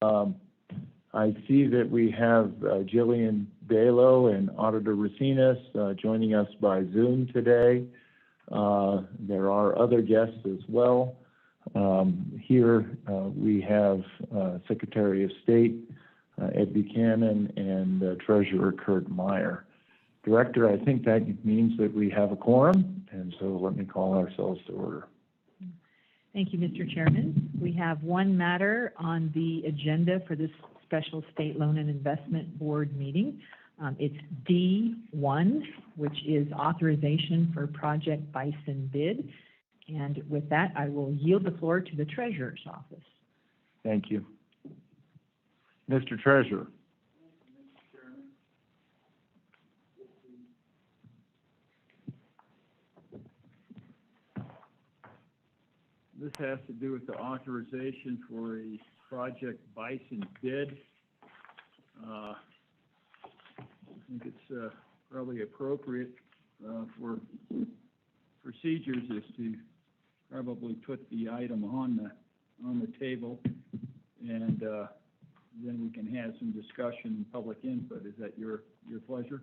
I see that we have Jillian Balo and Auditor Racinas joining us by Zoom today. There are other guests as well. Here we have Secretary of State Ed Buchanan and Treasurer Kurt Meyer. Director, I think that means that we have a quorum, and so let me call ourselves to order. Thank you, Mr. Chairman. We have one matter on the agenda for this special State Loan and Investment Board meeting. It's D1, which is authorization for Project Bison bid. And with that, I will yield the floor to the Treasurer's office. Thank you. Mr. Treasurer. This has to do with the authorization for a Project Bison bid. I think it's probably appropriate for procedures is to probably put the item on the table, and then we can have some discussion and public input. Is that your pleasure?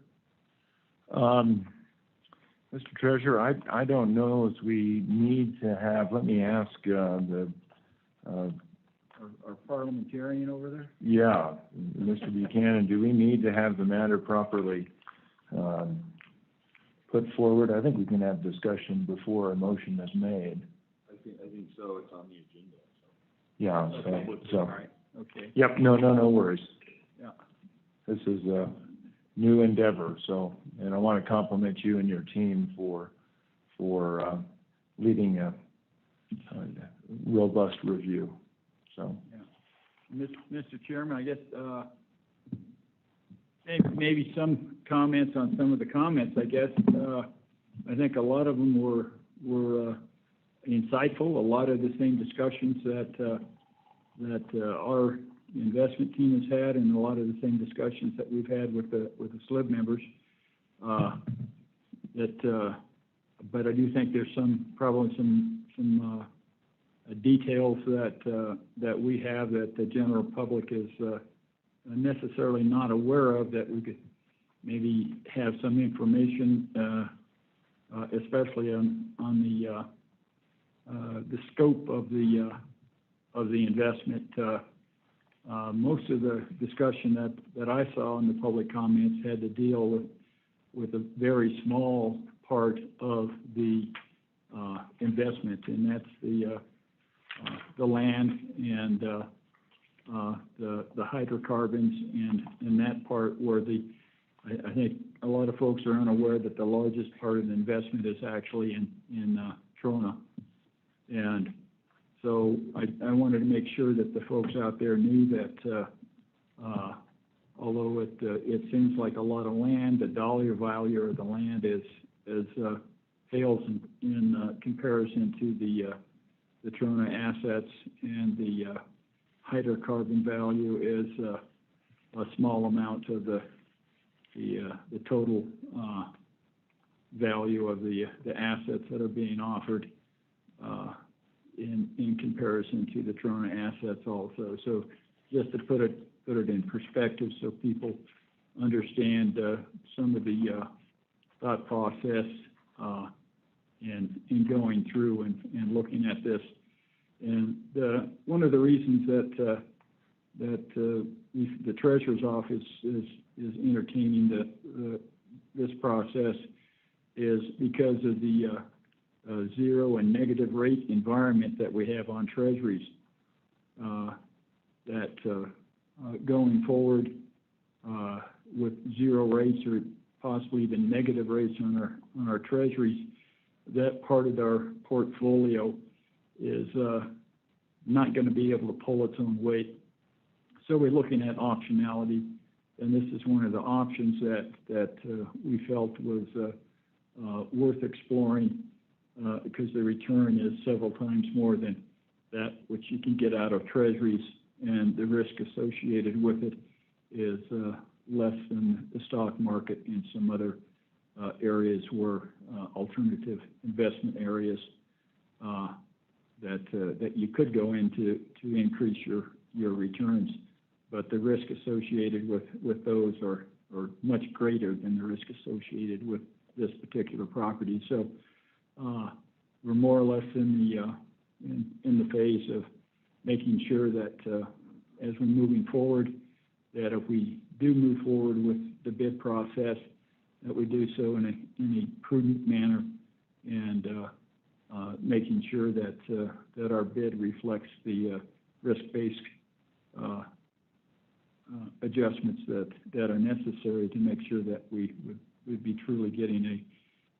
Mr. Treasurer, I don't know if we need to have, let me ask our parliamentarian over there? Yeah, Mr. Buchanan, do we need to have the matter properly put forward? I think we can have discussion before a motion is made. I think so. It's on the agenda. So. Yeah, so. All right. Okay. Yep, no worries. Yeah. This is a new endeavor, so, and I want to compliment you and your team for leading a robust review. So. Yeah. Mr. Chairman, I guess maybe some comments on some of the comments. I guess I think a lot of them were insightful. A lot of the same discussions that our investment team has had, and a lot of the same discussions that we've had with the Slib members. But I do think there's probably some details that we have that the general public is necessarily not aware of, that we could maybe have some information, especially on the scope of the investment. Most of the discussion that I saw in the public comments had to deal with a very small part of the investment, and that's the land and the hydrocarbons, and that part where I think a lot of folks are unaware that the largest part of the investment is actually in Trona. And so I wanted to make sure that the folks out there knew that although it seems like a lot of land, the dollar value of the land pales in comparison to the Trona assets, and the hydrocarbon value is a small amount of the total value of the assets that are being offered in comparison to the Trona assets also. So just to put it in perspective so people understand some of the thought process in going through and looking at this. And one of the reasons that the Treasurer's Office is entertaining this process is because of the zero and negative rate environment that we have on treasuries. That going forward with zero rates or possibly even negative rates on our treasuries, that part of our portfolio is not going to be able to pull its own weight. So we're looking at optionality, and this is one of the options that we felt was worth exploring because the return is several times more than that which you can get out of treasuries, and the risk associated with it is less than the stock market and some other areas where alternative investment areas that you could go into to increase your returns. but the risk associated with those are much greater than the risk associated with this particular property. So we're more or less in the phase of making sure that as we're moving forward, that if we do move forward with the bid process, that we do so in a prudent manner, and making sure that our bid reflects the risk-based adjustments that are necessary to make sure that we would be truly getting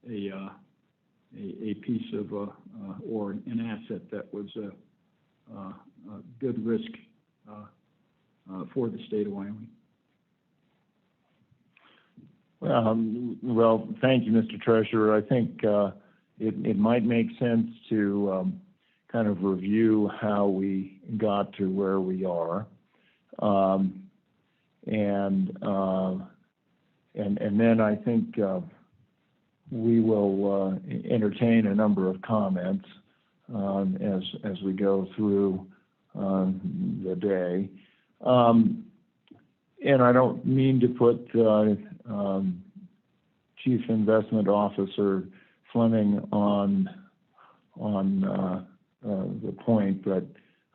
a piece of or an asset that was a good risk for the state of Wyoming. Well, thank you, Mr. Treasurer. I think it might make sense to kind of review how we got to where we are, and then I think we will entertain a number of comments as we go through the day. And I don't mean to put Chief Investment Officer Fleming on the point, but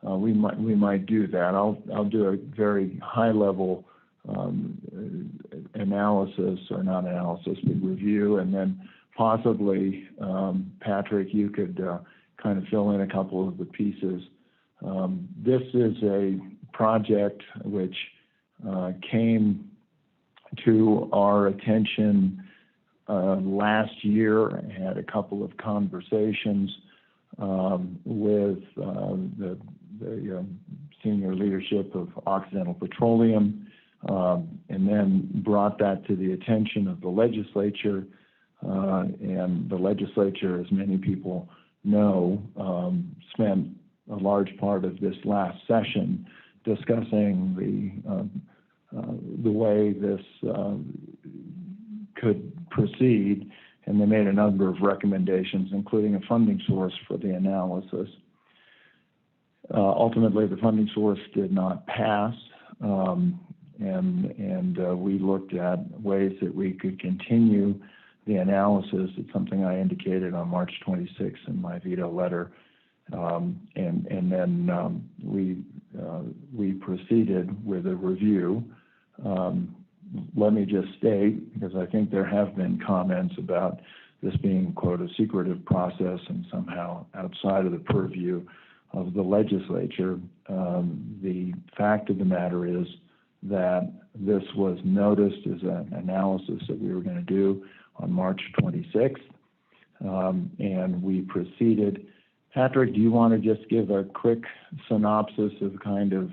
we might do that. I'll do a very high level analysis, or not analysis, but review, and then possibly Patrick, you could kind of fill in a couple of the pieces. This is a project which came to our attention last year. I had a couple of conversations with the senior leadership of Occidental Petroleum, and then brought that to the attention of the legislature. And the legislature, as many people know, spent a large part of this last session discussing the way this could proceed, and they made a number of recommendations, including a funding source for the analysis. Ultimately, the funding source did not pass, and we looked at ways that we could continue the analysis. It's something I indicated on March 26th in my veto letter, and then we proceeded with a review. Let me just state, because I think there have been comments about this being, quote, a secretive process and somehow outside of the purview of the legislature. The fact of the matter is that this was noticed as an analysis that we were going to do on March 26th, and we proceeded. Patrick, do you want to just give a quick synopsis of kind of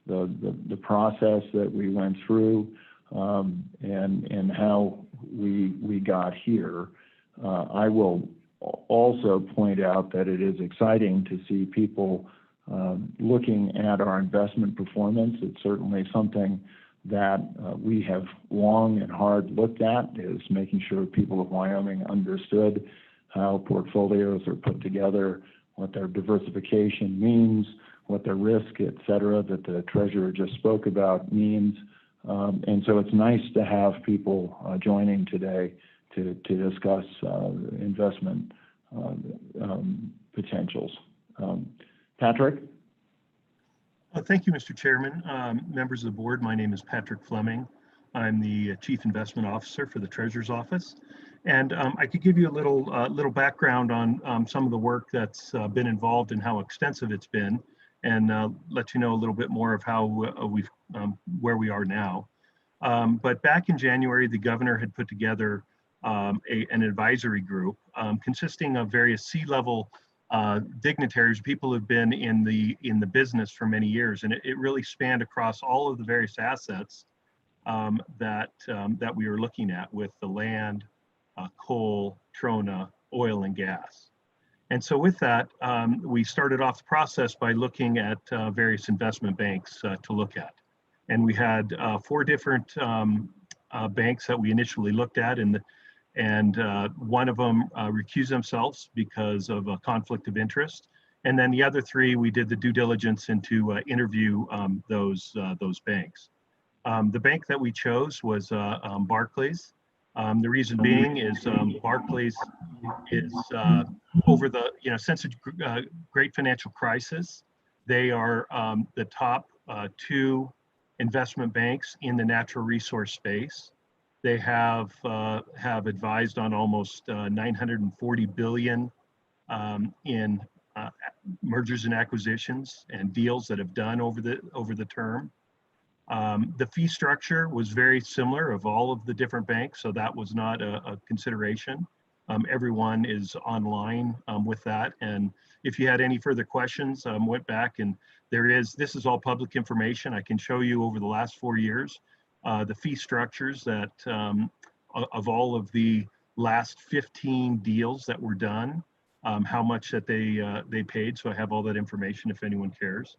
the process that we went through, and how we got here? I will also point out that it is exciting to see people looking at our investment performance. It's certainly something that we have long and hard looked at, is making sure people of Wyoming understood how portfolios are put together, what their diversification means, what their risk, et cetera, that the treasurer just spoke about means. And so it's nice to have people joining today to discuss investment potentials. Patrick? Thank you, Mr. Chairman. Members of the board, my name is Patrick Fleming. I'm the Chief Investment Officer for the Treasurer's Office. And I could give you a little background on some of the work that's been involved and how extensive it's been, and let you know a little bit more of how where we are now. But back in January, the governor had put together an advisory group consisting of various C-level dignitaries, people who've been in the business for many years, and it really spanned across all of the various assets that we were looking at, with the land, coal, trona, oil, and gas. And so with that, we started off the process by looking at various investment banks to look at. And we had 4 different banks that we initially looked at, and one of them recused themselves because of a conflict of interest. And then the other three, we did the due diligence into interview those banks. The bank that we chose was Barclays. The reason being is Barclays is over the, since the great financial crisis, they are the top two investment banks in the natural resource space. They have advised on almost 940 billion in mergers and acquisitions and deals that have done over the term. The fee structure was very similar of all of the different banks, so that was not a consideration. Everyone is online with that, and if you had any further questions, went back and this is all public information. I can show you over the last 4 years the fee structures that of all of the last 15 deals that were done, how much that they paid. So I have all that information if anyone cares.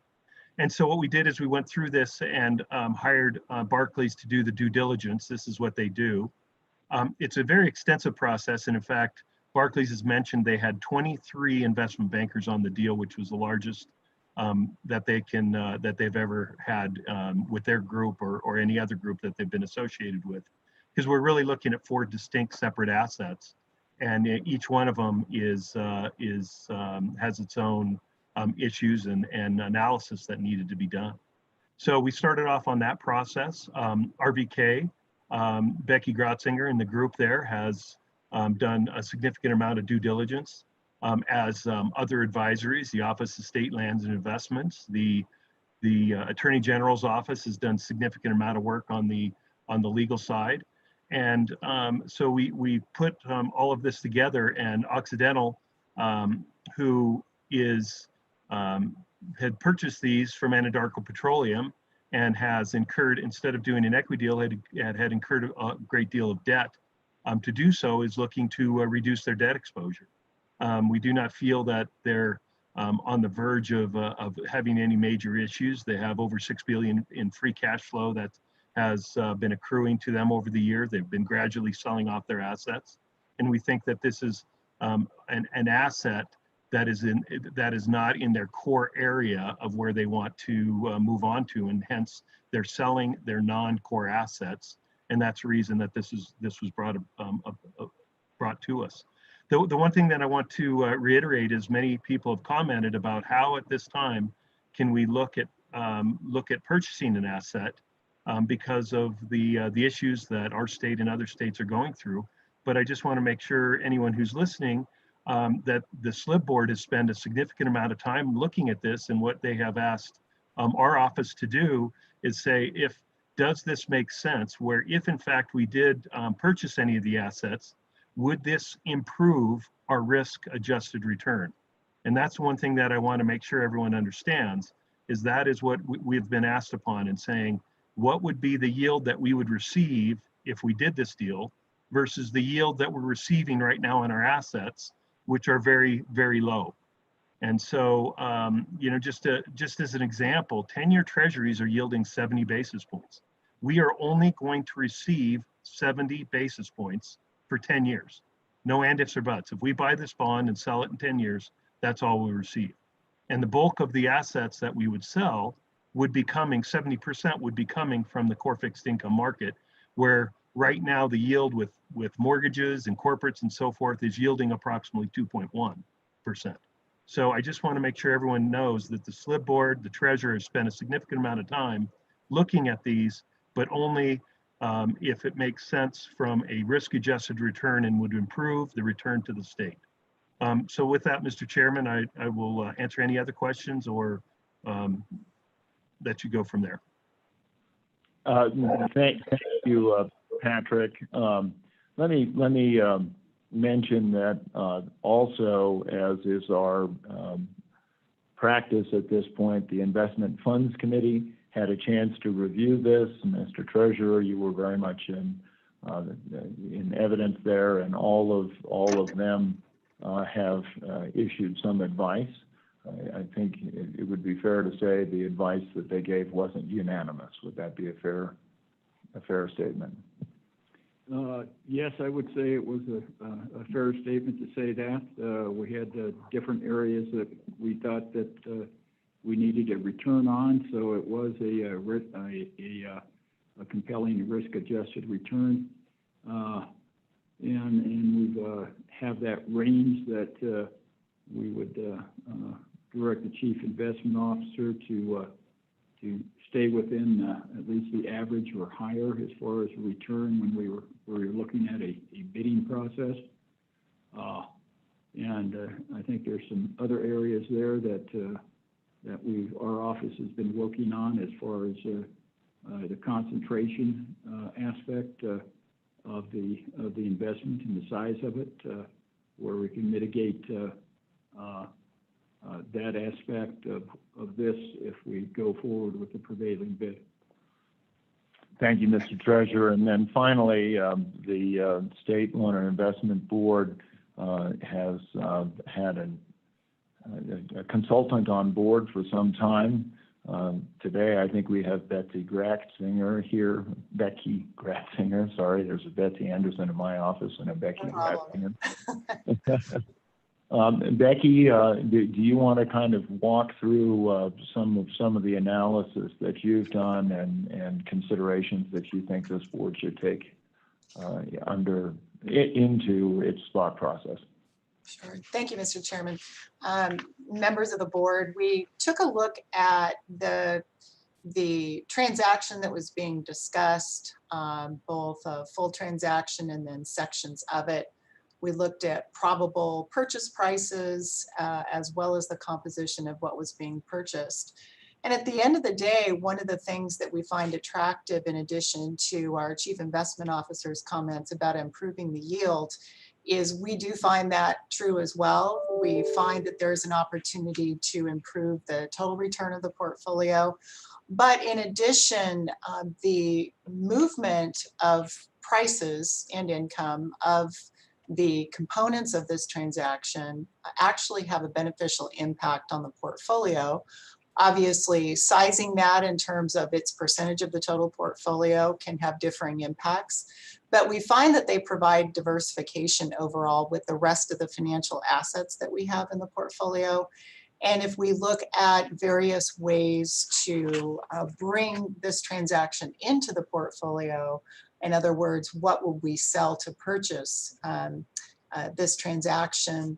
And so what we did is we went through this and hired Barclays to do the due diligence. This is what they do. It's a very extensive process. And in fact, Barclays has mentioned they had 23 investment bankers on the deal, which was the largest that they've ever had with their group or any other group that they've been associated with. Because we're really looking at 4 distinct separate assets. And each one of them has its own issues and analysis that needed to be done. So we started off on that process. RVK, Becky Grotzinger and the group there has done a significant amount of due diligence, as other advisories, the Office of State Lands and Investments, the Attorney General's office has done significant amount of work on the legal side. And so we put all of this together, and Occidental, who had purchased these from Anadarko Petroleum and has incurred, instead of doing an equity deal, had incurred a great deal of debt. To do so is looking to reduce their debt exposure. We do not feel that they're on the verge of having any major issues. They have over $6 billion in free cash flow that has been accruing to them over the year. They've been gradually selling off their assets. And we think that this is an asset that is not in their core area of where they want to move on to, and hence they're selling their non-core assets, and that's the reason that this was brought to us. The one thing that I want to reiterate is many people have commented about how at this time can we look at purchasing an asset because of the issues that our state and other states are going through. But I just want to make sure anyone who's listening that the Slib board has spent a significant amount of time looking at this, and what they have asked our office to do is say, does this make sense, where if in fact we did purchase any of the assets, would this improve our risk adjusted return? And that's one thing that I want to make sure everyone understands, is that is what we've been asked upon, in saying, what would be the yield that we would receive if we did this deal versus the yield that we're receiving right now on our assets, which are very, very low. And so, just as an example, 10-year treasuries are yielding 70 basis points. We are only going to receive 70 basis points for 10 years. No and ifs or buts. If we buy this bond and sell it in 10 years, that's all we receive. And the bulk of the assets that we would sell would be coming, 70% would be coming from the core fixed income market, where right now the yield with mortgages and corporates and so forth is yielding approximately 2.1%. So I just want to make sure everyone knows that the Slib board, the treasurer, has spent a significant amount of time looking at these, but only if it makes sense from a risk-adjusted return and would improve the return to the state. So with that, Mr. Chairman, I will answer any other questions or let you go from there. Thank you, Patrick. Let me mention that also, as is our practice at this point, the Investment Funds Committee had a chance to review this. Mr. Treasurer, you were very much in evidence there, and all of them have issued some advice. I think it would be fair to say the advice that they gave wasn't unanimous. Would that be a fair statement? Yes, I would say it was a fair statement to say that. We had different areas that we thought that we needed a return on, so it was a compelling risk-adjusted return. And we have that range that we would direct the Chief Investment Officer to stay within at least the average or higher as far as return when we were looking at a bidding process. And I think there's some other areas there that our office has been working on as far as the concentration aspect of the investment and the size of it, where we can mitigate that aspect of this if we go forward with the prevailing bid. Thank you, Mr. Treasurer. And then finally, the State Loan and Investment Board has had a consultant on board for some time. Today, I think we have Becky Gratzinger here. Becky Gratzinger, sorry, there's a Betsy Anderson in my office and a Becky Gratzinger. Becky, do you want to kind of walk through some of the analysis that you've done and considerations that you think this board should take into its thought process? Sure. Thank you, Mr. Chairman. Members of the board, we took a look at the transaction that was being discussed, both a full transaction and then sections of it. We looked at probable purchase prices as well as the composition of what was being purchased. And at the end of the day, one of the things that we find attractive, in addition to our Chief Investment Officer's comments about improving the yield, is we do find that true as well. We find that there's an opportunity to improve the total return of the portfolio. But in addition, the movement of prices and income of the components of this transaction actually have a beneficial impact on the portfolio. Obviously, sizing that in terms of its percentage of the total portfolio can have differing impacts, but we find that they provide diversification overall with the rest of the financial assets that we have in the portfolio. And if we look at various ways to bring this transaction into the portfolio, in other words, what will we sell to purchase this transaction,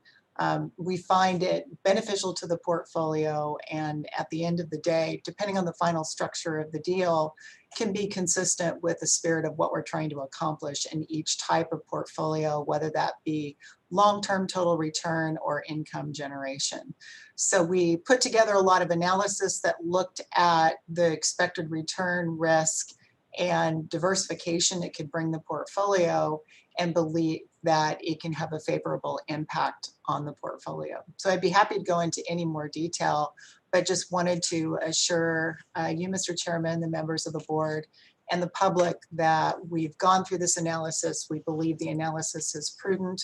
we find it beneficial to the portfolio, and at the end of the day, depending on the final structure of the deal, can be consistent with the spirit of what we're trying to accomplish in each type of portfolio, whether that be long-term total return or income generation. So we put together a lot of analysis that looked at the expected return, risk, and diversification it could bring the portfolio, and believe that it can have a favorable impact on the portfolio. So I'd be happy to go into any more detail, but just wanted to assure you, Mr. Chairman, the members of the board, and the public that we've gone through this analysis. We believe the analysis is prudent,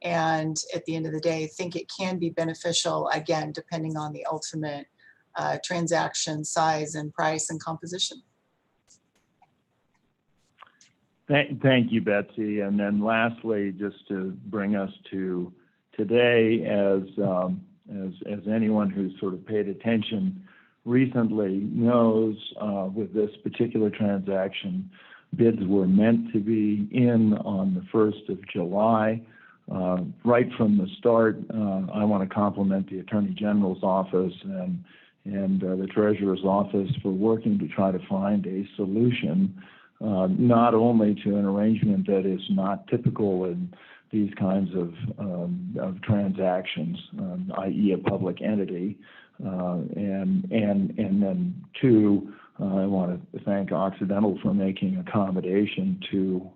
and at the end of the day, think it can be beneficial, again, depending on the ultimate transaction size and price and composition. Thank you, Betsy. And then lastly, just to bring us to today, as anyone who's sort of paid attention recently knows, with this particular transaction, bids were meant to be in on the 1st of July. Right from the start, I want to compliment the Attorney General's office and the Treasurer's office for working to try to find a solution, not only to an arrangement that is not typical in these kinds of transactions, i.e. a public entity, and then two, I want to thank Occidental for making accommodation to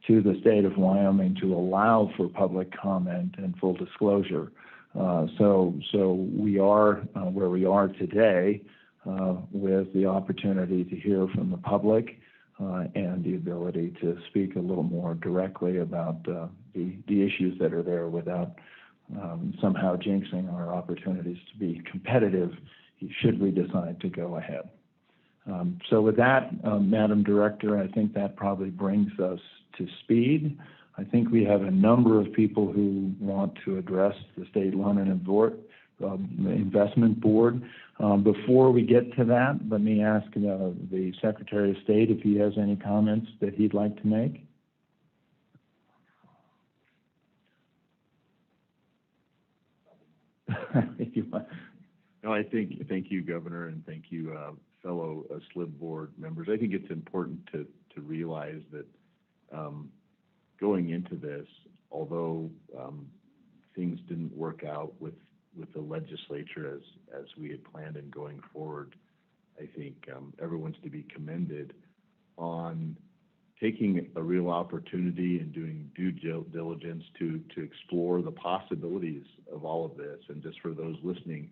the state of Wyoming to allow for public comment and full disclosure. So we are where we are today, with the opportunity to hear from the public and the ability to speak a little more directly about the issues that are there without somehow jinxing our opportunities to be competitive should we decide to go ahead. So with that, Madam Director, I think that probably brings us to speed. I think we have a number of people who want to address the State Loan and Investment Board. Before we get to that, let me ask the Secretary of State if he has any comments that he'd like to make. No, thank you, Governor, and thank you, fellow Slib board members. I think it's important to realize that going into this, although things didn't work out with the legislature as we had planned and going forward, I think everyone's to be commended on taking a real opportunity and doing due diligence to explore the possibilities of all of this. And just for those listening,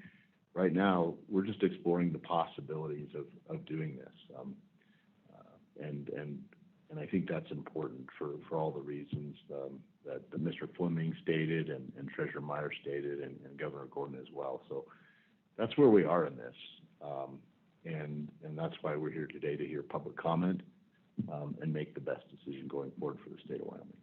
right now, we're just exploring the possibilities of doing this. And I think that's important for all the reasons that Mr. Fleming stated and Treasurer Meyer stated and Governor Gordon as well. So that's where we are in this. And that's why we're here today, to hear public comment and make the best decision going forward for the state of Wyoming.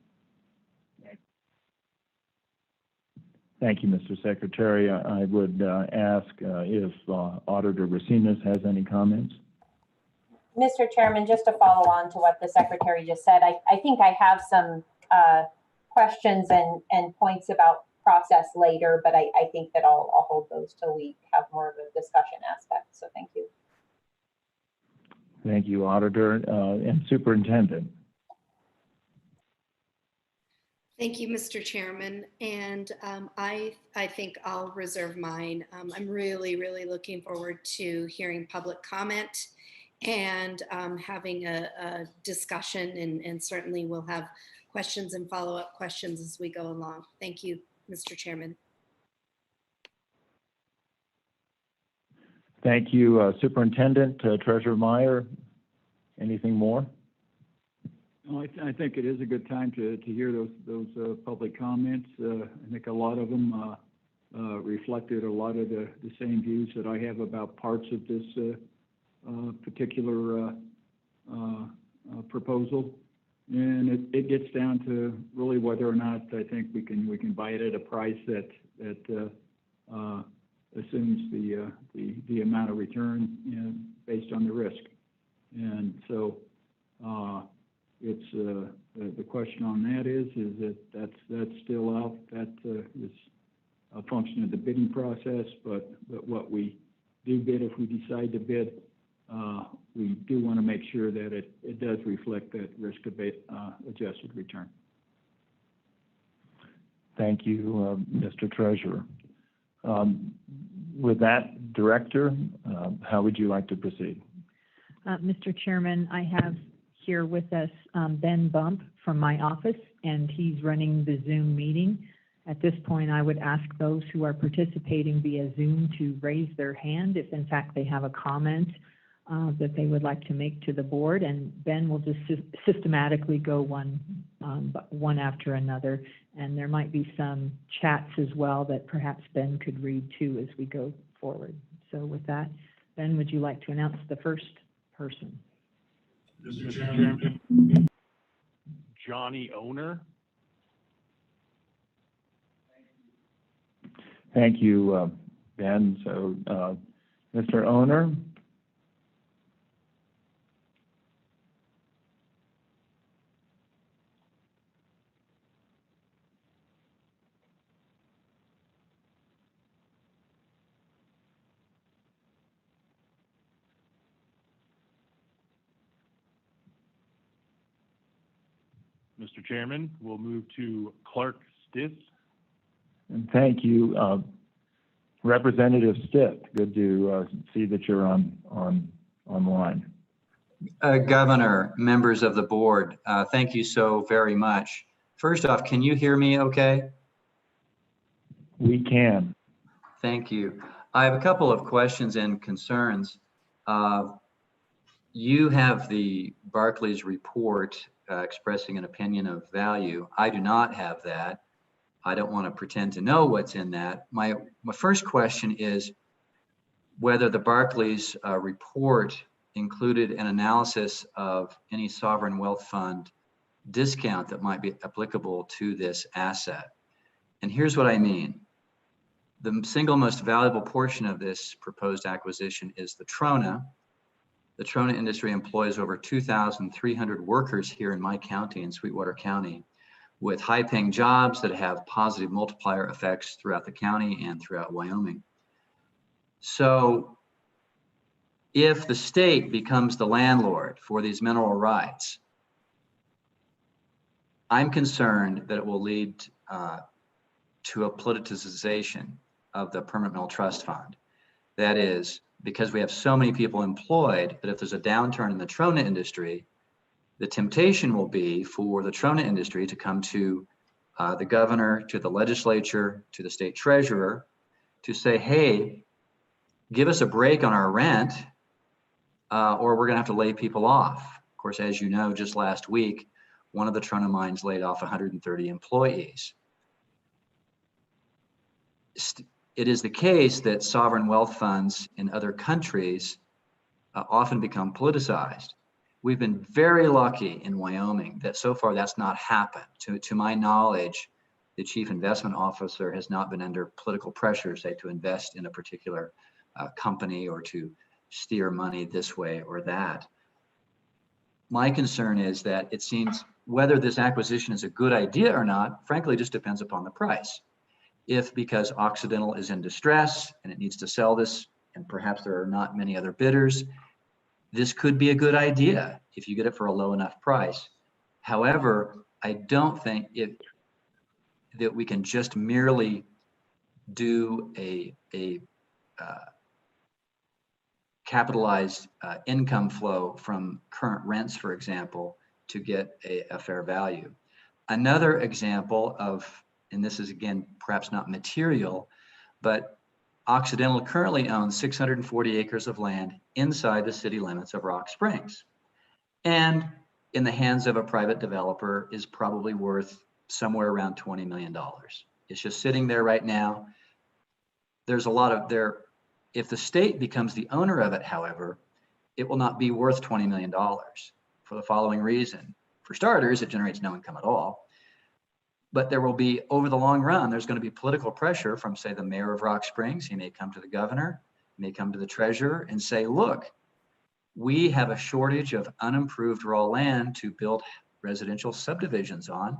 Thank you, Mr. Secretary. I would ask if Auditor Racines has any comments. Mr. Chairman, just to follow on to what the Secretary just said, I think I have some questions and points about process later, but I think that I'll hold those till we have more of a discussion aspect. So thank you. Thank you, Auditor. And Superintendent. Thank you, Mr. Chairman. And I think I'll reserve mine. I'm really looking forward to hearing public comment and having a discussion, and certainly we'll have questions and follow-up questions as we go along. Thank you, Mr. Chairman. Thank you, Superintendent. Treasurer Meyer, anything more? Well, I think it is a good time to hear those public comments. I think a lot of them reflected a lot of the same views that I have about parts of this particular proposal, and it gets down to really whether or not I think we can buy it at a price that assumes the amount of return, you know, based on the risk. And so it's the question on that is that's still out. That is a function of the bidding process, but what we do bid, if we decide to bid, we do want to make sure that it does reflect that risk adjusted return. Thank you, Mr. Treasurer. With that, Director, how would you like to proceed? Mr. Chairman, I have here with us Ben Bump from my office, and he's running the Zoom meeting. At this point, I would ask those who are participating via Zoom to raise their hand if in fact they have a comment that they would like to make to the board, and Ben will just systematically go one after another, and there might be some chats as well that perhaps Ben could read too as we go forward. So with that, Ben, would you like to announce the first person? Mr. Chairman. Johnny Owner. Thank you, Ben. So, Mr. Owner. Mr. Chairman, we'll move to Clark Stiss. And thank you, Representative Stitt. Good to see that you're online. Governor, members of the board, thank you so very much. First off, can you hear me okay? We can. Thank you. I have a couple of questions and concerns. You have the Barclays report expressing an opinion of value. I do not have that. I don't want to pretend to know what's in that. My first question is whether the Barclays report included an analysis of any sovereign wealth fund discount that might be applicable to this asset. And here's what I mean. The single most valuable portion of this proposed acquisition is the Trona. The Trona industry employs over 2,300 workers here in my county, in Sweetwater County, with high-paying jobs that have positive multiplier effects throughout the county and throughout Wyoming. So if the state becomes the landlord for these mineral rights, I'm concerned that it will lead to a politicization of the Permanent Mineral Trust Fund. That is, because we have so many people employed, that if there's a downturn in the Trona industry, the temptation will be for the Trona industry to come to the governor, to the legislature, to the state treasurer, to say, hey, give us a break on our rent, or we're gonna have to lay people off. Of course, as you know, just last week, one of the Trona mines laid off 130 employees. It is the case that sovereign wealth funds in other countries often become politicized. We've been very lucky in Wyoming that so far that's not happened. To my knowledge, the chief investment officer has not been under political pressure, say, to invest in a particular company or to steer money this way or that. My concern is that it seems whether this acquisition is a good idea or not, frankly, just depends upon the price. If because Occidental is in distress and it needs to sell this, and perhaps there are not many other bidders, this could be a good idea if you get it for a low enough price. However, I don't think that we can just merely do a capitalized income flow from current rents, for example, to get a fair value. Another example of, and this is again, perhaps not material, but Occidental currently owns 640 acres of land inside the city limits of Rock Springs. And in the hands of a private developer is probably worth somewhere around $20 million. It's just sitting there right now. There's a lot of there. If the state becomes the owner of it, however, it will not be worth $20 million for the following reason. For starters, it generates no income at all. But there will be, over the long run, there's going to be political pressure from, say, the mayor of Rock Springs. He may come to the governor, may come to the treasurer and say, look, we have a shortage of unimproved raw land to build residential subdivisions on.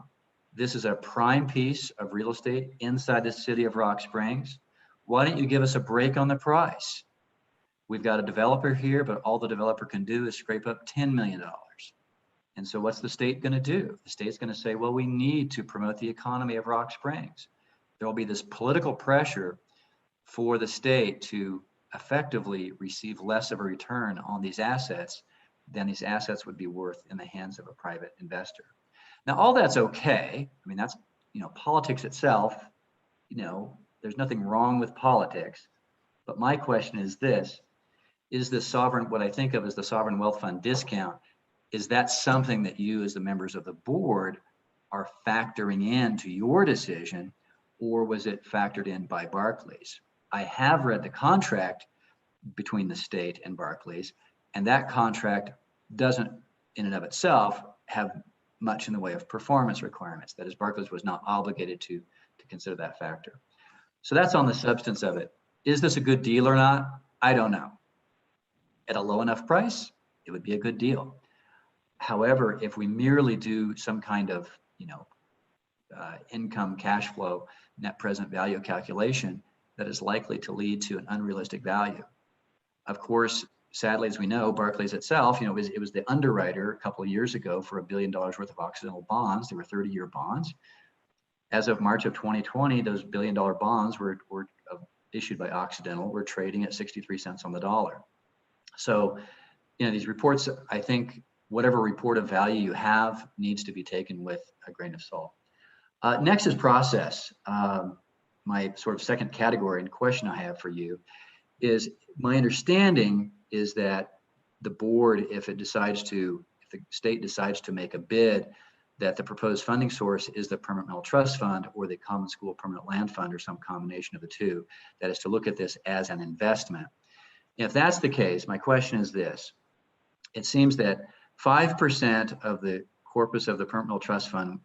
This is a prime piece of real estate inside the city of Rock Springs. Why don't you give us a break on the price? We've got a developer here, but all the developer can do is scrape up $10 million. And so what's the state going to do? The state's going to say, well, we need to promote the economy of Rock Springs. There will be this political pressure for the state to effectively receive less of a return on these assets than these assets would be worth in the hands of a private investor. Now, all that's okay. I mean, that's, politics itself, there's nothing wrong with politics. But my question is this, is the sovereign, what I think of as the sovereign wealth fund discount, is that something that you as the members of the board are factoring into your decision, or was it factored in by Barclays? I have read the contract between the state and Barclays, and that contract doesn't in and of itself have much in the way of performance requirements. That is, Barclays was not obligated to consider that factor. So that's on the substance of it. Is this a good deal or not? I don't know. At a low enough price, it would be a good deal. However, if we merely do some kind of, income cash flow, net present value calculation, that is likely to lead to an unrealistic value. Of course, sadly, as we know, Barclays itself, it was the underwriter a couple of years ago for $1 billion worth of Occidental bonds. They were 30-year bonds. As of March of 2020, those $1 billion bonds were issued by Occidental were trading at 63 cents on the dollar. So, these reports, I think, whatever report of value you have needs to be taken with a grain of salt. Next is process. My sort of second category and question I have for you is, my understanding is that the board, if the state decides to make a bid, that the proposed funding source is the Permanent Mineral Trust Fund or the Common School Permanent Land Fund or some combination of the two. That is to look at this as an investment. If that's the case, my question is this. It seems that 5% of the corpus of the permanent mill trust fund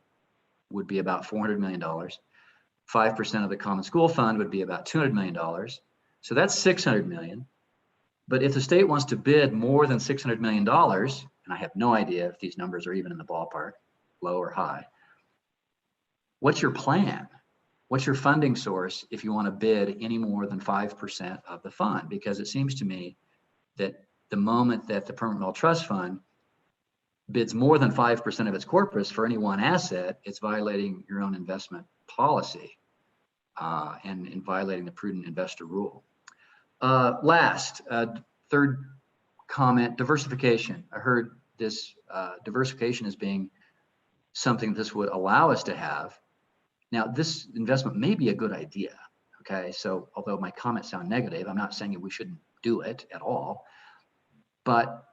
would be about $400 million. 5% of the common school fund would be about $200 million. So that's $600 million. But if the state wants to bid more than $600 million, and I have no idea if these numbers are even in the ballpark, low or high, what's your plan? What's your funding source if you want to bid any more than 5% of the fund? Because it seems to me that the moment that the permanent mill trust fund bids more than 5% of its corpus for any one asset, it's violating your own investment policy and in violating the prudent investor rule. Third comment, diversification. I heard this diversification as being something this would allow us to have. Now, this investment may be a good idea, okay? So although my comments sound negative, I'm not saying we shouldn't do it at all. But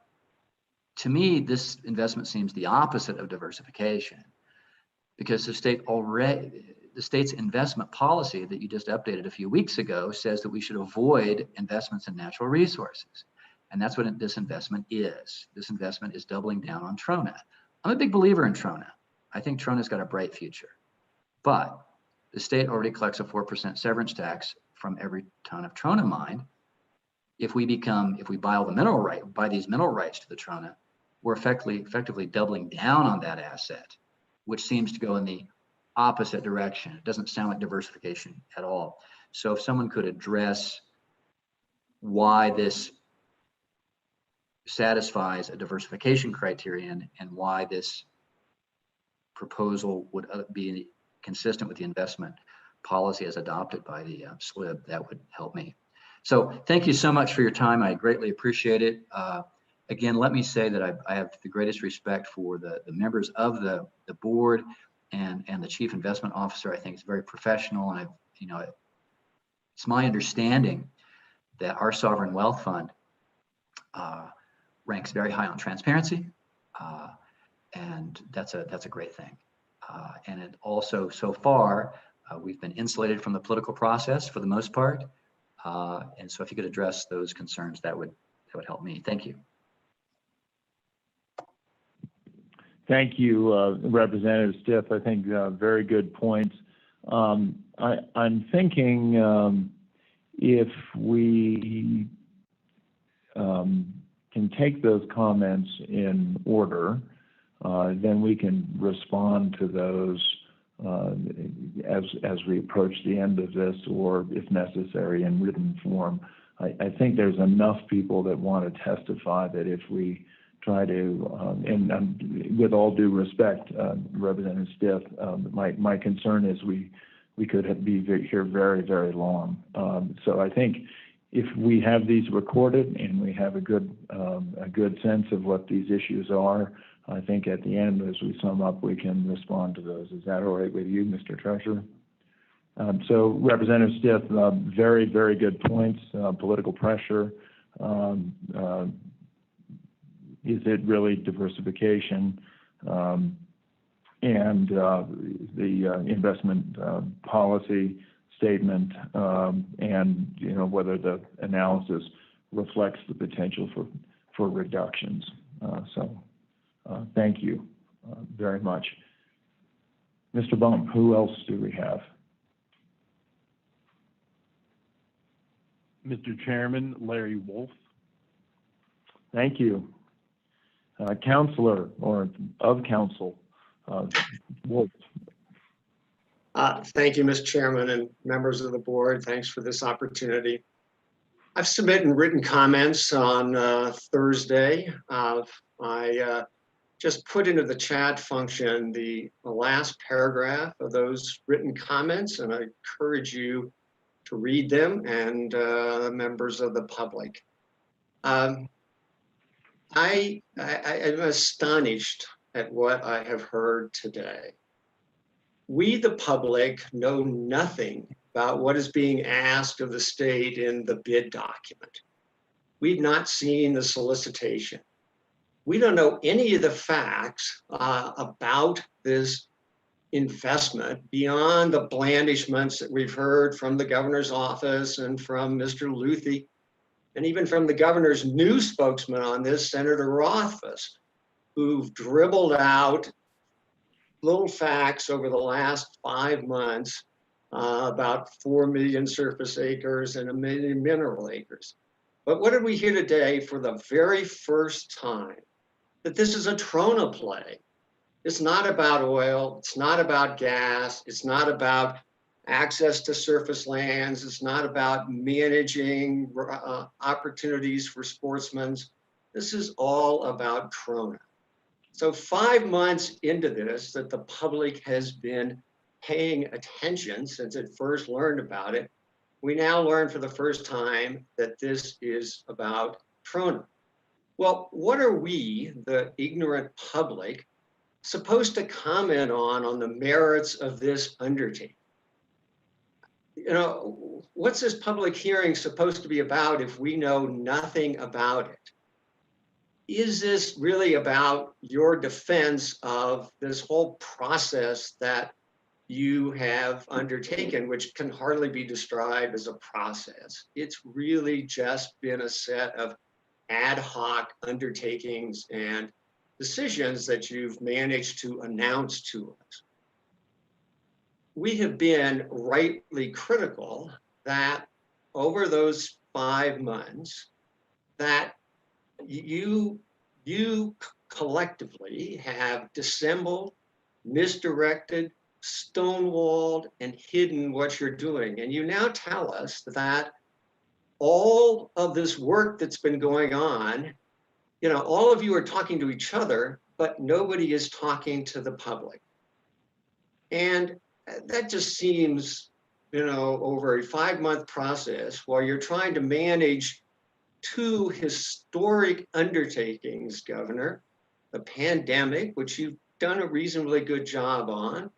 to me, this investment seems the opposite of diversification, because the state's investment policy that you just updated a few weeks ago says that we should avoid investments in natural resources. And that's what this investment is. This investment is doubling down on Trona. I'm a big believer in Trona. I think Trona's got a bright future. But the state already collects a 4% severance tax from every ton of Trona mined. If we buy these mineral rights to the Trona, we're effectively doubling down on that asset, which seems to go in the opposite direction. It doesn't sound like diversification at all. So if someone could address why this satisfies a diversification criterion and why this proposal would be consistent with the investment policy as adopted by the Slib, that would help me. So thank you so much for your time. I greatly appreciate it. Again, let me say that I have the greatest respect for the members of the board and the chief investment officer. I think it's very professional, and it's my understanding that our sovereign wealth fund ranks very high on transparency, and that's a great thing. And it also, so far, we've been insulated from the political process for the most part. And so if you could address those concerns, that would help me. Thank you. Thank you, Representative Stiff. I think very good points. I'm thinking if we can take those comments in order, then we can respond to those as we approach the end of this, or if necessary in written form. I think there's enough people that want to testify that if we try to, and with all due respect, Representative Stiff, my concern is we could be here very, very long. So I think if we have these recorded and we have a good sense of what these issues are, I think at the end, as we sum up, we can respond to those. Is that all right with you, Mr. Treasurer? So Representative Stiff, very, very good points. Political pressure. Is it really diversification? And the investment policy statement, and whether the analysis reflects the potential for reductions. Thank you very much. Mr. Bump, who else do we have? Mr. Chairman, Larry Wolf. Thank you. Counselor or of council, Wolf. Thank you, Mr. Chairman and members of the board. Thanks for this opportunity. I've submitted written comments on Thursday. I just put into the chat function the last paragraph of those written comments, and I encourage you to read them, and members of the public. I am astonished at what I have heard today. We, the public, know nothing about what is being asked of the state in the bid document. We've not seen the solicitation. We don't know any of the facts about this investment beyond the blandishments that we've heard from the governor's office and from Mr. Luthi, and even from the governor's new spokesman on this, Senator Rothfuss, who've dribbled out little facts over the last 5 months about 4 million surface acres and 1 million mineral acres. But what did we hear today for the very first time? That this is a trona play. It's not about oil, it's not about gas, it's not about access to surface lands, it's not about managing opportunities for sportsmen. This is all about trona. So 5 months into this that the public has been paying attention since it first learned about it, we now learn for the first time that this is about trona. Well, what are we, the ignorant public, supposed to comment on the merits of this undertaking? You know, what's this public hearing supposed to be about if we know nothing about it? Is this really about your defense of this whole process that you have undertaken, which can hardly be described as a process? It's really just been a set of ad hoc undertakings and decisions that you've managed to announce to us. We have been rightly critical that over those 5 months that you collectively have dissembled, misdirected, stonewalled, and hidden what you're doing. And you now tell us that all of this work that's been going on, you know, all of you are talking to each other, but nobody is talking to the public. And that just seems, you know, over a 5-month process, while you're trying to manage 2 historic undertakings, Governor, the pandemic, which you've done a reasonably good job on,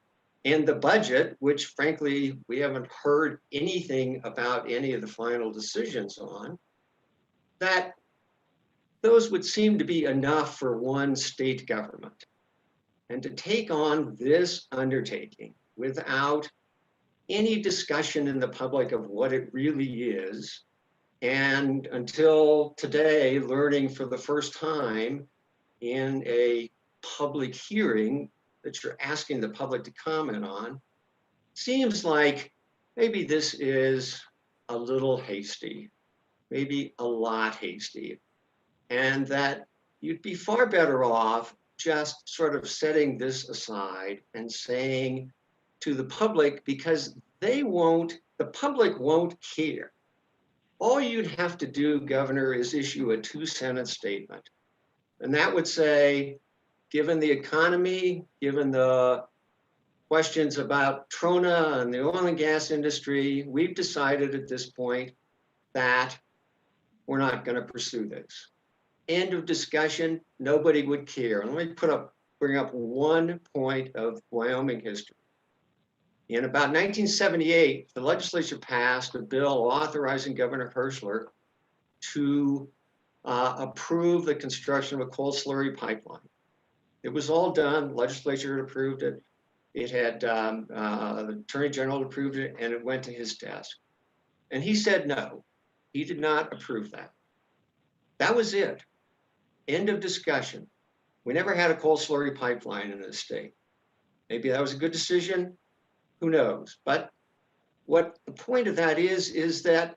and the budget, which frankly, we haven't heard anything about any of the final decisions on, that those would seem to be enough for one state government. And to take on this undertaking without any discussion in the public of what it really is, and until today, learning for the first time in a public hearing that you're asking the public to comment on, seems like maybe this is a little hasty, maybe a lot hasty, and that you'd be far better off just sort of setting this aside and saying to the public, because the public won't care. All you'd have to do, Governor, is issue a 2-sentence statement. And that would say, given the economy, given the questions about trona and the oil and gas industry, we've decided at this point that we're not going to pursue this. End of discussion, nobody would care. And let me bring up one point of Wyoming history. In about 1978, the legislature passed a bill authorizing Governor Herschler to approve the construction of a coal slurry pipeline. It was all done, legislature had approved it. It had, the Attorney General approved it, and it went to his desk. And he said no, he did not approve that. That was it. End of discussion. We never had a coal slurry pipeline in this state. Maybe that was a good decision. Who knows? But what the point of that is that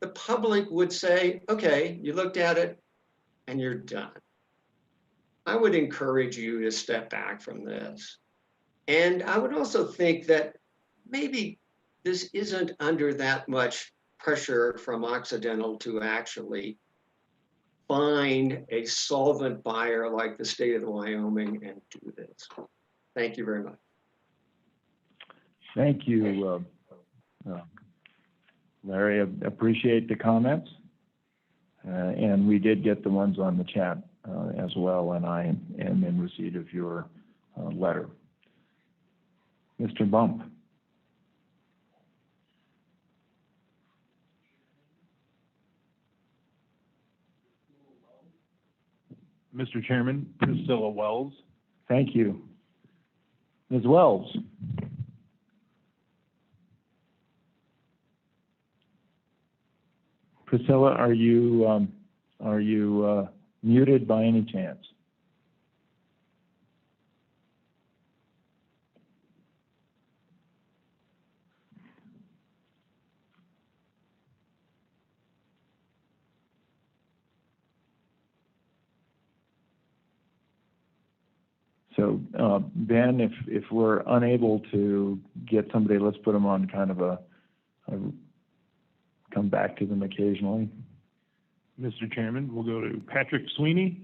the public would say, okay, you looked at it and you're done. I would encourage you to step back from this. And I would also think that maybe this isn't under that much pressure from Occidental to actually find a solvent buyer like the state of Wyoming and do this. Thank you very much. Thank you, Larry. I appreciate the comments. And we did get the ones on the chat as well, and I am in receipt of your letter. Mr. Bump. Mr. Chairman, Priscilla Wells. Thank you. Ms. Wells. Priscilla, are you muted by any chance? So, Ben, if we're unable to get somebody, let's put them on kind of a come back to them occasionally. Mr. Chairman, we'll go to Patrick Sweeney.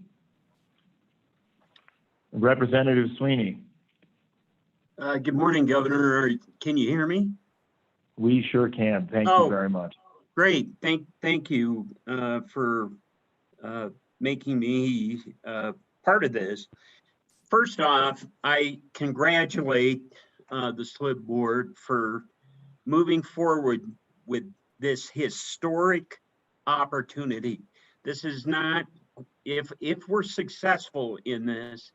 Representative Sweeney, Good morning, Governor. Can you hear me? we sure can. Thank you very much. Great. Thank you for making me part of this. First off, I congratulate the Slib board for moving forward with this historic opportunity. This is not, if we're successful in this,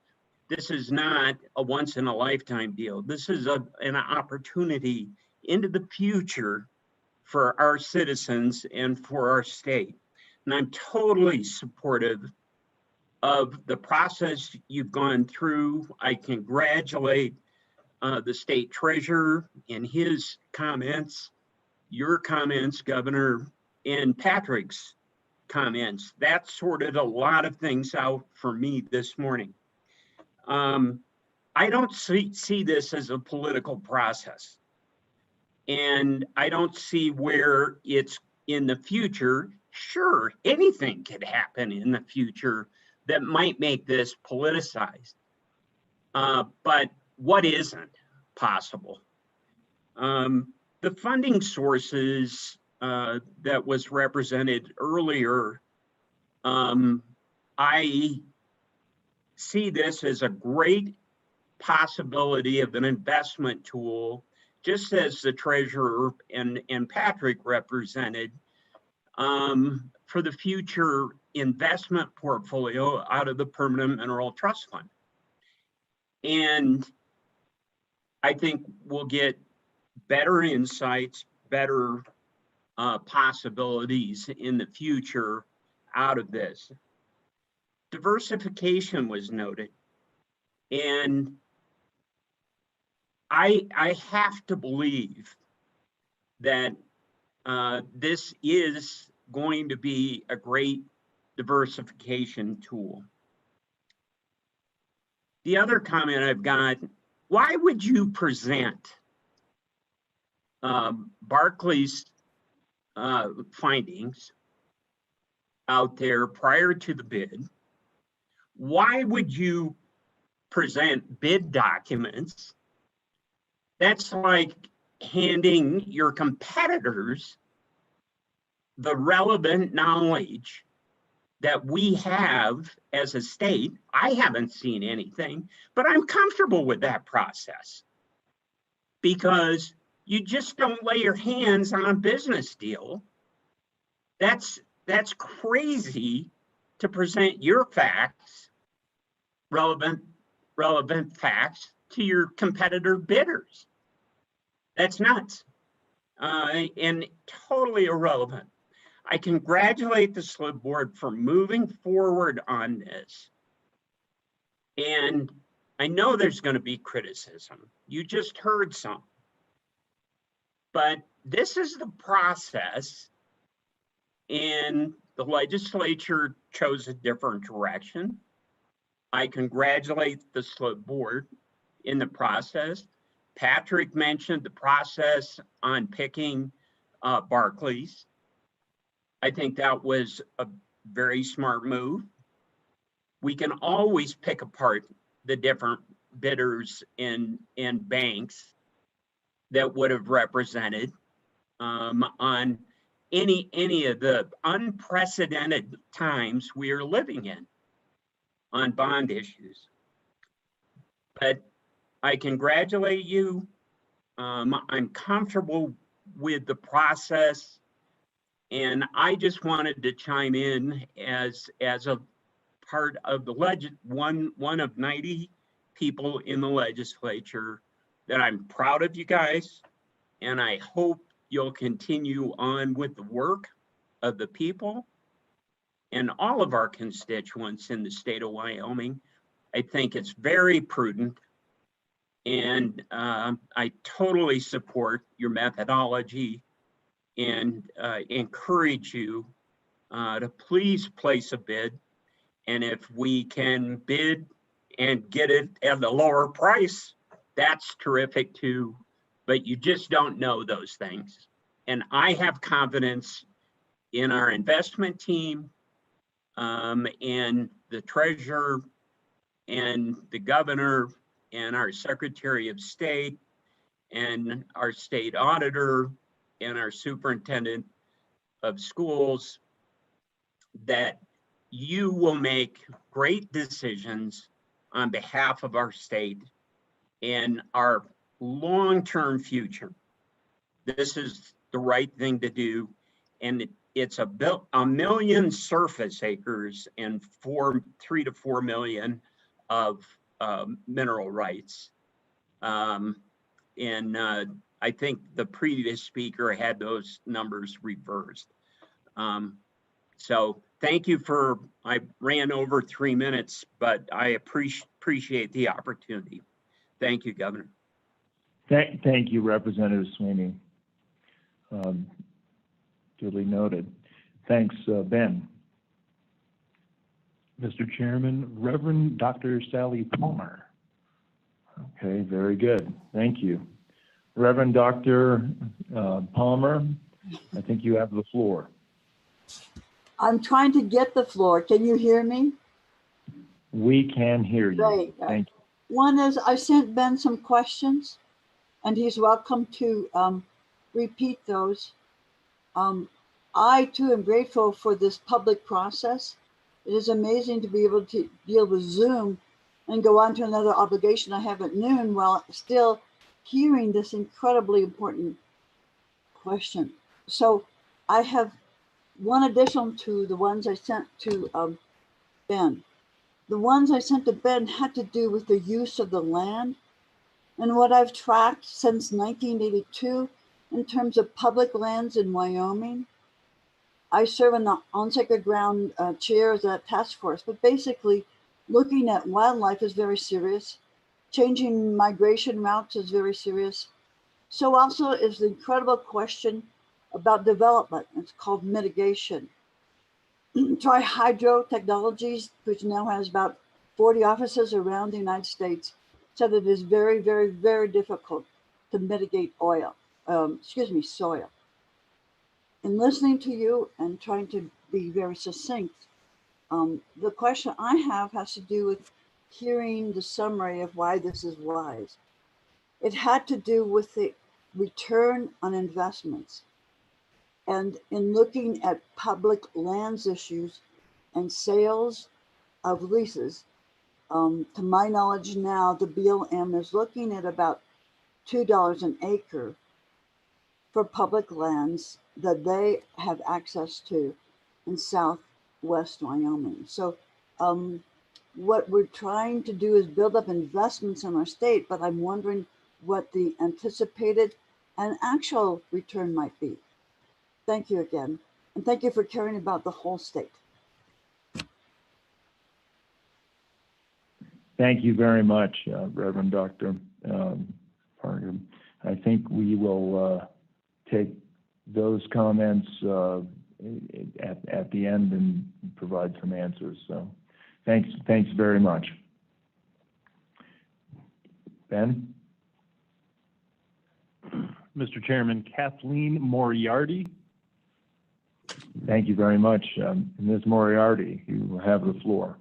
this is not a once in a lifetime deal. This is an opportunity into the future for our citizens and for our state. And I'm totally supportive of the process you've gone through. I congratulate the state treasurer in his comments, your comments, Governor, and Patrick's comments. That sorted a lot of things out for me this morning. I don't see this as a political process. And I don't see where it's in the future. Sure, anything could happen in the future that might make this politicized. But what isn't possible? The funding sources that was represented earlier, I see this as a great possibility of an investment tool, just as the treasurer and Patrick represented, for the future investment portfolio out of the Permanent Mineral Trust Fund. And I think we'll get better insights, better possibilities in the future out of this. Diversification was noted. And I have to believe that this is going to be a great diversification tool. The other comment I've got, why would you present Barclays findings out there prior to the bid? Why would you present bid documents? That's like handing your competitors the relevant knowledge that we have as a state. I haven't seen anything, but I'm comfortable with that process because you just don't lay your hands on a business deal. That's crazy to present your facts, relevant facts to your competitor bidders. That's nuts and totally irrelevant. I congratulate the Slib board for moving forward on this. And I know there's going to be criticism. You just heard some. But this is the process, and the legislature chose a different direction. I congratulate the Slib board in the process. Patrick mentioned the process on picking Barclays. I think that was a very smart move. We can always pick apart the different bidders and banks that would have represented on any of the unprecedented times we are living in on bond issues. But I congratulate you. I'm comfortable with the process. And I just wanted to chime in as a part of the one of 90 people in the legislature, that I'm proud of you guys. And I hope you'll continue on with the work of the people and all of our constituents in the state of Wyoming. I think it's very prudent. And I totally support your methodology and encourage you to please place a bid. And if we can bid and get it at a lower price, that's terrific too. But you just don't know those things. And I have confidence in our investment team, and the treasurer and the governor and our Secretary of State and our state auditor and our superintendent of schools, that you will make great decisions on behalf of our state and our long-term future. This is the right thing to do. And it's a million surface acres and 3 to 4 million of mineral rights. I think the previous speaker had those numbers reversed. So thank you I ran over 3 minutes, but I appreciate the opportunity. Thank you, Governor. Thank you, Representative Sweeney. Duly noted. Thanks, Ben. Mr. Chairman, Reverend Dr. Sally Palmer. Okay, very good. Thank you. Reverend Dr. Palmer, I think you have the floor. I'm trying to get the floor. Can you hear me? We can hear you. Great. Thank you. One is, I sent Ben some questions, and he's welcome to repeat those. I too am grateful for this public process. It is amazing to be able to deal with Zoom and go on to another obligation I have at noon while still hearing this incredibly important question. So I have one additional to the ones I sent to Ben. The ones I sent to Ben had to do with the use of the land and what I've tracked since 1982 in terms of public lands in Wyoming. I serve on sacred ground chair as a task force, but basically looking at wildlife is very serious. Changing migration routes is very serious. So also is the incredible question about development. It's called mitigation. Tri-Hydro Technologies, which now has about 40 offices around the United States, said it is very, very, very difficult to mitigate soil. In listening to you and trying to be very succinct, the question I have has to do with hearing the summary of why this is wise. It had to do with the return on investments. And in looking at public lands issues and sales of leases, to my knowledge now, the BLM is looking at about $2 an acre for public lands that they have access to in southwest Wyoming. So what we're trying to do is build up investments in our state, but I'm wondering what the anticipated and actual return might be. Thank you again. And thank you for caring about the whole state. Thank you very much, Reverend Dr. Parker. I think we will take those comments at the end and provide some answers. So thanks very much. Ben? Mr. Chairman, Kathleen Moriarty. Thank you very much. Ms. Moriarty, you have the floor.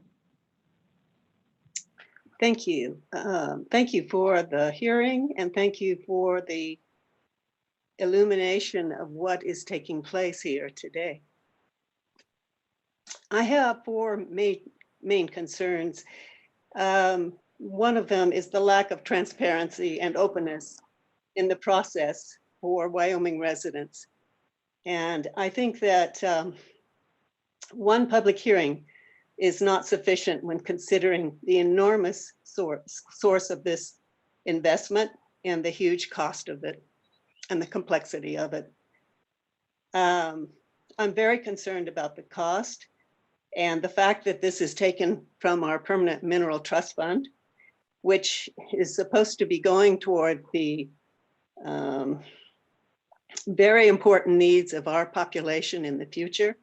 Thank you. Thank you for the hearing, and thank you for the illumination of what is taking place here today. I have four main concerns. One of them is the lack of transparency and openness in the process for Wyoming residents. And I think that one public hearing is not sufficient when considering the enormous source of this investment and the huge cost of it and the complexity of it. I'm very concerned about the cost and the fact that this is taken from our Permanent Mineral Trust Fund, which is supposed to be going toward the very important needs of our population in the future.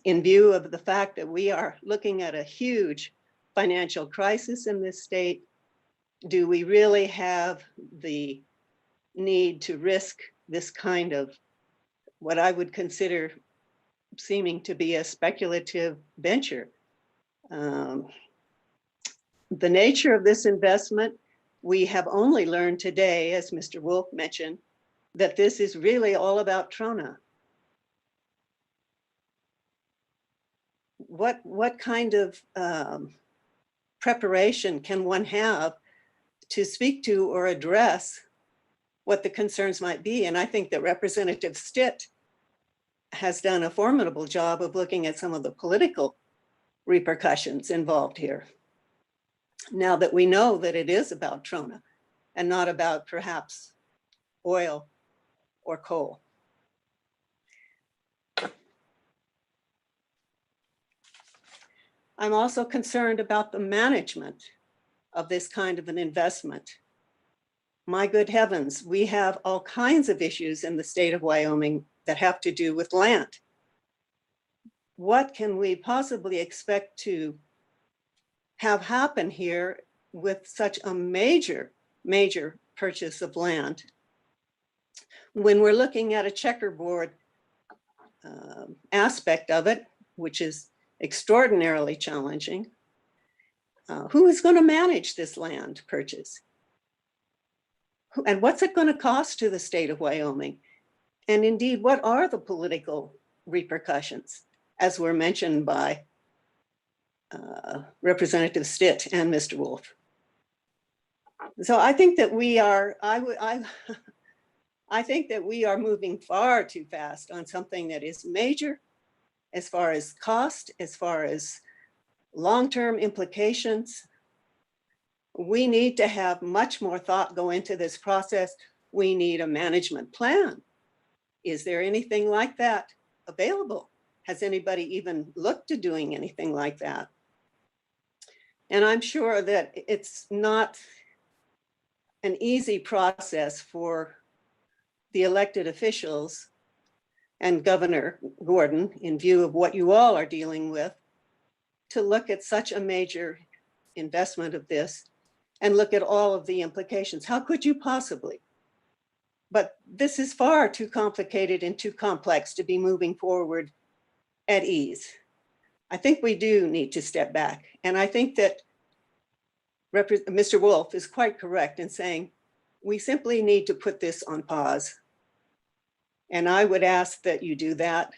In view of the fact that we are looking at a huge financial crisis in this state? Do we really have the need to risk this kind of what I would consider seeming to be a speculative venture? The nature of this investment, we have only learned today, as Mr. Wolf mentioned, that this is really all about Trona. What kind of preparation can one have to speak to or address what the concerns might be? And I think that Representative Stitt has done a formidable job of looking at some of the political repercussions involved here. Now that we know that it is about Trona and not about perhaps oil or coal. I'm also concerned about the management of this kind of an investment. My good heavens, we have all kinds of issues in the state of Wyoming that have to do with land. What can we possibly expect to have happen here with such a major purchase of land? When we're looking at a checkerboard aspect of it, which is extraordinarily challenging, who is going to manage this land purchase? And what's it going to cost to the state of Wyoming? And indeed, what are the political repercussions, as were mentioned by Representative Stitt and Mr. Wolf? So I think that we are, I think that we are moving far too fast on something that is major as far as cost, as far as long-term implications. We need to have much more thought go into this process. We need a management plan. Is there anything like that available? Has anybody even looked at doing anything like that? And I'm sure that it's not an easy process for the elected officials and Governor Gordon, in view of what you all are dealing with, to look at such a major investment of this and look at all of the implications. How could you possibly? But this is far too complicated and too complex to be moving forward at ease. I think we do need to step back. And I think that Mr. Wolf is quite correct in saying we simply need to put this on pause. And I would ask that you do that.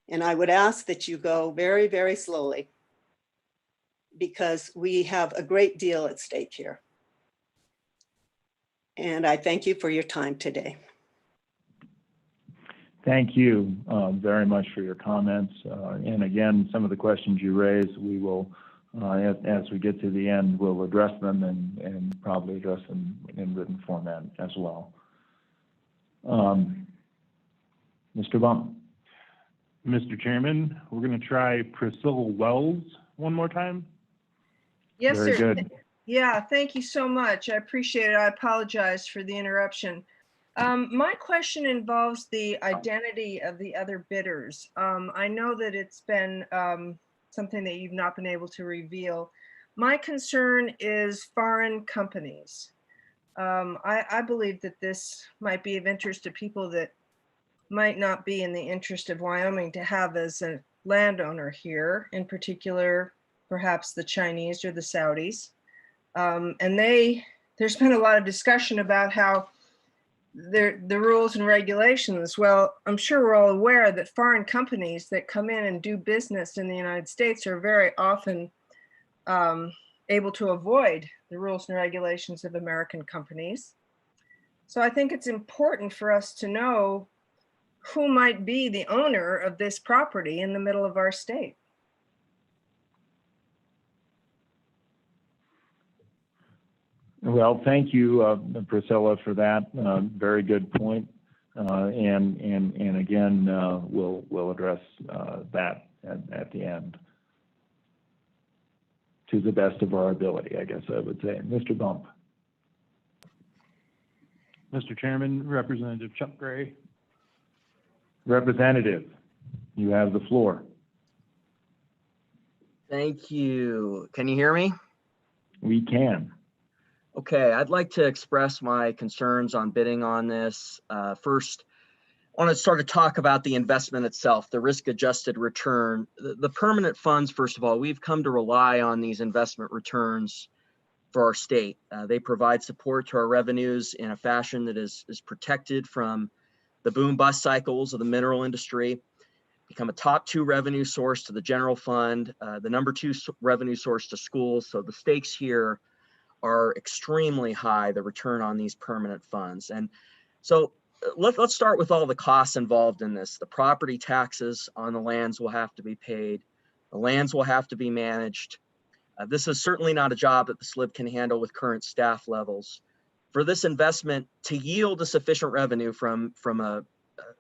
And I would ask that you go very, very slowly, because we have a great deal at stake here. And I thank you for your time today. Thank you very much for your comments. And again, some of the questions you raised, we will, as we get to the end, we'll address them and probably address them in written format as well. Mr. Bump. Mr. Chairman, we're going to try Priscilla Wells one more time. Yes, Very sir. good. Yeah, thank you so much. I appreciate it. I apologize for the interruption. My question involves the identity of the other bidders. I know that it's been something that you've not been able to reveal. My concern is foreign companies. I believe that this might be of interest to people that might not be in the interest of Wyoming to have as a landowner here, in particular, perhaps the Chinese or the Saudis. And there's been a lot of discussion about how the rules and regulations. Well, I'm sure we're all aware that foreign companies that come in and do business in the United States are very often able to avoid the rules and regulations of American companies. So I think it's important for us to know who might be the owner of this property in the middle of our state. Well, thank you, Priscilla, for that. Very good point. And again, we'll address that at the end, to the best of our ability, I guess I would say. Mr. Bump. Mr. Chairman, Representative Chuck Gray. Representative, you have the floor. Thank you. Can you hear me? We can. Okay, I'd like to express my concerns on bidding on this. First, I want to sort of talk about the investment itself, the risk-adjusted return. The permanent funds, first of all, we've come to rely on these investment returns for our state. They provide support to our revenues in a fashion that is protected from the boom bust cycles of the mineral industry, become a top 2 revenue source to the general fund, the number 2 revenue source to schools. So the stakes here are extremely high, the return on these permanent funds. And so let's start with all the costs involved in this. The property taxes on the lands will have to be paid. The lands will have to be managed. This is certainly not a job that the Slib can handle with current staff levels. For this investment to yield a sufficient revenue from a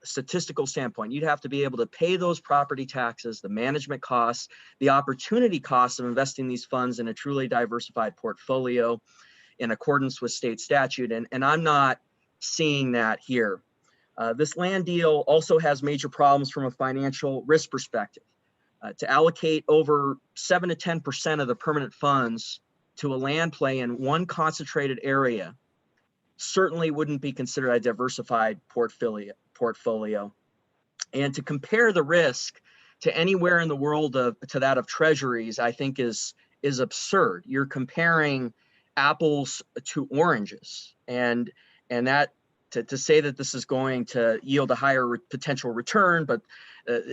statistical standpoint, you'd have to be able to pay those property taxes, the management costs, the opportunity costs of investing these funds in a truly diversified portfolio in accordance with state statute. And I'm not seeing that here. This land deal also has major problems from a financial risk perspective. To allocate over 7 to 10% of the permanent funds to a land play in one concentrated area certainly wouldn't be considered a diversified portfolio. And to compare the risk to anywhere in the world to that of treasuries, I think is absurd. You're comparing apples to oranges, and that to say that this is going to yield a higher potential return, but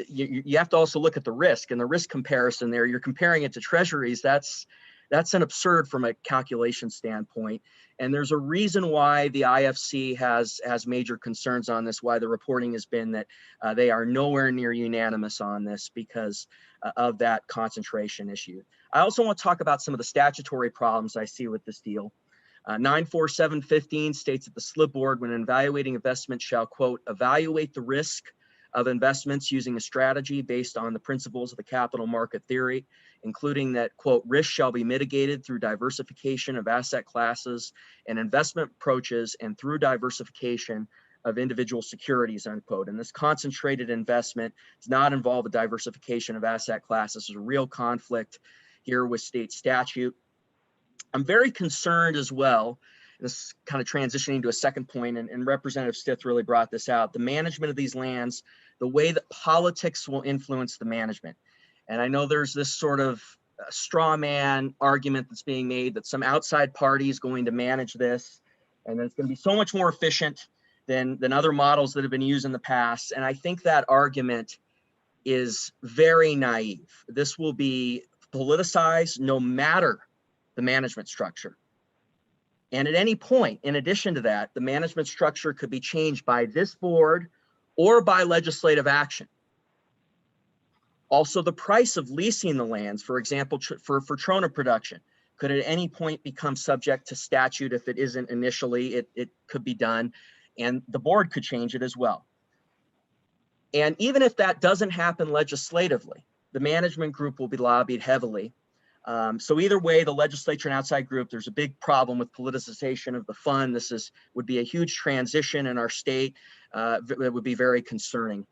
you have to also look at the risk and the risk comparison there. You're comparing it to treasuries. That's an absurd from a calculation standpoint. And there's a reason why the IFC has major concerns on this, why the reporting has been that they are nowhere near unanimous on this because of that concentration issue. I also want to talk about some of the statutory problems I see with this deal. 94715 states that the Slib board, when evaluating investments, shall, quote, evaluate the risk of investments using a strategy based on the principles of the capital market theory, including that, quote, risk shall be mitigated through diversification of asset classes and investment approaches and through diversification of individual securities, unquote. And this concentrated investment does not involve a diversification of asset classes. There's a real conflict here with state statute. I'm very concerned as well, this is kind of transitioning to a second point, and Representative Stith really brought this out, the management of these lands, the way that politics will influence the management. And I know there's this sort of straw man argument that's being made that some outside party is going to manage this, and that it's going to be so much more efficient than other models that have been used in the past. And I think that argument is very naive. This will be politicized no matter the management structure. And at any point, in addition to that, the management structure could be changed by this board or by legislative action. Also, the price of leasing the lands, for example, for trona production, could at any point become subject to statute. If it isn't initially, it could be done, and the board could change it as well. And even if that doesn't happen legislatively, the management group will be lobbied heavily. So either way, the legislature and outside group, there's a big problem with politicization of the fund. This would be a huge transition in our state that would be very concerning.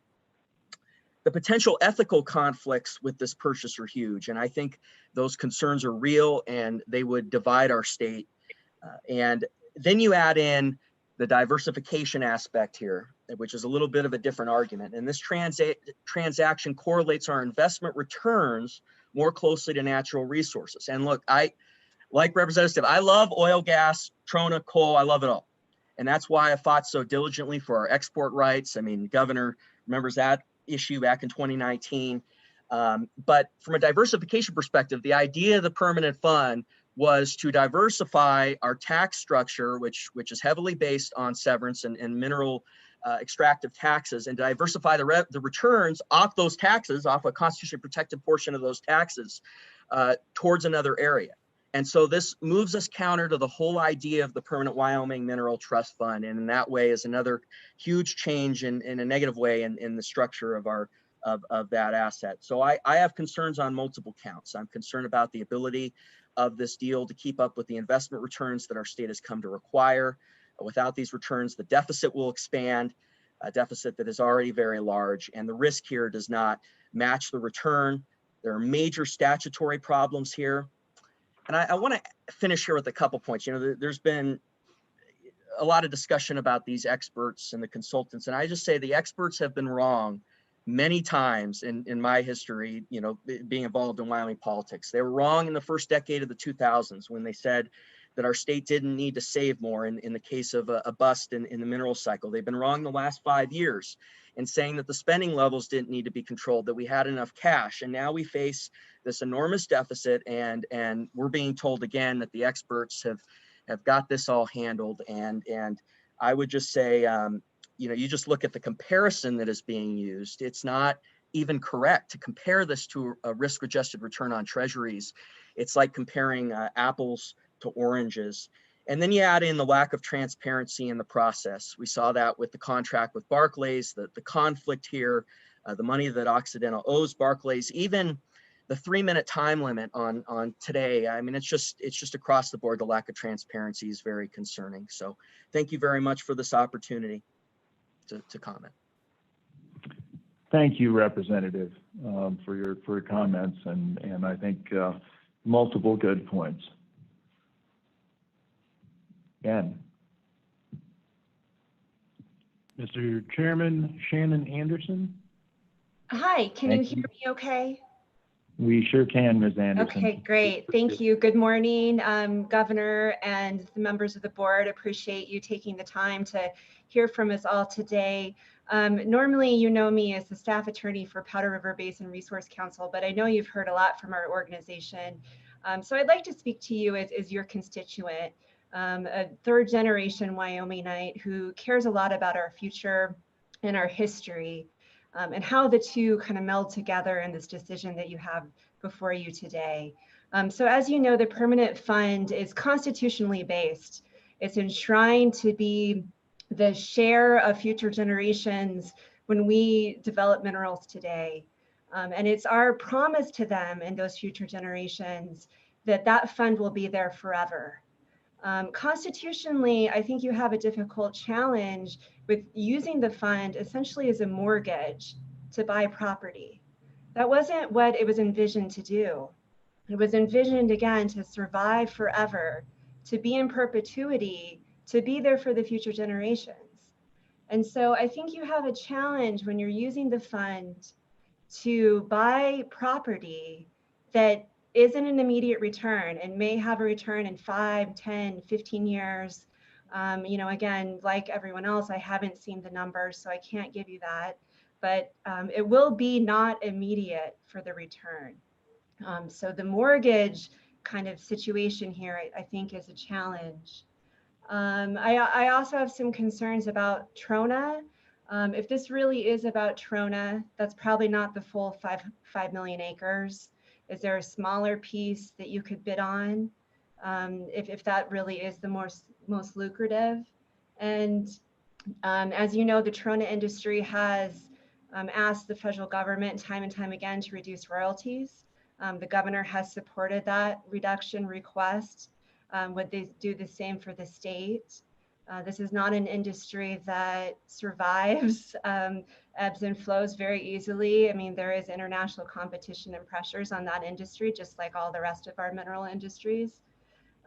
The potential ethical conflicts with this purchase are huge, and I think those concerns are real and they would divide our state. And then you add in the diversification aspect here, which is a little bit of a different argument. And this transaction correlates our investment returns more closely to natural resources. And look, like Representative, I love oil, gas, trona, coal, I love it all. And that's why I fought so diligently for our export rights. I mean, the governor remembers that issue back in 2019. But from a diversification perspective, the idea of the permanent fund was to diversify our tax structure, which is heavily based on severance and mineral extractive taxes, and diversify the returns off those taxes, off a constitutionally protected portion of those taxes, towards another area. And so this moves us counter to the whole idea of the Permanent Wyoming Mineral Trust Fund, and in that way is another huge change in a negative way in the structure of that asset. So I have concerns on multiple counts. I'm concerned about the ability of this deal to keep up with the investment returns that our state has come to require. Without these returns, the deficit will expand, a deficit that is already very large, and the risk here does not match the return. There are major statutory problems here. And I want to finish here with a couple points. You know, there's been a lot of discussion about these experts and the consultants. And I just say the experts have been wrong many times in my history, you know, being involved in Wyoming politics. They were wrong in the first decade of the 2000s when they said that our state didn't need to save more in the case of a bust in the mineral cycle. They've been wrong the last 5 years in saying that the spending levels didn't need to be controlled, that we had enough cash. And now we face this enormous deficit, and we're being told again that the experts have got this all handled. And I would just say, you know, you just look at the comparison that is being used. It's not even correct to compare this to a risk-adjusted return on treasuries. It's like comparing apples to oranges. And then you add in the lack of transparency in the process. We saw that with the contract with Barclays, the conflict here, the money that Occidental owes Barclays, even the 3-minute time limit on today. I mean, it's just across the board. The lack of transparency is very concerning. So thank you very much for this opportunity to comment. Thank you, Representative, for your comments, and I think multiple good points. Ben. Mr. Chairman, Shannon Anderson. Hi, can you Thank hear me okay? We sure can, Ms. Anderson. Okay, great. Thank you. Good morning, Governor and the members of the board. Appreciate you taking the time to hear from us all today. Normally, you know me as the staff attorney for Powder River Basin Resource Council, but I know you've heard a lot from our organization. So I'd like to speak to you as your constituent, a third-generation Wyomingite who cares a lot about our future and our history. And how the two kind of meld together in this decision that you have before you today. So as you know, the permanent fund is constitutionally based. It's enshrined to be the share of future generations when we develop minerals today. And it's our promise to them and those future generations that that fund will be there forever. Constitutionally, I think you have a difficult challenge with using the fund essentially as a mortgage to buy property. That wasn't what it was envisioned to do. It was envisioned, again, to survive forever, to be in perpetuity, to be there for the future generations. And so I think you have a challenge when you're using the fund to buy property that isn't an immediate return and may have a return in 5, 10, 15 years. You know, again, like everyone else, I haven't seen the numbers, so I can't give you that, but it will be not immediate for the return. So the mortgage kind of situation here, I think, is a challenge. I also have some concerns about Trona. If this really is about Trona, that's probably not the full 5 million acres. Is there a smaller piece that you could bid on if that really is the most lucrative? And as you know, the Trona industry has asked the federal government time and time again to reduce royalties. The governor has supported that reduction request. Would they do the same for the state? This is not an industry that survives ebbs and flows very easily. I mean, there is international competition and pressures on that industry, just like all the rest of our mineral industries.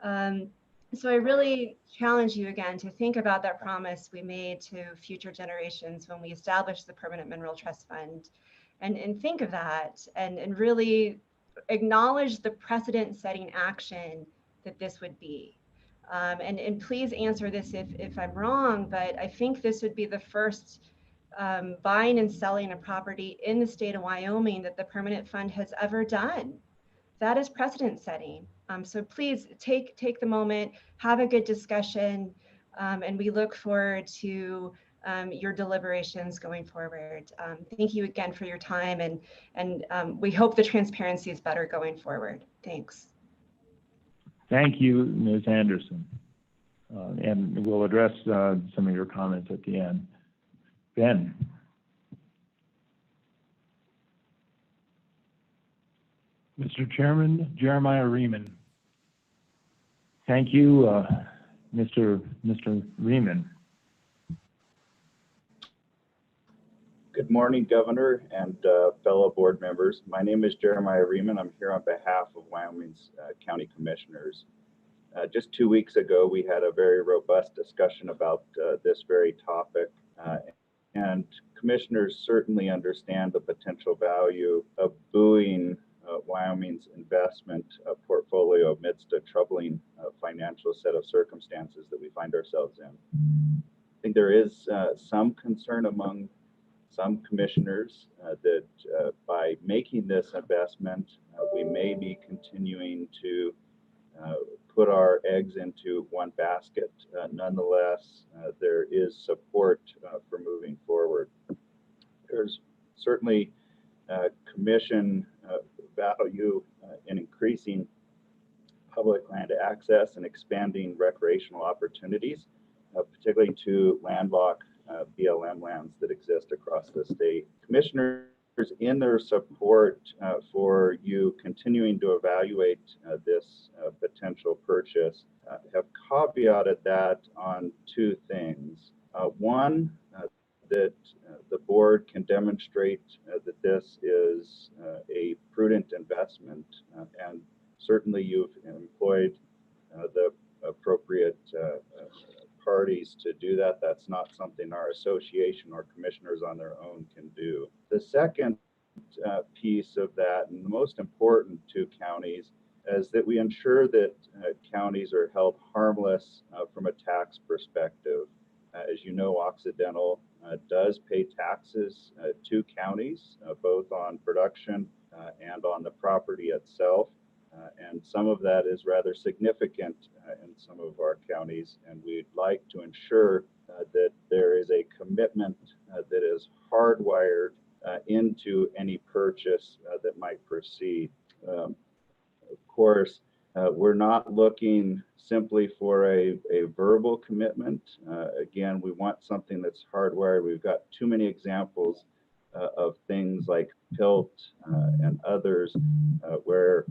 So I really challenge you again to think about that promise we made to future generations when we established the Permanent Mineral Trust Fund, and think of that and really acknowledge the precedent-setting action that this would be. And please answer this if I'm wrong, but I think this would be the first buying and selling a property in the state of Wyoming that the Permanent Fund has ever done. That is precedent setting. So please take the moment, have a good discussion, and we look forward to your deliberations going forward. Thank you again for your time, and we hope the transparency is better going forward. Thanks. Thank you, Ms. Anderson. And we'll address some of your comments at the end. Ben. Mr. Chairman, Jeremiah Riemann. Thank you, Mr. Riemann. Good morning, Governor and fellow board members. My name is Jeremiah Riemann. I'm here on behalf of Wyoming's County Commissioners. Just 2 weeks ago, we had a very robust discussion about this very topic. And commissioners certainly understand the potential value of buoying Wyoming's investment portfolio amidst a troubling financial set of circumstances that we find ourselves in. I think there is some concern among some commissioners that by making this investment, we may be continuing to put our eggs into one basket. Nonetheless, there is support for moving forward. There's certainly commission value in increasing public land access and expanding recreational opportunities, particularly to landlocked BLM lands that exist across the state. Commissioners, in their support for you continuing to evaluate this potential purchase, have caveated that on two things. One, that the board can demonstrate that this is a prudent investment, and certainly you've employed the appropriate parties to do that. That's not something our association or commissioners on their own can do. The second piece of that, and the most important to counties, is that we ensure that counties are held harmless from a tax perspective. As you know, Occidental does pay taxes to counties, both on production and on the property itself. And some of that is rather significant in some of our counties, and we'd like to ensure that there is a commitment that is hardwired into any purchase that might proceed. Of course, we're not looking simply for a verbal commitment. Again, we want something that's hardwired. We've got too many examples of things like PILT and others where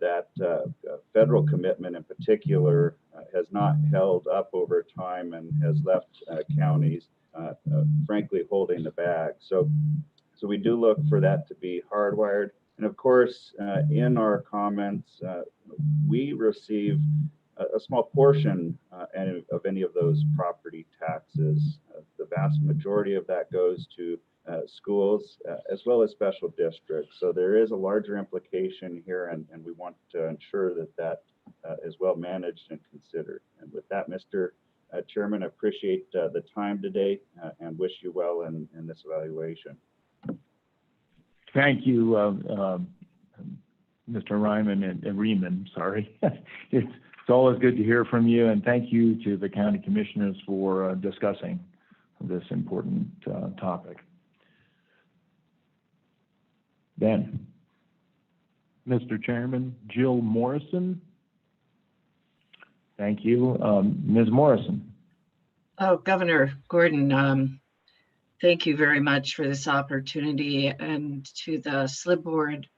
that federal commitment in particular has not held up over time and has left counties frankly holding the bag. So we do look for that to be hardwired. And of course, in our comments, we receive a small portion of any of those property taxes. The vast majority of that goes to schools as well as special districts. So there is a larger implication here, and we want to ensure that that is well managed and considered. And with that, Mr. Chairman, I appreciate the time today and wish you well in this evaluation. Thank you, Mr. Ryman and Riemann, sorry. It's always good to hear from you, and thank you to the county commissioners for discussing this important topic. Ben. Mr. Chairman, Jill Morrison. Thank you. Ms. Morrison. Oh, Governor Gordon, thank you very much for this opportunity, and to the Slib board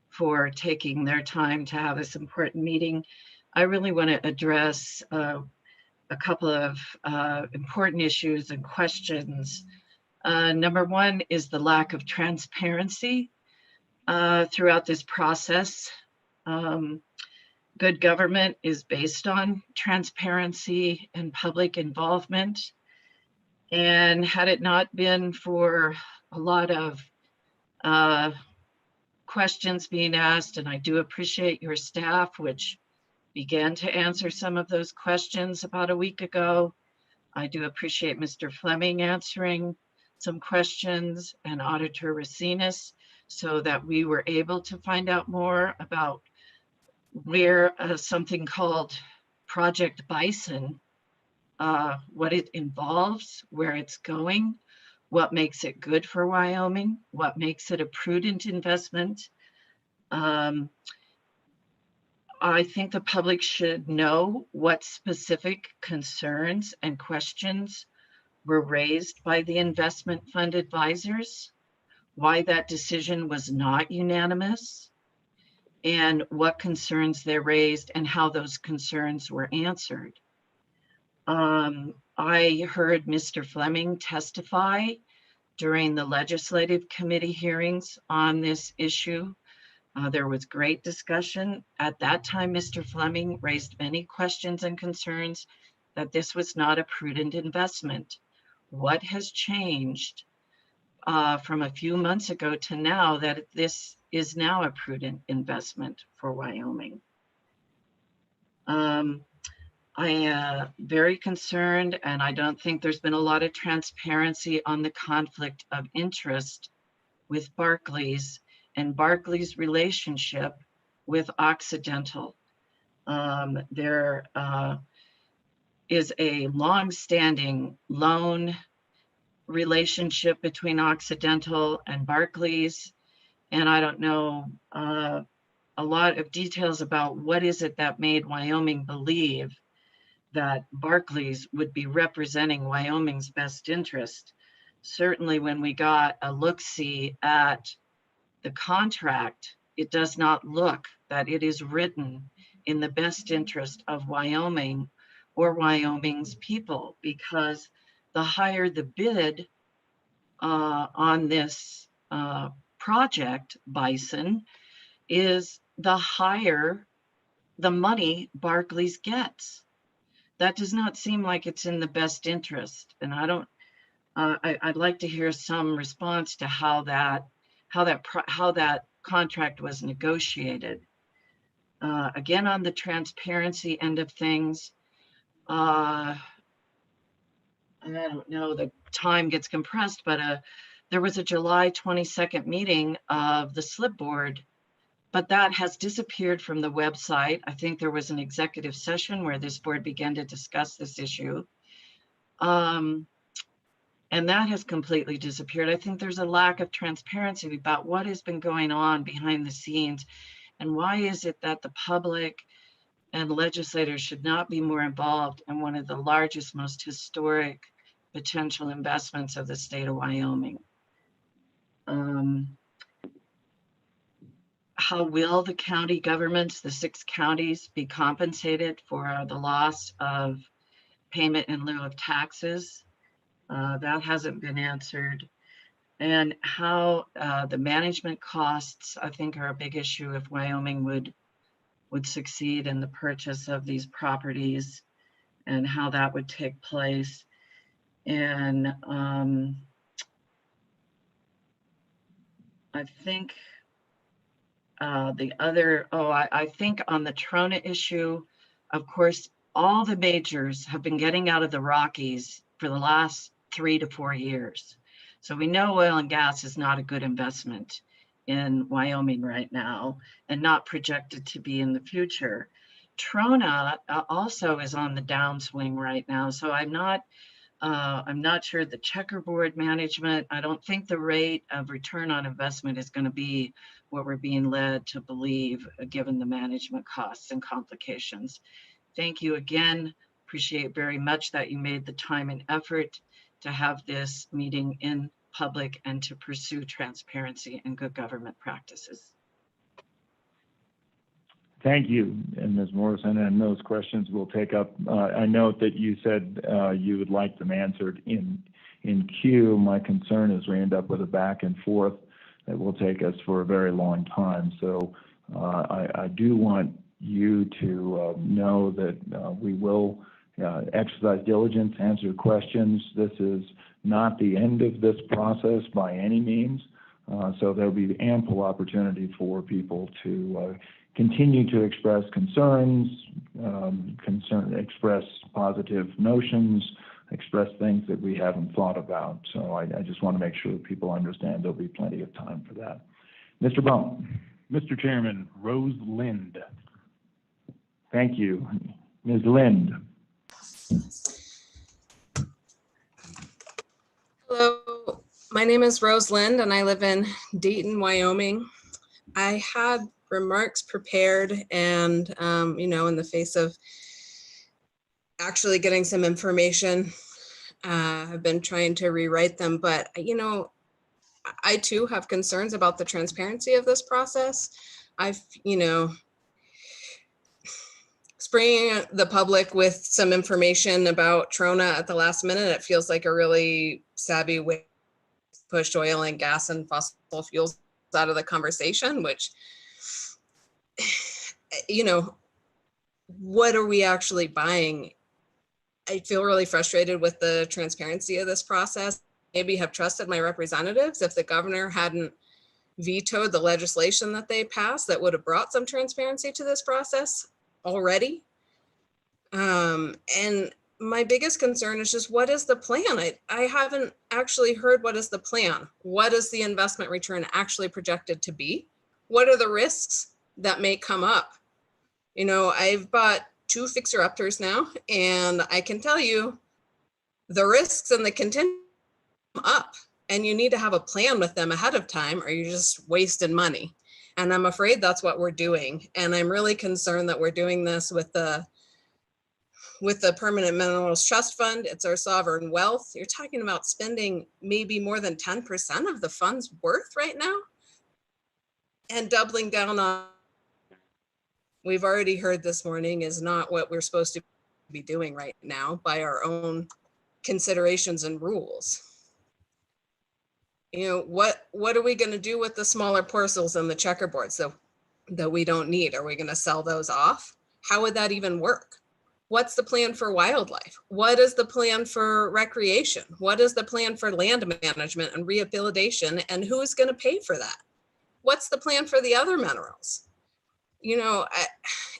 for taking their time to have this important meeting. I really want to address a couple of important issues and questions. Number one is the lack of transparency throughout this process. Good government is based on transparency and public involvement. And had it not been for a lot of questions being asked, and I do appreciate your staff, which began to answer some of those questions about a week ago. I do appreciate Mr. Fleming answering some questions and Auditor Racinas, so that we were able to find out more about where something called Project Bison, what it involves, where it's going, what makes it good for Wyoming, what makes it a prudent investment. I think the public should know what specific concerns and questions were raised by the investment fund advisors, why that decision was not unanimous, and what concerns they raised and how those concerns were answered. I heard Mr. Fleming testify during the legislative committee hearings on this issue. There was great discussion. At that time, Mr. Fleming raised many questions and concerns that this was not a prudent investment. What has changed from a few months ago to now that this is now a prudent investment for Wyoming? I am very concerned, and I don't think there's been a lot of transparency on the conflict of interest with Barclays and Barclays' relationship with Occidental. There is a long-standing loan relationship between Occidental and Barclays, and I don't know a lot of details about what is it that made Wyoming believe that Barclays would be representing Wyoming's best interest. Certainly when we got a look-see at the contract, it does not look that it is written in the best interest of Wyoming or Wyoming's people, because the higher the bid on this project, Bison, is the higher the money Barclays gets. That does not seem like it's in the best interest. And I'd like to hear some response to how that contract was negotiated. Again, on the transparency end of things, I don't know, the time gets compressed, but there was a July 22nd meeting of the Slib board, but that has disappeared from the website. I think there was an executive session where this board began to discuss this issue. And that has completely disappeared. I think there's a lack of transparency about what has been going on behind the scenes, and why is it that the public and legislators should not be more involved in one of the largest, most historic potential investments of the state of Wyoming. How will the county governments, the 6 counties, be compensated for the loss of payment in lieu of taxes? That hasn't been answered. And how the management costs, I think, are a big issue if Wyoming would succeed in the purchase of these properties, and how that would take place. And I think I think on the Trona issue, of course, all the majors have been getting out of the Rockies for the last 3 to 4 years. So we know oil and gas is not a good investment in Wyoming right now, and not projected to be in the future. Trona also is on the downswing right now. So I'm not sure the checkerboard management, I don't think the rate of return on investment is going to be what we're being led to believe, given the management costs and complications. Thank you again. Appreciate very much that you made the time and effort to have this meeting in public and to pursue transparency and good government practices. Thank you, and Ms. Morrison, and those questions we'll take up. I note that you said you would like them answered in queue. My concern is we end up with a back and forth that will take us for a very long time. So I do want you to know that we will exercise diligence, answer questions. This is not the end of this process by any means. So there'll be ample opportunity for people to continue to express concerns, express positive notions, express things that we haven't thought about. So I just want to make sure that people understand there'll be plenty of time for that. Mr. Bone. Mr. Chairman, Rose Lind. Thank you. Ms. Lind. Hello, my name is Rose Lind and I live in Dayton, Wyoming. I had remarks prepared and, in the face of actually getting some information, I've been trying to rewrite them, but, I too have concerns about the transparency of this process. I've, spraying the public with some information about Trona at the last minute, it feels like a really savvy way pushed oil and gas and fossil fuels out of the conversation, which, you know, what are we actually buying? I feel really frustrated with the transparency of this process. Maybe have trusted my representatives. If the governor hadn't vetoed the legislation that they passed, that would have brought some transparency to this process already. And my biggest concern is just, what is the plan? I haven't actually heard what is the plan. What is the investment return actually projected to be? What are the risks that may come up? You know, I've bought 2 fixer-uppers now, and I can tell you the risks and the contingency come up, and you need to have a plan with them ahead of time, or you're just wasting money. And I'm afraid that's what we're doing. And I'm really concerned that we're doing this with the Permanent Minerals Trust Fund. It's our sovereign wealth. You're talking about spending maybe more than 10% of the fund's worth right now, and doubling down on, we've already heard this morning, is not what we're supposed to be doing right now by our own considerations and rules. You know, what are we going to do with the smaller parcels and the checkerboards that we don't need? Are we going to sell those off? How would that even work? What's the plan for wildlife? What is the plan for recreation? What is the plan for land management and rehabilitation? And who is going to pay for that? What's the plan for the other minerals? You know,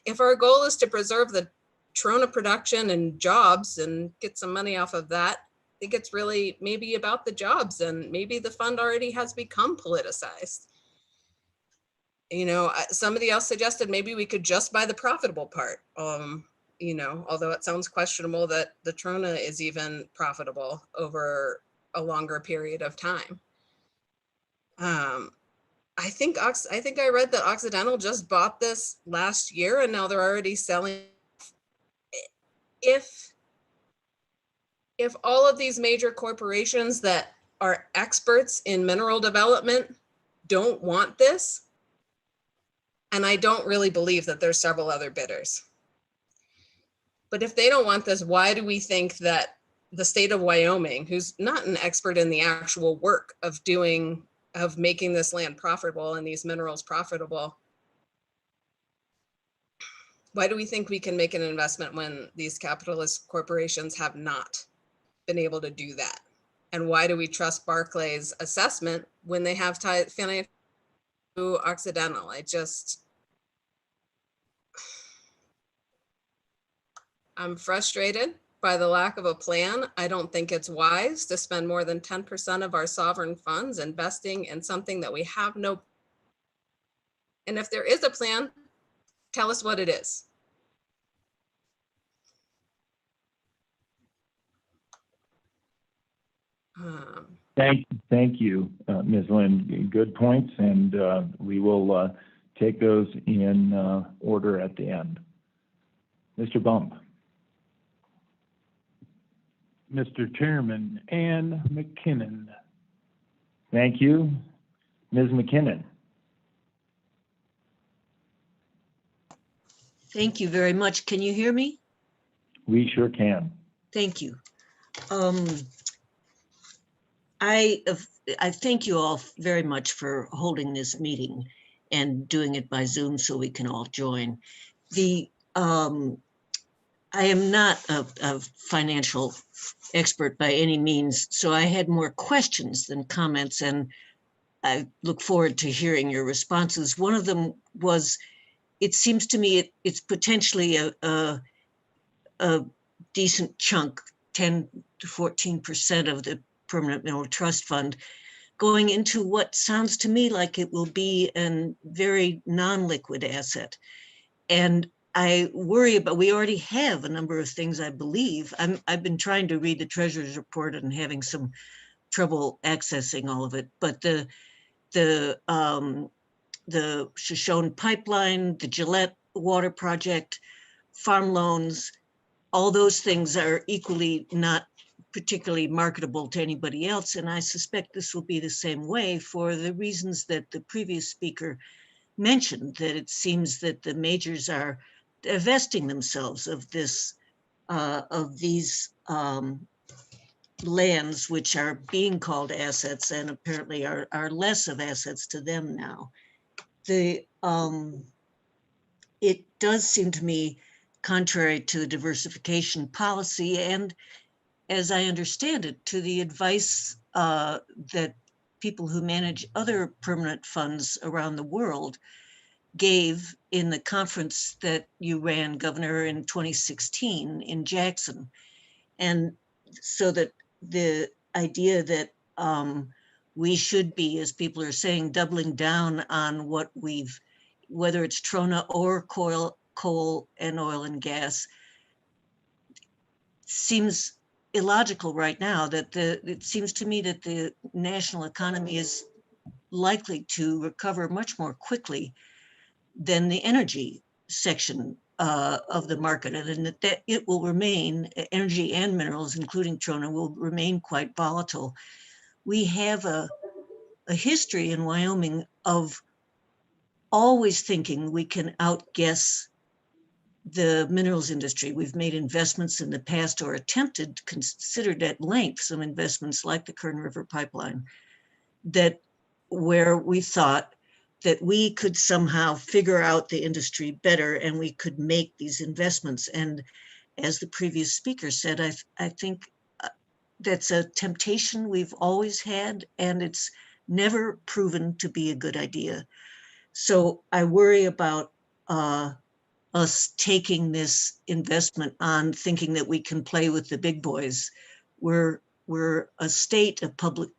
if our goal is to preserve the trona production and jobs and get some money off of that, I think it's really maybe about the jobs, and maybe the fund already has become politicized. You know, somebody else suggested maybe we could just buy the profitable part. You know, although it sounds questionable that the trona is even profitable over a longer period of time. I think I read that Occidental just bought this last year, and now they're already selling. If all of these major corporations that are experts in mineral development don't want this, and I don't really believe that there's several other bidders, but if they don't want this, why do we think that the state of Wyoming, who's not an expert in the actual work of making this land profitable and these minerals profitable, why do we think we can make an investment when these capitalist corporations have not been able to do that? And why do we trust Barclays' assessment when they have financial to Occidental? I'm frustrated by the lack of a plan. I don't think it's wise to spend more than 10% of our sovereign funds investing in something that we have no. And if there is a plan, tell us what it is. Thank you, Ms. Lynn. Good points, and we will take those in order at the end. Mr. Bump. Mr. Chairman, Ann McKinnon. Thank you. Ms. McKinnon. Thank you very much. Can you hear me? We sure can. Thank you. I thank you all very much for holding this meeting and doing it by Zoom so we can all join. I am not a financial expert by any means, so I had more questions than comments, and I look forward to hearing your responses. One of them was, it seems to me it's potentially a decent chunk, 10 to 14% of the Permanent Mineral Trust Fund, going into what sounds to me like it will be a very non-liquid asset. And I worry about, we already have a number of things, I believe. I've been trying to read the Treasurer's report and having some trouble accessing all of it, but the Shoshone pipeline, the Gillette water project, farm loans, all those things are equally not particularly marketable to anybody else. And I suspect this will be the same way for the reasons that the previous speaker mentioned, that it seems that the majors are divesting themselves of this, of these lands which are being called assets and apparently are less of assets to them now. It does seem to me contrary to the diversification policy and, as I understand it, to the advice that people who manage other permanent funds around the world gave in the conference that you ran, Governor, in 2016 in Jackson. And so that the idea that we should be, as people are saying, doubling down on what we've, whether it's Trona or coal and oil and gas, seems illogical right now. That it seems to me that the national economy is likely to recover much more quickly than the energy section of the market, and that it will remain, energy and minerals, including Trona, will remain quite volatile. We have a history in Wyoming of always thinking we can outguess the minerals industry. We've made investments in the past, or attempted, considered at length, some investments like the Kern River Pipeline, that where we thought that we could somehow figure out the industry better and we could make these investments. And as the previous speaker said, I think that's a temptation we've always had, and it's never proven to be a good idea. So I worry about us taking this investment on thinking that we can play with the big boys. We're a state of public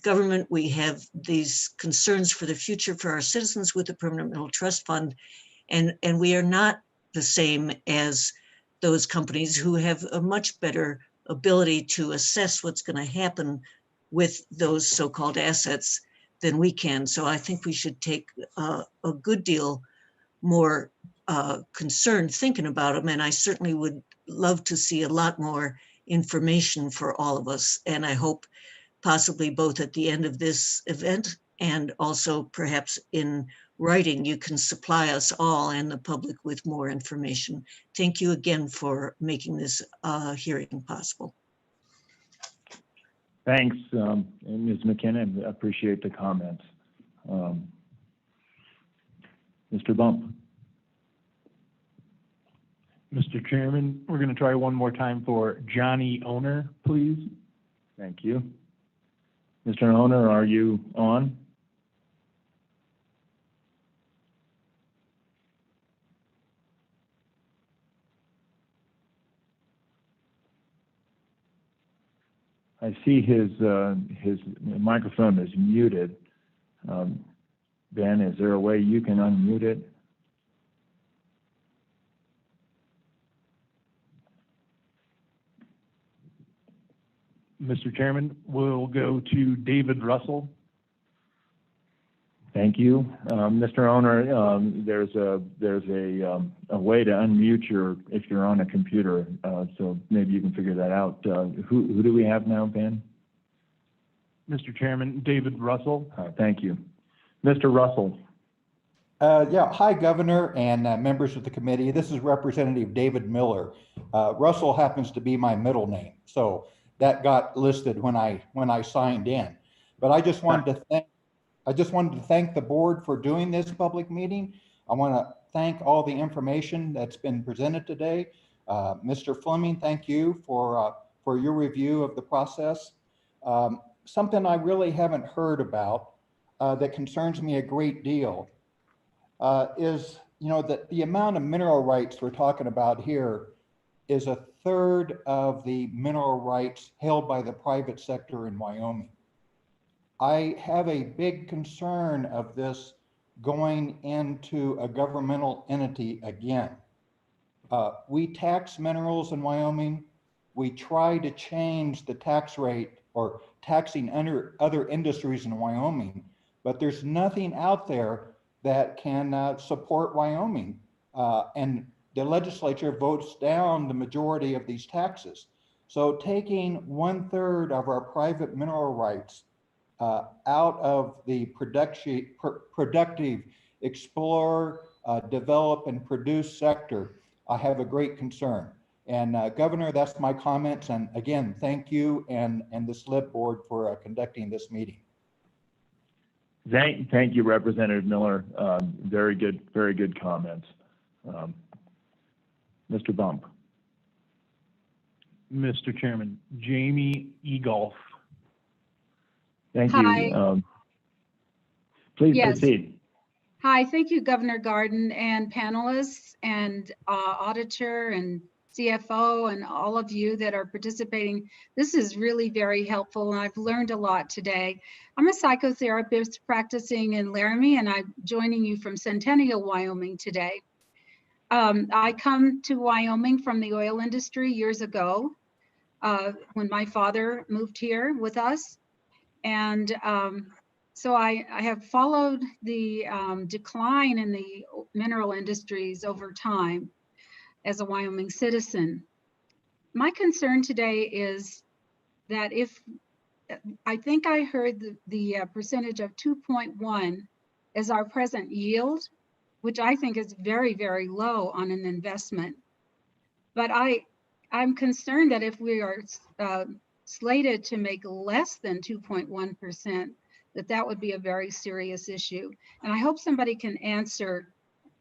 government. We have these concerns for the future for our citizens with the Permanent Mineral Trust Fund, and we are not the same as those companies who have a much better ability to assess what's going to happen with those so-called assets than we can. So I think we should take a good deal more concern thinking about them, and I certainly would love to see a lot more information for all of us, and I hope possibly both at the end of this event and also perhaps in writing, you can supply us all and the public with more information. Thank you again for making this hearing possible. Thanks, Ms. McKinnon. I appreciate the comments. Mr. Bump. Mr. Chairman, we're going to try one more time for Johnny Owner, please. Thank you. Mr. Owner, are you on? I see his microphone is muted. Ben, is there a way you can unmute it? Mr. Chairman, we'll go to David Russell. Thank you. Mr. Owner, there's a way to unmute if you're on a computer, so maybe you can figure that out. Who do we have now, Ben? Mr. Chairman, David Russell. Thank you. Mr. Russell. Yeah, hi, Governor and members of the committee. This is Representative David Miller. Russell happens to be my middle name, so that got listed when I signed in. But I just wanted to thank the board for doing this public meeting. I want to thank all the information that's been presented today. Mr. Fleming, thank you for your review of the process. Something I really haven't heard about that concerns me a great deal is, that the amount of mineral rights we're talking about here is a third of the mineral rights held by the private sector in Wyoming. I have a big concern of this going into a governmental entity again. We tax minerals in Wyoming. We try to change the tax rate or taxing under other industries in Wyoming, but there's nothing out there that can support Wyoming. And the legislature votes down the majority of these taxes. So taking 1/3 of our private mineral rights out of the productive explore, develop, and produce sector, I have a great concern. And Governor, that's my comments. And again, thank you and the Slib board for conducting this meeting. Thank you, Representative Miller. Very good comments. Mr. Bump. Mr. Chairman, Jamie Egolf. Thank Hi. you. Please Yes. proceed. Hi, thank you, Governor Garden and panelists and auditor and CFO and all of you that are participating. This is really very helpful and I've learned a lot today. I'm a psychotherapist practicing in Laramie and I'm joining you from Centennial, Wyoming today. I come to Wyoming from the oil industry years ago when my father moved here with us. And so I have followed the decline in the mineral industries over time as a Wyoming citizen. My concern today is that if, I think I heard the percentage of 2.1 as our present yield, which I think is very, very low on an investment. But I'm concerned that if we are slated to make less than 2.1%, that would be a very serious issue. And I hope somebody can answer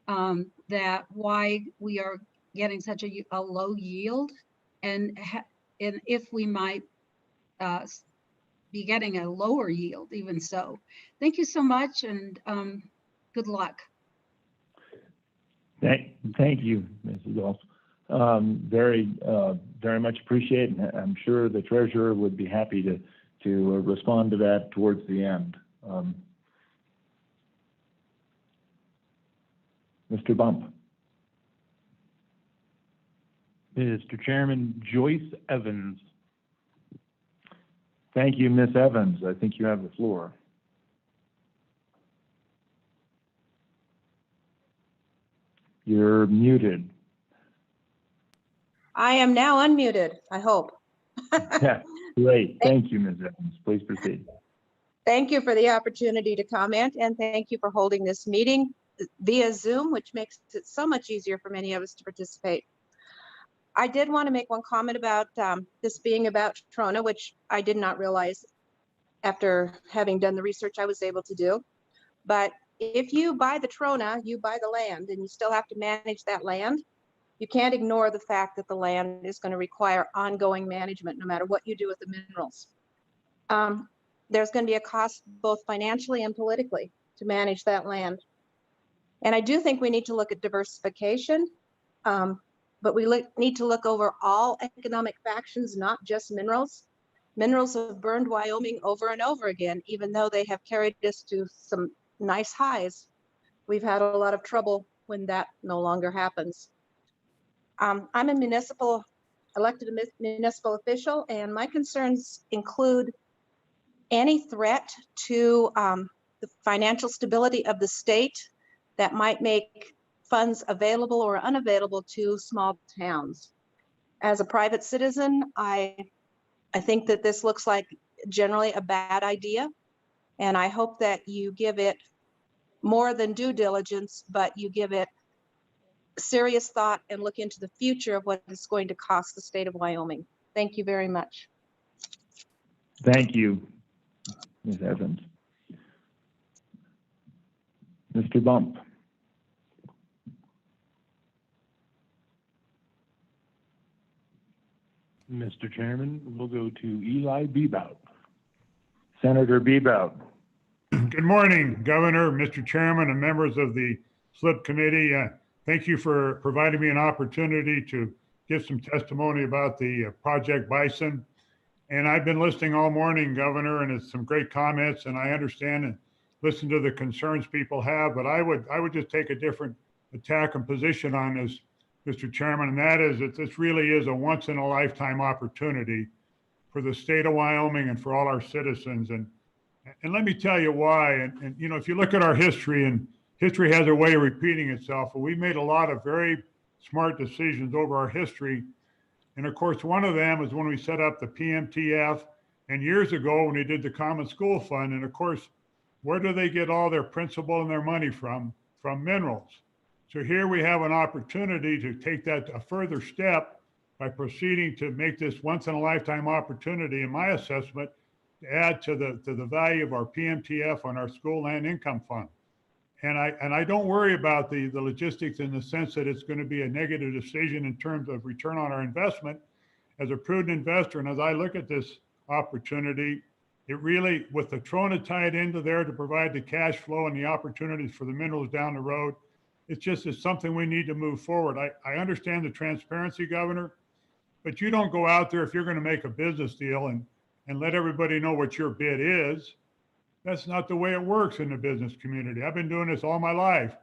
that why we are getting such a low yield and if we might be getting a lower yield even so. Thank you so much and good luck. Thank you, Mrs. Golf. Very much appreciate it. And I'm sure the treasurer would be happy to respond to that towards the end. Mr. Bump. Mr. Chairman, Joyce Evans. Thank you, Ms. Evans. I think you have the floor. You're muted. I am now unmuted, I hope. Yeah, great. Thank you, Ms. Evans. Please proceed. Thank you for the opportunity to comment and thank you for holding this meeting via Zoom, which makes it so much easier for many of us to participate. I did want to make one comment about this being about Trona, which I did not realize after having done the research I was able to do. But if you buy the Trona, you buy the land and you still have to manage that land. You can't ignore the fact that the land is going to require ongoing management no matter what you do with the minerals. There's going to be a cost both financially and politically to manage that land. And I do think we need to look at diversification, but we need to look over all economic factions, not just minerals. Minerals have burned Wyoming over and over again, even though they have carried us to some nice highs. We've had a lot of trouble when that no longer happens. I'm a elected municipal official, and my concerns include any threat to the financial stability of the state that might make funds available or unavailable to small towns. As a private citizen, I think that this looks like generally a bad idea, and I hope that you give it more than due diligence, but you give it serious thought and look into the future of what it's going to cost the state of Wyoming. Thank you very much. Thank you, Ms. Evans. Mr. Bump. Mr. Chairman, we'll go to Eli Bebout. Senator Bebout. Good morning, Governor, Mr. Chairman, and members of the Slib Committee. Thank you for providing me an opportunity to give some testimony about the Project Bison. And I've been listening all morning, Governor, and it's some great comments, and I understand and listen to the concerns people have, but I would just take a different attack and position on this, Mr. Chairman, and that is that this really is a once-in-a-lifetime opportunity for the state of Wyoming and for all our citizens. And let me tell you why. And you know, if you look at our history, and history has a way of repeating itself, but we made a lot of very smart decisions over our history. And of course, one of them is when we set up the PMTF, and years ago when we did the Common School Fund. And of course, where do they get all their principal and their money from? From minerals. So here we have an opportunity to take that a further step by proceeding to make this once in a lifetime opportunity, in my assessment, to add to the value of our PMTF on our school land income fund. And I don't worry about the logistics in the sense that it's going to be a negative decision in terms of return on our investment. As a prudent investor, and as I look at this opportunity, it really, with the Trona tied into there to provide the cash flow and the opportunities for the minerals down the road, it's something we need to move forward. I understand the transparency, Governor, but you don't go out there if you're going to make a business deal and let everybody know what your bid is. That's not the way it works in the business community. I've been doing this all my life.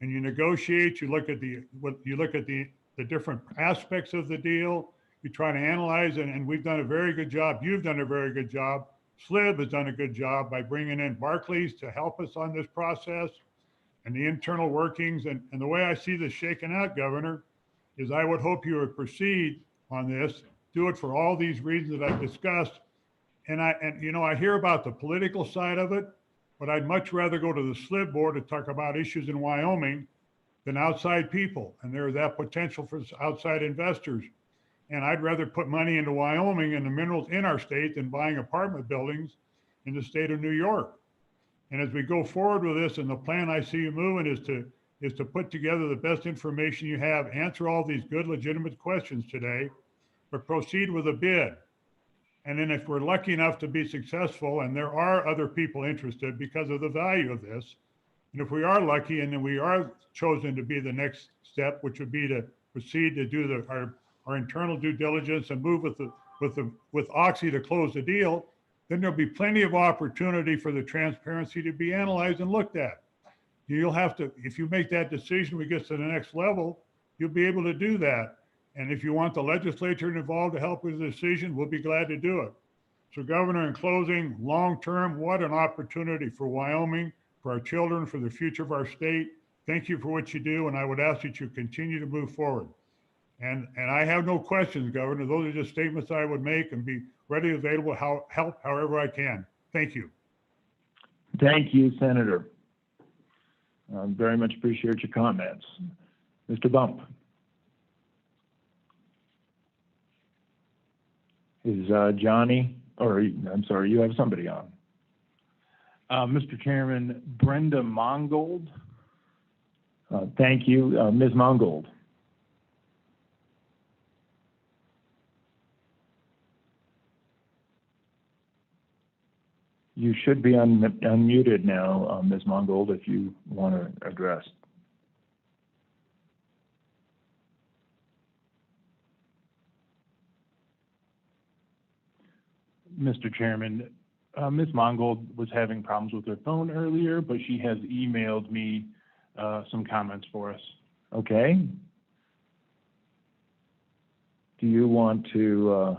And you negotiate, you look at the different aspects of the deal, you try to analyze it, and we've done a very good job. You've done a very good job. Slib has done a good job by bringing in Barclays to help us on this process and the internal workings. And the way I see this shaken out, Governor, is I would hope you would proceed on this, do it for all these reasons that I've discussed. And I hear about the political side of it, but I'd much rather go to the Slib board to talk about issues in Wyoming than outside people. And there's that potential for outside investors. And I'd rather put money into Wyoming and the minerals in our state than buying apartment buildings in the state of New York. And as we go forward with this, and the plan I see you moving is to put together the best information you have, answer all these good, legitimate questions today, but proceed with a bid. And then if we're lucky enough to be successful, and there are other people interested because of the value of this, and if we are lucky and then we are chosen to be the next step, which would be to proceed to do our internal due diligence and move with Oxy to close the deal, then there'll be plenty of opportunity for the transparency to be analyzed and looked at. You'll have to, if you make that decision, we get to the next level, you'll be able to do that. And if you want the legislature involved to help with the decision, we'll be glad to do it. So Governor, in closing, long-term, what an opportunity for Wyoming, for our children, for the future of our state. Thank you for what you do, and I would ask that you continue to move forward. And I have no questions, Governor. Those are just statements I would make and be ready, available, help however I can. Thank you. Thank you, Senator. Very much appreciate your comments. Mr. Bump. Is Johnny, or I'm sorry, you have somebody on. Mr. Chairman, Brenda Mongold. Thank you. Ms. Mongold. You should be unmuted now, Ms. Mongold, if you want to address. Mr. Chairman, Ms. Mongold was having problems with her phone earlier, but she has emailed me some comments for us. Okay. Do you want to,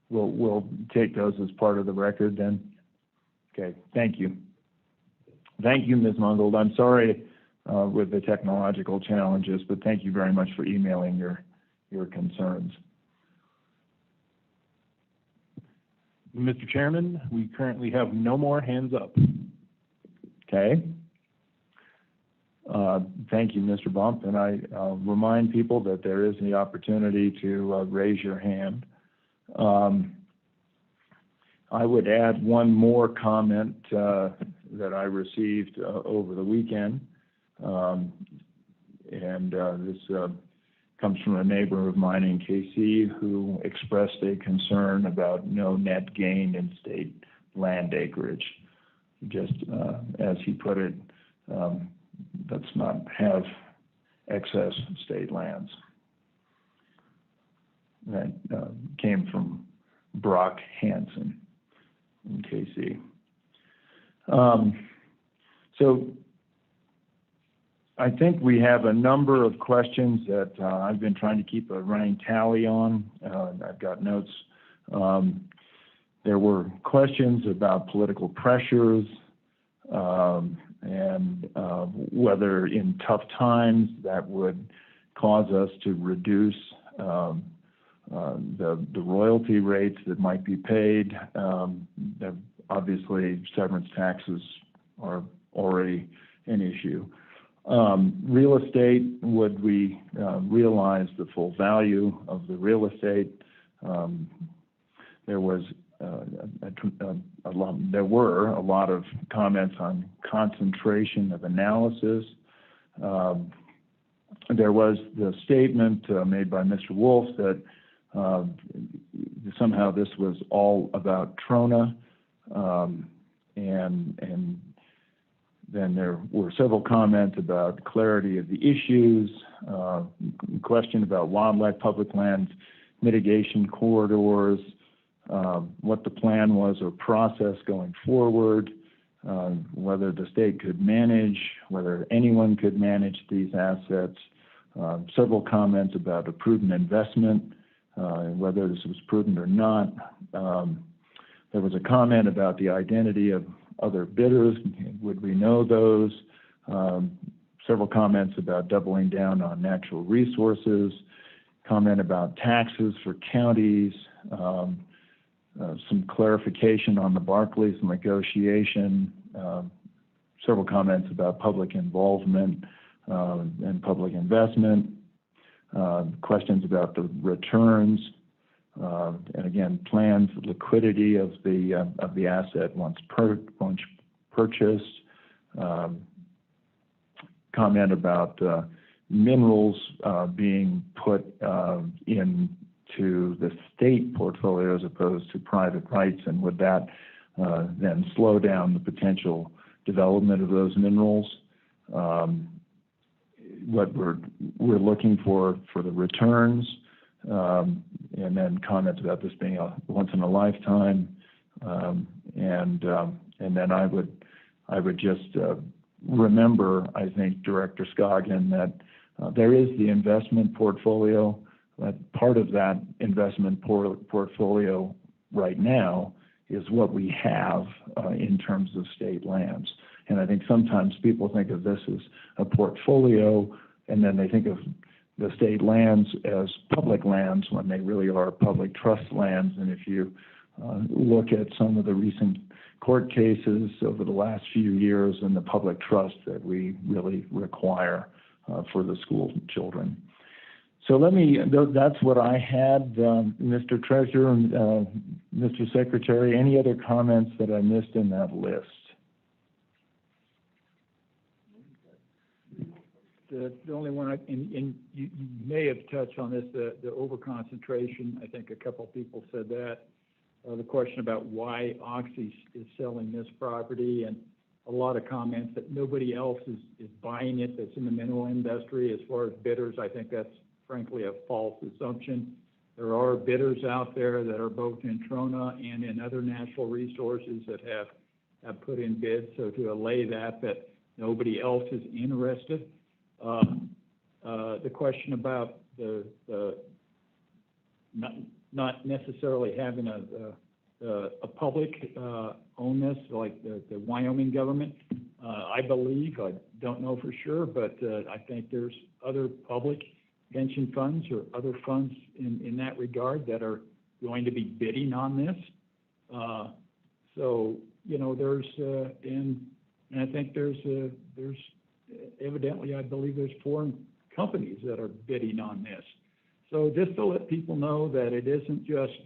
we'll take those as part of the record then? Okay, thank you. Thank you, Ms. Mongold. I'm sorry with the technological challenges, but thank you very much for emailing your concerns. Mr. Chairman, we currently have no more hands up. Okay. Thank you, Mr. Bump. And I'll remind people that there is the opportunity to raise your hand. I would add one more comment that I received over the weekend. This comes from a neighbor of mine in KC who expressed a concern about no net gain in state land acreage. Just as he put it, let's not have excess state lands. That came from Brock Hansen in KC. So I think we have a number of questions that I've been trying to keep a running tally on. I've got notes. There were questions about political pressures and whether in tough times that would cause us to reduce the royalty rates that might be paid. Obviously, severance taxes are already an issue. Real estate, would we realize the full value of the real estate? There was there were a lot of comments on concentration of analysis. There was the statement made by Mr. Wolf that somehow this was all about Trona, and then there were several comments about clarity of the issues, question about wildlife, public lands, mitigation corridors, what the plan was or process going forward, whether the state could manage, whether anyone could manage these assets, several comments about a prudent investment, whether this was prudent or not. There was a comment about the identity of other bidders. Would we know those? Several comments about doubling down on natural resources, comment about taxes for counties, some clarification on the Barclays negotiation, several comments about public involvement and public investment, questions about the returns, and again, plans, liquidity of the asset once purchased, comment about minerals being put into the state portfolio as opposed to private rights, and would that then slow down the potential development of those minerals? What we're looking for the returns, and then comments about this being a once in a lifetime, and then I would just remember, I think, Director Scoggin, that there is the investment portfolio. That part of that investment portfolio right now is what we have in terms of state lands. And I think sometimes people think of this as a portfolio, and then they think of the state lands as public lands when they really are public trust lands. And if you look at some of the recent court cases over the last few years and the public trust that we really require for the school children. So that's what I had, Mr. Treasurer, Mr. Secretary. Any other comments that I missed in that list? The only one, and you may have touched on this, the overconcentration. I think a couple of people said that. The question about why Oxy is selling this property, and a lot of comments that nobody else is buying it that's in the mineral industry as far as bidders. I think that's frankly a false assumption. There are bidders out there that are both in Trona and in other natural resources that have put in bids. So to allay that nobody else is interested. The question about the not necessarily having a public own this, like the Wyoming government. I believe, I don't know for sure, but I think there's other public pension funds or other funds in that regard that are going to be bidding on this. So, you know, there's, and I think there's evidently, I believe there's foreign companies that are bidding on this. So just to let people know that it isn't just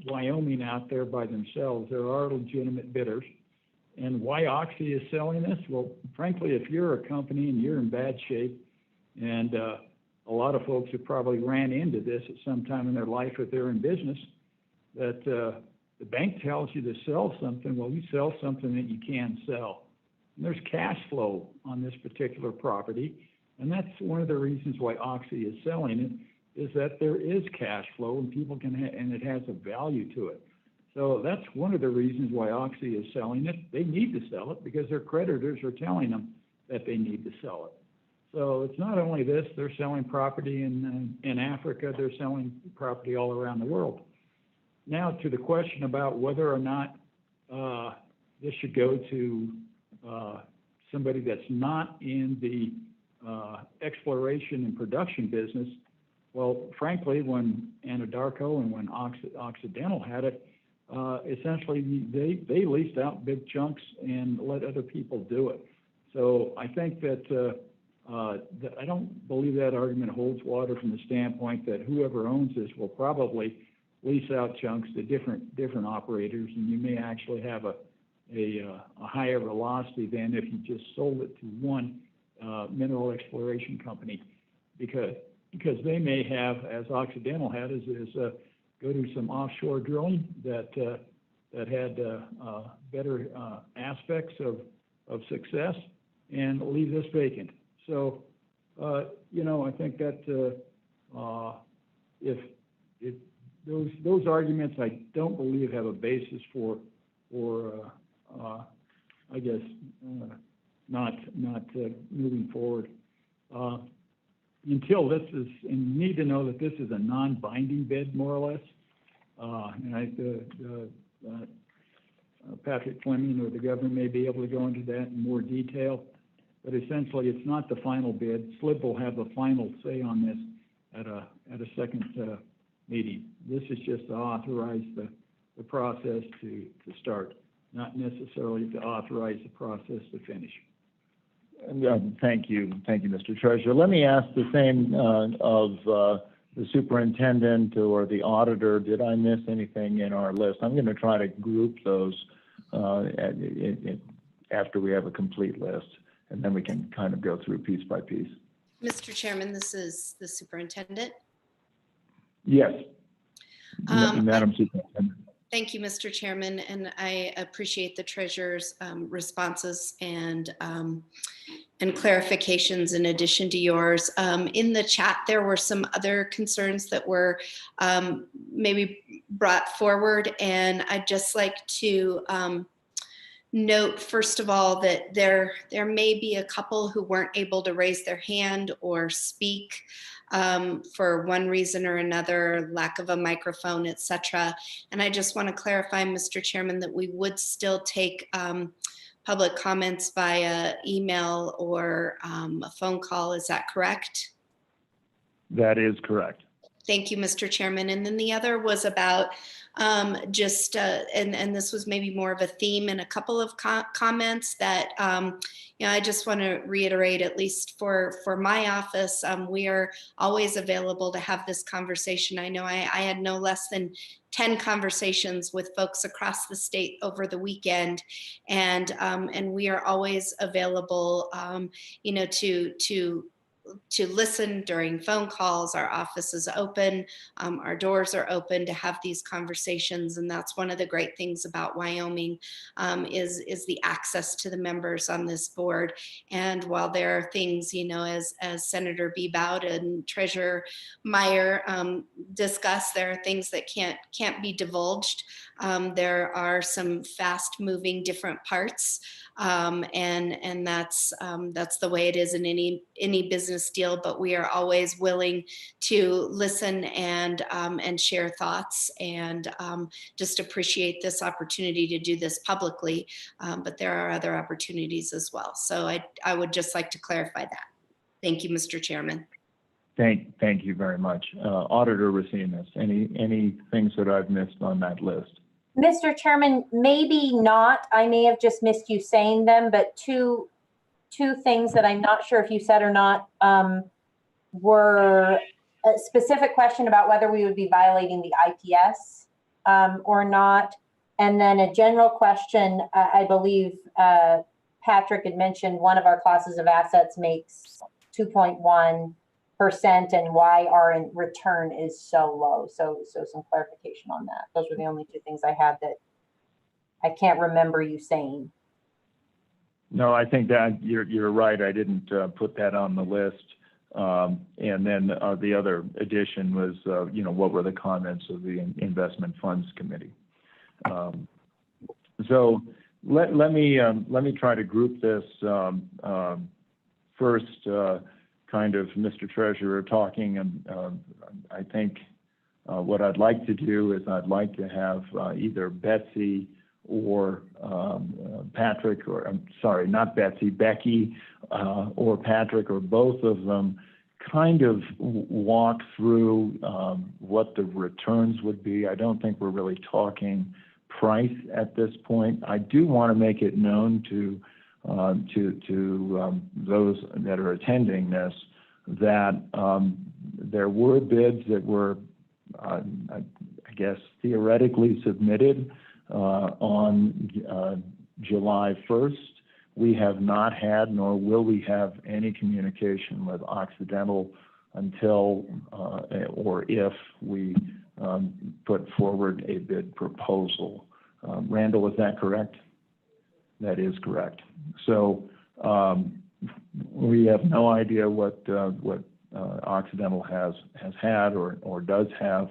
Wyoming out there by themselves. There are legitimate bidders. And why Oxy is selling this? Well, frankly, if you're a company and you're in bad shape, and a lot of folks have probably ran into this at some time in their life if they're in business, that the bank tells you to sell something. Well, you sell something that you can sell. And there's cash flow on this particular property. And that's one of the reasons why Oxy is selling it, is that there is cash flow and people can, and it has a value to it. So that's one of the reasons why Oxy is selling it. They need to sell it because their creditors are telling them that they need to sell it. So it's not only this, they're selling property in Africa, they're selling property all around the world. Now to the question about whether or not this should go to somebody that's not in the exploration and production business. Well, frankly, when Anadarko and when Occidental had it, essentially they leased out big chunks and let other people do it. So I think that I don't believe that argument holds water from the standpoint that whoever owns this will probably lease out chunks to different operators, and you may actually have a higher velocity than if you just sold it to one mineral exploration company, because they may have, as Occidental had, is go to some offshore drilling that had better aspects of success and leave this vacant. So, you know, I think that if those arguments, I don't believe have a basis for I guess not moving forward until this is. And you need to know that this is a non-binding bid, more or less. And Patrick Fleming or the governor may be able to go into that in more detail. But essentially, it's not the final bid. Slib will have the final say on this at a second meeting. This is just to authorize the process to start, not necessarily to authorize the process to finish. Thank you, Mr. Treasurer. Let me ask the same of the superintendent or the auditor. Did I miss anything in our list? I'm going to try to group those after we have a complete list, and then we can kind of go through piece by piece. Mr. Chairman, this is the superintendent. Yes, Madam Superintendent. Thank you, Mr. Chairman, and I appreciate the treasurer's responses and clarifications in addition to yours. In the chat, there were some other concerns that were maybe brought forward, and I'd just like to note, first of all, that there may be a couple who weren't able to raise their hand or speak for one reason or another, lack of a microphone, etc. And I just want to clarify, Mr. Chairman, that we would still take public comments via email or a phone call. Is that correct? That is correct. Thank you, Mr. Chairman. And then the other was about and this was maybe more of a theme in a couple of comments that, you know, I just want to reiterate, at least for my office, we are always available to have this conversation. I know I had no less than 10 conversations with folks across the state over the weekend, and we are always available, you know, to listen during phone calls. Our office is open, our doors are open to have these conversations, and that's one of the great things about Wyoming, is the access to the members on this board. And while there are things, you know, as Senator Bebout and Treasurer Meyer discussed, there are things that can't be divulged. There are some fast-moving different parts, and that's the way it is in any business deal. But we are always willing to listen and share thoughts, and just appreciate this opportunity to do this publicly. But there are other opportunities as well. So I would just like to clarify that. Thank you, Mr. Chairman. Thank you very much. Auditor Racinas, any things that I've missed on that list? Mr. Chairman, maybe not. I may have just missed you saying them, but two things that I'm not sure if you said or not were a specific question about whether we would be violating the IPS or not. And then a general question, I believe Patrick had mentioned one of our classes of assets makes 2.1%, and why our return is so low. So some clarification on that. Those were the only two things I had that I can't remember you saying. No, I think that you're right. I didn't put that on the list. And then the other addition was, you know, what were the comments of the Investment Funds Committee? So let me try to group this first. Kind of Mr. Treasurer talking, and I think what I'd like to do is I'd like to have either Betsy or Patrick, or I'm sorry, not Betsy, Becky or Patrick, or both of them kind of walk through what the returns would be. I don't think we're really talking price at this point. I do want to make it known to to those that are attending this that there were bids that were, I guess, theoretically submitted on July 1st. We have not had, nor will we have, any communication with Occidental until or if we put forward a bid proposal. Randall, is that correct? That is correct. So we have no idea what Occidental has had or does have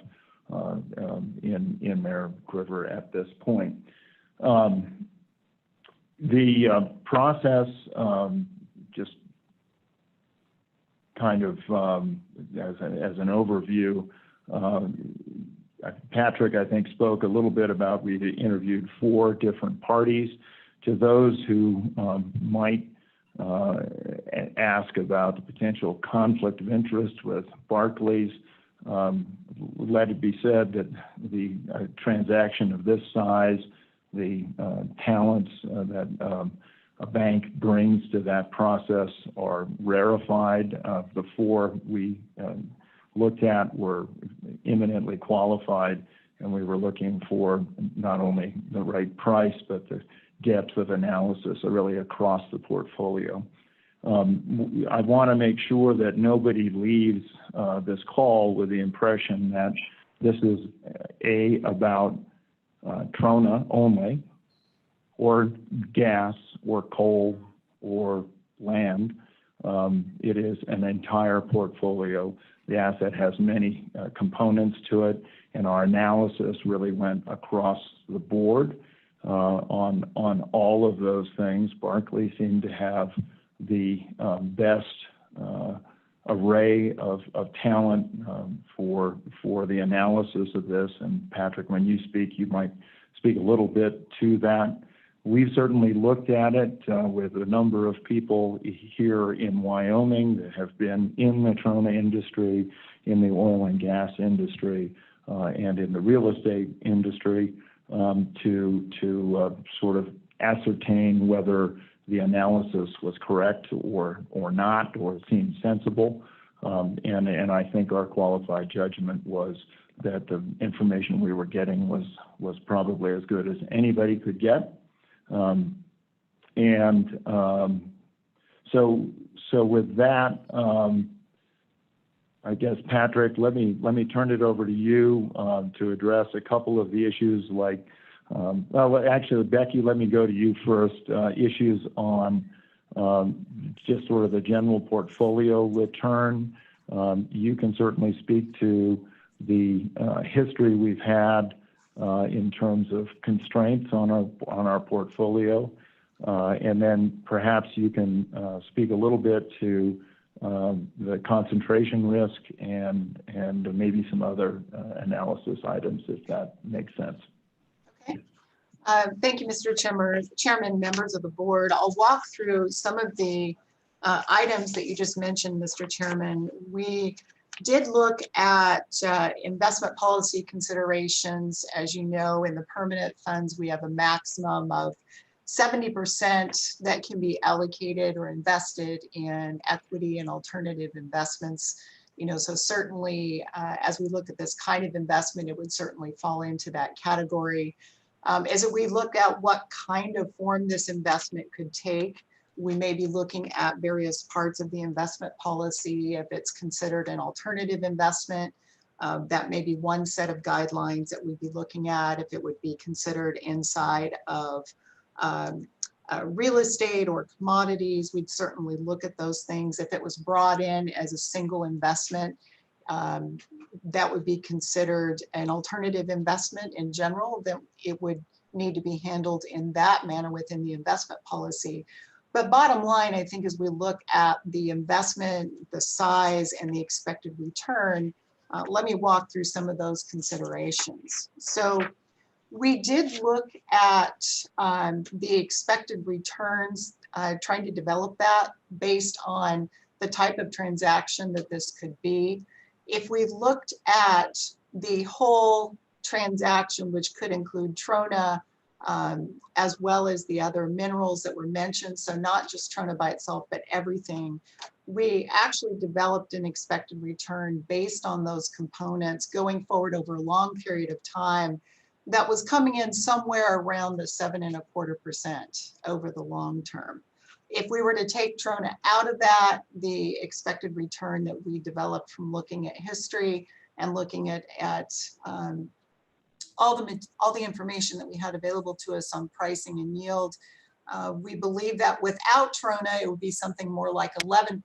in their quiver at this point. The process, just kind of as an overview, Patrick, I think, spoke a little bit about we interviewed 4 different parties. To those who might ask about the potential conflict of interest with Barclays, let it be said that the transaction of this size, the talents that a bank brings to that process are rarefied. The 4 we looked at were eminently qualified, and we were looking for not only the right price, but the depth of analysis really across the portfolio. I want to make sure that nobody leaves this call with the impression that this is about Trona only, or gas, or coal, or land. It is an entire portfolio. The asset has many components to it, and our analysis really went across the board on all of those things. Barclays seemed to have the best array of talent for the analysis of this. And Patrick, when you speak, you might speak a little bit to that. We've certainly looked at it with a number of people here in Wyoming that have been in the Trona industry, in the oil and gas industry, and in the real estate industry to sort of ascertain whether the analysis was correct or not, or seemed sensible. And I think our qualified judgment was that the information we were getting was probably as good as anybody could get. So with that, I guess, Patrick, let me turn it over to you to address a couple of the issues like, well, actually, Becky, let me go to you first. Issues on just sort of the general portfolio return. You can certainly speak to the history we've had in terms of constraints on our portfolio, and then perhaps you can speak a little bit to the concentration risk and maybe some other analysis items, if that makes sense. Okay. Thank you, Mr. Chairman, members of the board. I'll walk through some of the items that you just mentioned, Mr. Chairman. We did look at investment policy considerations. As you know, in the permanent funds, we have a maximum of 70% that can be allocated or invested in equity and alternative investments. You know, so certainly as we look at this kind of investment, it would certainly fall into that category. As we look at what kind of form this investment could take, we may be looking at various parts of the investment policy. If it's considered an alternative investment, that may be one set of guidelines that we'd be looking at. If it would be considered inside of real estate or commodities, we'd certainly look at those things. If it was brought in as a single investment, that would be considered an alternative investment in general, that it would need to be handled in that manner within the investment policy. But bottom line, I think, as we look at the investment, the size, and the expected return, let me walk through some of those considerations. So we did look at the expected returns, trying to develop that based on the type of transaction that this could be. If we looked at the whole transaction, which could include Trona, as well as the other minerals that were mentioned. So not just Trona by itself, but everything. We actually developed an expected return based on those components going forward over a long period of time that was coming in somewhere around the 7.25% over the long term. If we were to take Trona out of that, the expected return that we developed from looking at history and looking at all the information that we had available to us on pricing and yield, we believe that without Trona, it would be something more like 11%.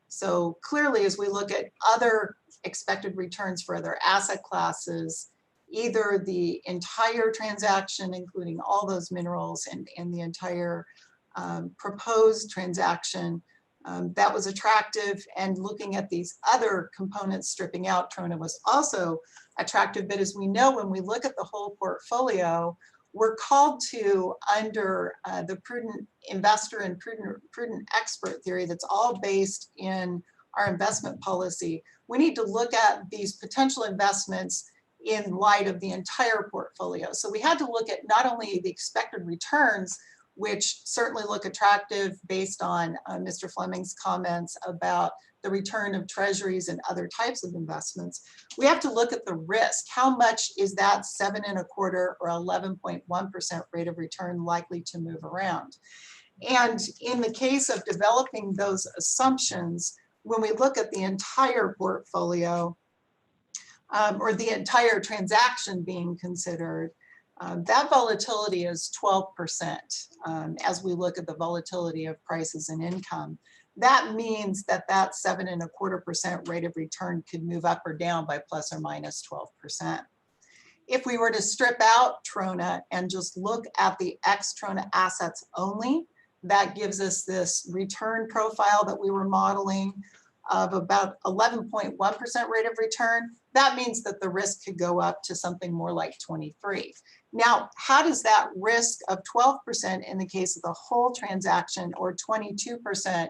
So clearly, as we look at other expected returns for other asset classes, either the entire transaction, including all those minerals and the entire proposed transaction, that was attractive. And looking at these other components, stripping out Trona was also attractive. But as we know, when we look at the whole portfolio, we're called to, under the prudent investor and prudent expert theory that's all based in our investment policy, we need to look at these potential investments in light of the entire portfolio. So we had to look at not only the expected returns, which certainly look attractive based on Mr. Fleming's comments about the return of treasuries and other types of investments. We have to look at the risk. How much is that 7.25 or 11.1% rate of return likely to move around? And in the case of developing those assumptions, when we look at the entire portfolio or the entire transaction being considered, that volatility is 12% as we look at the volatility of prices and income. That means that that 7.25% rate of return could move up or down by plus or minus 12%. If we were to strip out Trona and just look at the ex-Trona assets only, that gives us this return profile that we were modeling of about 11.1% rate of return. That means that the risk could go up to something more like 23. Now, how does that risk of 12% in the case of the whole transaction or 22%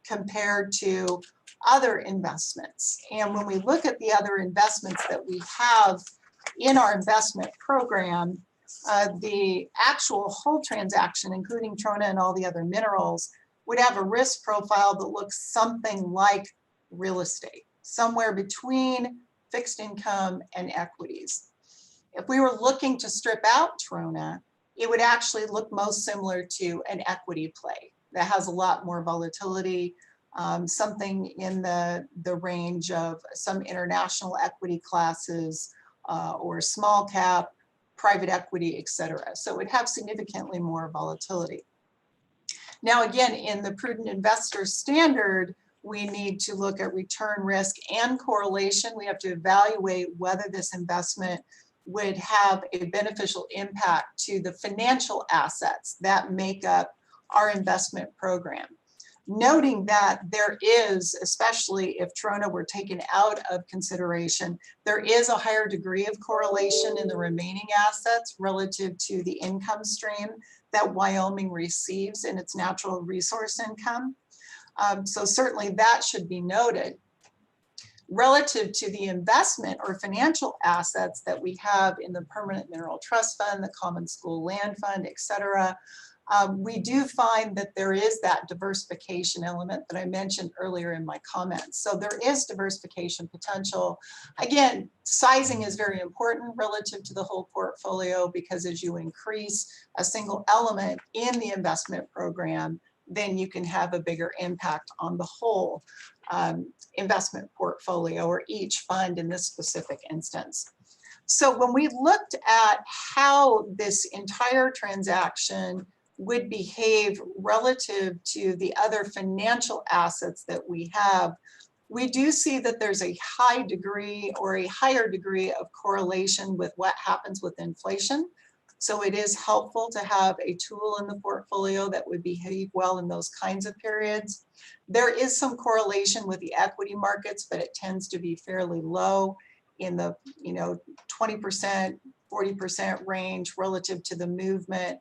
compared to other investments? And when we look at the other investments that we have in our investment program, the actual whole transaction, including Trona and all the other minerals, would have a risk profile that looks something like real estate, somewhere between fixed income and equities. If we were looking to strip out Trona, it would actually look most similar to an equity play that has a lot more volatility, something in the range of some international equity classes or small cap, private equity, et cetera. So it would have significantly more volatility. Now, again, in the prudent investor standard, we need to look at return risk and correlation. We have to evaluate whether this investment would have a beneficial impact to the financial assets that make up our investment program. Noting that there is, especially if Trona were taken out of consideration, there is a higher degree of correlation in the remaining assets relative to the income stream that Wyoming receives in its natural resource income. So certainly that should be noted. Relative to the investment or financial assets that we have in the Permanent Mineral Trust Fund, the Common School Land Fund, et cetera, we do find that there is that diversification element that I mentioned earlier in my comments. So there is diversification potential. Again, sizing is very important relative to the whole portfolio, because as you increase a single element in the investment program, then you can have a bigger impact on the whole investment portfolio or each fund in this specific instance. So when we looked at how this entire transaction would behave relative to the other financial assets that we have, we do see that there's a high degree or a higher degree of correlation with what happens with inflation. So it is helpful to have a tool in the portfolio that would behave well in those kinds of periods. There is some correlation with the equity markets, but it tends to be fairly low in the 20%, 40% range relative to the movement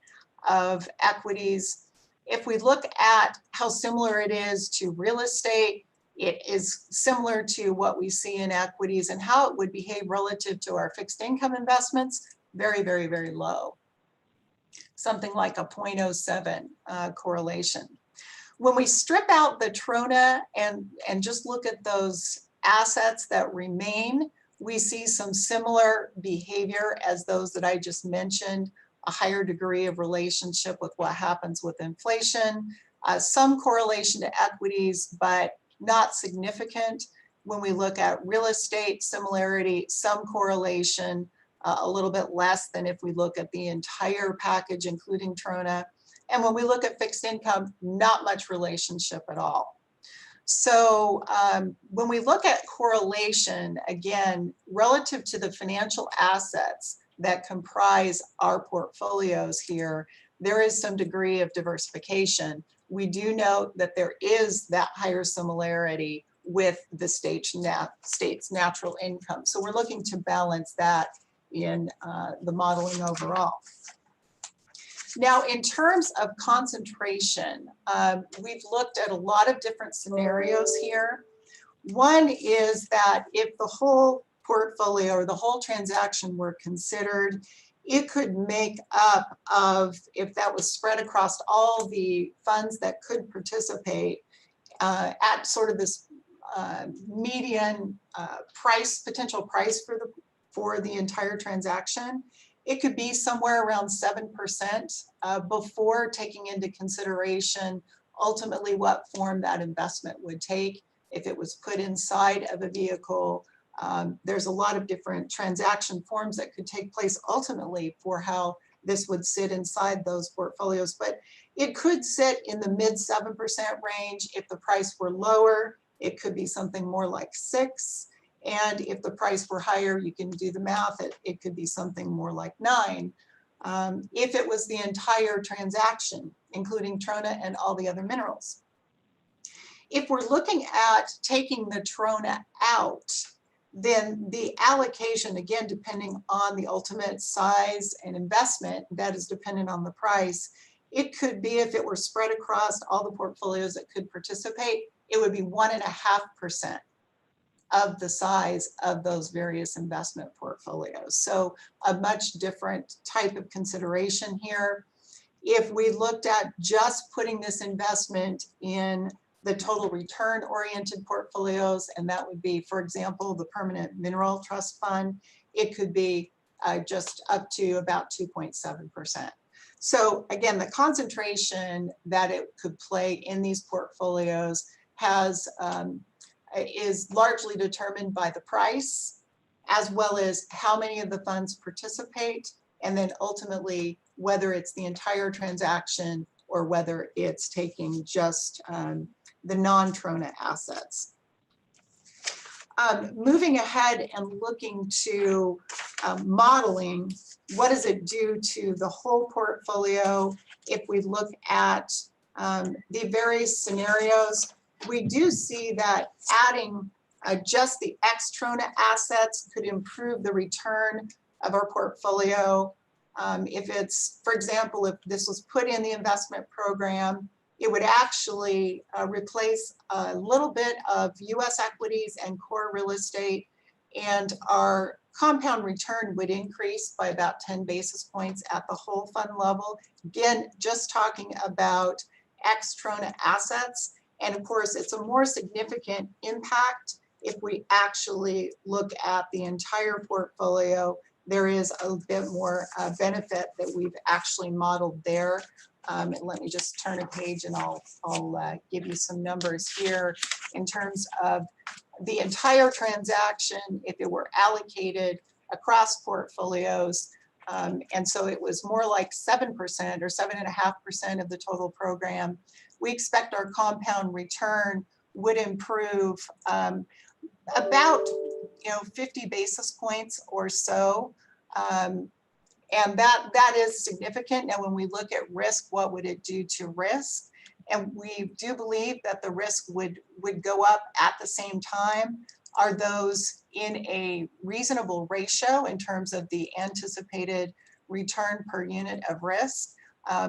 of equities. If we look at how similar it is to real estate, it is similar to what we see in equities, and how it would behave relative to our fixed income investments, very, very, very low. something like a 0.07 correlation. When we strip out the TRONA and just look at those assets that remain, we see some similar behavior as those that I just mentioned, a higher degree of relationship with what happens with inflation, some correlation to equities, but not significant. When we look at real estate, similarity, some correlation, a little bit less than if we look at the entire package, including TRONA. And when we look at fixed income, not much relationship at all. So when we look at correlation, again, relative to the financial assets that comprise our portfolios here, there is some degree of diversification. We do note that there is that higher similarity with the state's natural income. So we're looking to balance that in the modeling overall. Now, in terms of concentration, we've looked at a lot of different scenarios here. One is that if the whole portfolio or the whole transaction were considered, it could make up of, if that was spread across all the funds that could participate at sort of this median price, potential price for the entire transaction, it could be somewhere around 7% before taking into consideration ultimately what form that investment would take. If it was put inside of a vehicle, there's a lot of different transaction forms that could take place ultimately for how this would sit inside those portfolios. But it could sit in the mid 7% range. If the price were lower, it could be something more like 6%. And if the price were higher, you can do the math, it could be something more like 9%. If it was the entire transaction, including TRONA and all the other minerals. If we're looking at taking the TRONA out, then the allocation, again, depending on the ultimate size and investment, that is dependent on the price. It could be, if it were spread across all the portfolios that could participate, it would be 1.5% of the size of those various investment portfolios. So a much different type of consideration here. If we looked at just putting this investment in the total return oriented portfolios, and that would be, for example, the Permanent Mineral Trust Fund, it could be just up to about 2.7%. So again, the concentration that it could play in these portfolios is largely determined by the price, as well as how many of the funds participate, and then ultimately whether it's the entire transaction or whether it's taking just the non-TRONA assets. Moving ahead and looking to modeling, what does it do to the whole portfolio if we look at the various scenarios? We do see that adding just the ex-TRONA assets could improve the return of our portfolio. If it's, for example, if this was put in the investment program, it would actually replace a little bit of US equities and core real estate, and our compound return would increase by about 10 basis points at the whole fund level. Again, just talking about ex-TRONA assets. And of course, it's a more significant impact if we actually look at the entire portfolio. There is a bit more benefit that we've actually modeled there. And let me just turn a page and I'll give you some numbers here in terms of the entire transaction if it were allocated across portfolios. And so it was more like 7% or 7.5% of the total program. We expect our compound return would improve about 50 basis points or so. And that is significant. Now, when we look at risk, what would it do to risk? And we do believe that the risk would go up at the same time. Are those in a reasonable ratio in terms of the anticipated return per unit of risk?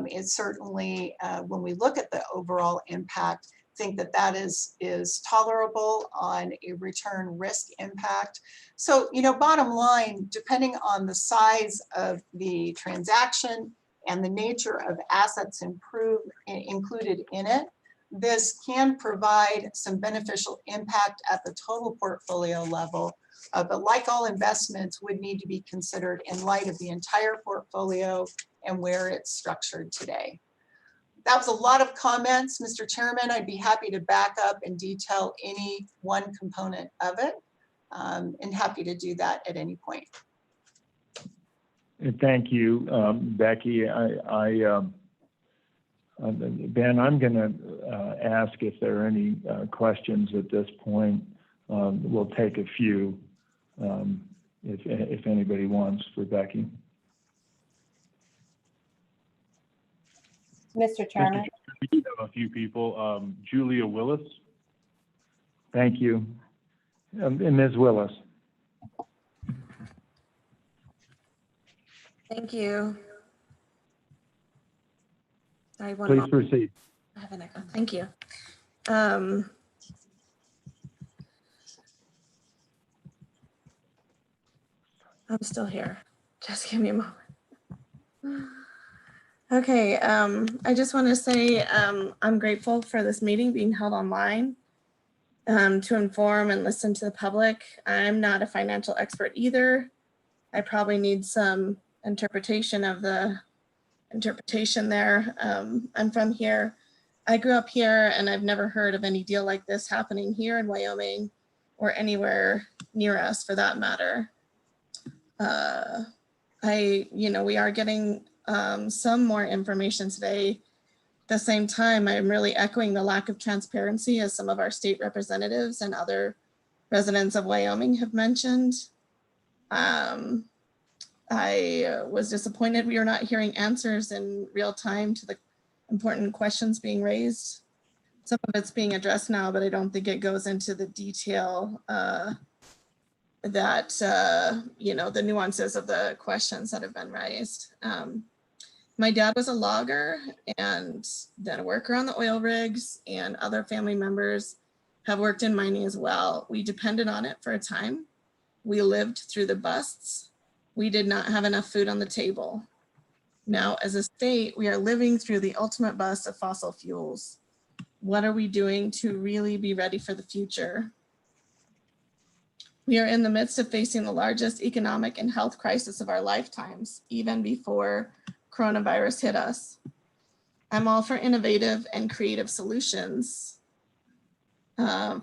It's certainly, when we look at the overall impact, think that that is tolerable on a return risk impact. So, bottom line, depending on the size of the transaction and the nature of assets included in it, this can provide some beneficial impact at the total portfolio level, but like all investments would need to be considered in light of the entire portfolio and where it's structured today. That was a lot of comments, Mr. Chairman. I'd be happy to back up and detail any one component of it, and happy to do that at any point. Thank you, Becky. Ben, I'm going to ask if there are any questions at this point. We'll take a few if anybody wants for Becky. Mr. Chairman. We do have a few people. Julia Willis. Thank you. Ms. Willis. Thank you. Sorry, Please proceed. I have an echo. Thank you. I'm still here. Just give me a moment. Okay, I just want to say I'm grateful for this meeting being held online to inform and listen to the public. I'm not a financial expert either. I probably need some interpretation of the interpretation there. I'm from here. I grew up here and I've never heard of any deal like this happening here in Wyoming or anywhere near us for that matter. We are getting some more information today. At the same time, I'm really echoing the lack of transparency as some of our state representatives and other residents of Wyoming have mentioned. I was disappointed we are not hearing answers in real time to the important questions being raised. Some of it's being addressed now, but I don't think it goes into the detail that, the nuances of the questions that have been raised. My dad was a logger and then a worker on the oil rigs, and other family members have worked in mining as well. We depended on it for a time. We lived through the busts. We did not have enough food on the table. Now, as a state, we are living through the ultimate bust of fossil fuels. What are we doing to really be ready for the future? We are in the midst of facing the largest economic and health crisis of our lifetimes, even before coronavirus hit us. I'm all for innovative and creative solutions,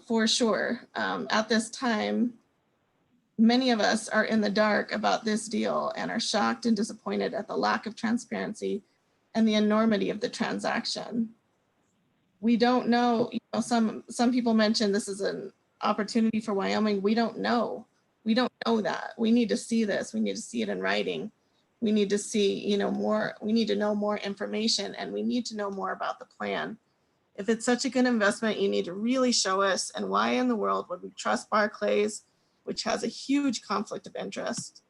for sure. At this time, many of us are in the dark about this deal and are shocked and disappointed at the lack of transparency and the enormity of the transaction. We don't know, some people mentioned this is an opportunity for Wyoming. We don't know. We don't know that. We need to see this. We need to see it in writing. We need to see, more. We need to know more information, and we need to know more about the plan. If it's such a good investment, you need to really show us. And why in the world would we trust Barclays, which has a huge conflict of interest?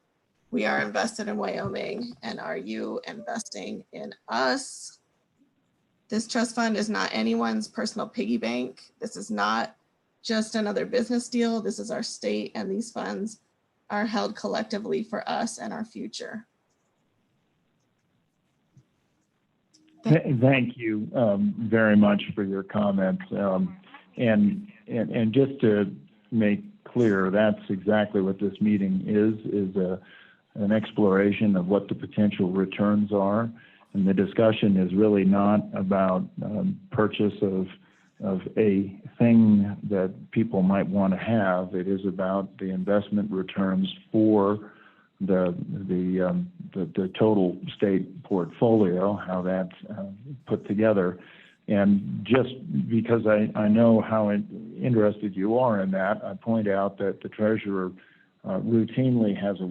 We are invested in Wyoming, and are you investing in us? This trust fund is not anyone's personal piggy bank. This is not just another business deal. This is our state, and these funds are held collectively for us and our future. Thank you very much for your comments. And just to make clear, that's exactly what this meeting is an exploration of what the potential returns are. And the discussion is really not about purchase of a thing that people might want to have. It is about the investment returns for the total state portfolio, how that's put together. And just because I know how interested you are in that, I point out that the treasurer routinely has a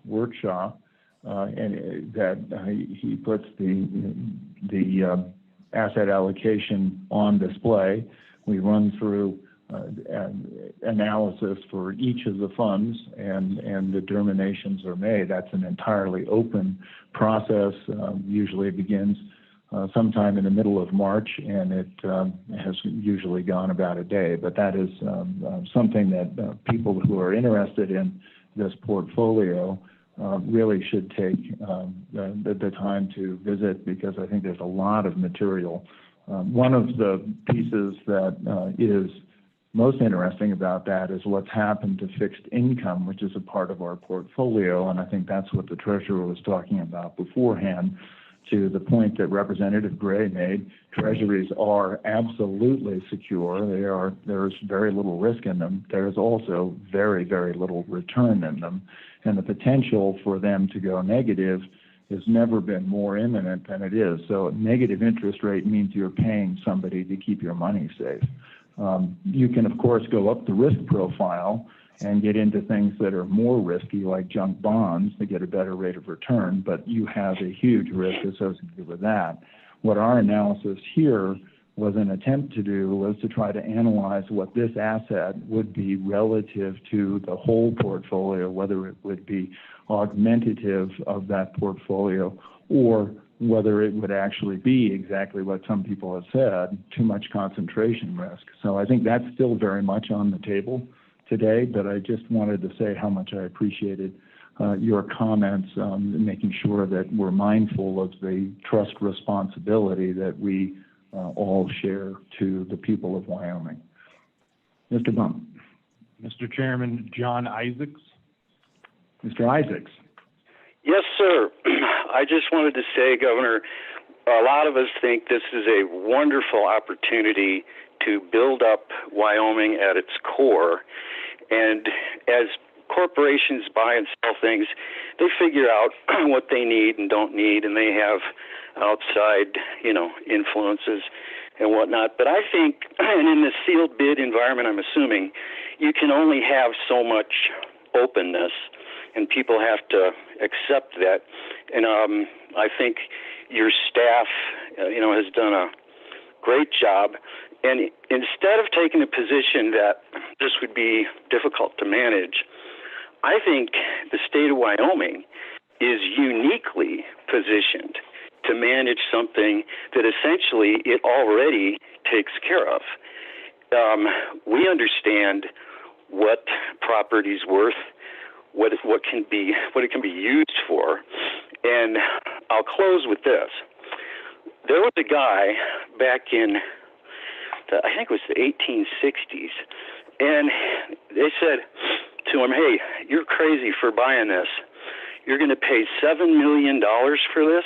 workshop, and that he puts the asset allocation on display. We run through analysis for each of the funds, and determinations are made. That's an entirely open process. Usually it begins sometime in the middle of March, and it has usually gone about a day. But that is something that people who are interested in this portfolio really should take the time to visit, because I think there's a lot of material. One of the pieces that is most interesting about that is what's happened to fixed income, which is a part of our portfolio. And I think that's what the treasurer was talking about beforehand, to the point that Representative Gray made. Treasuries are absolutely secure. There's very little risk in them. There's also very, very little return in them. And the potential for them to go negative has never been more imminent than it is. So a negative interest rate means you're paying somebody to keep your money safe. You can, of course, go up the risk profile and get into things that are more risky, like junk bonds, to get a better rate of return, but you have a huge risk associated with that. What our analysis here was an attempt to do was to try to analyze what this asset would be relative to the whole portfolio, whether it would be augmentative of that portfolio, or whether it would actually be exactly what some people have said, too much concentration risk. So I think that's still very much on the table today, but I just wanted to say how much I appreciated your comments, making sure that we're mindful of the trust responsibility that we all share to the people of Wyoming. Mr. Bump. Mr. Chairman, John Isaacs. Mr. Isaacs. Yes, sir. I just wanted to say, Governor, a lot of us think this is a wonderful opportunity to build up Wyoming at its core. And as corporations buy and sell things, they figure out what they need and don't need, and they have outside, influences and whatnot. But I think, and in this sealed bid environment, I'm assuming, you can only have so much openness, and people have to accept that. And I think your staff, has done a great job. And instead of taking a position that this would be difficult to manage, I think the state of Wyoming is uniquely positioned to manage something that essentially it already takes care of. We understand what property is worth, what it can be used for, and I'll close with this. There was a guy back in I think it was the 1860s, and they said to him, "Hey, you're crazy for buying this. You're going to pay $7 million for this?"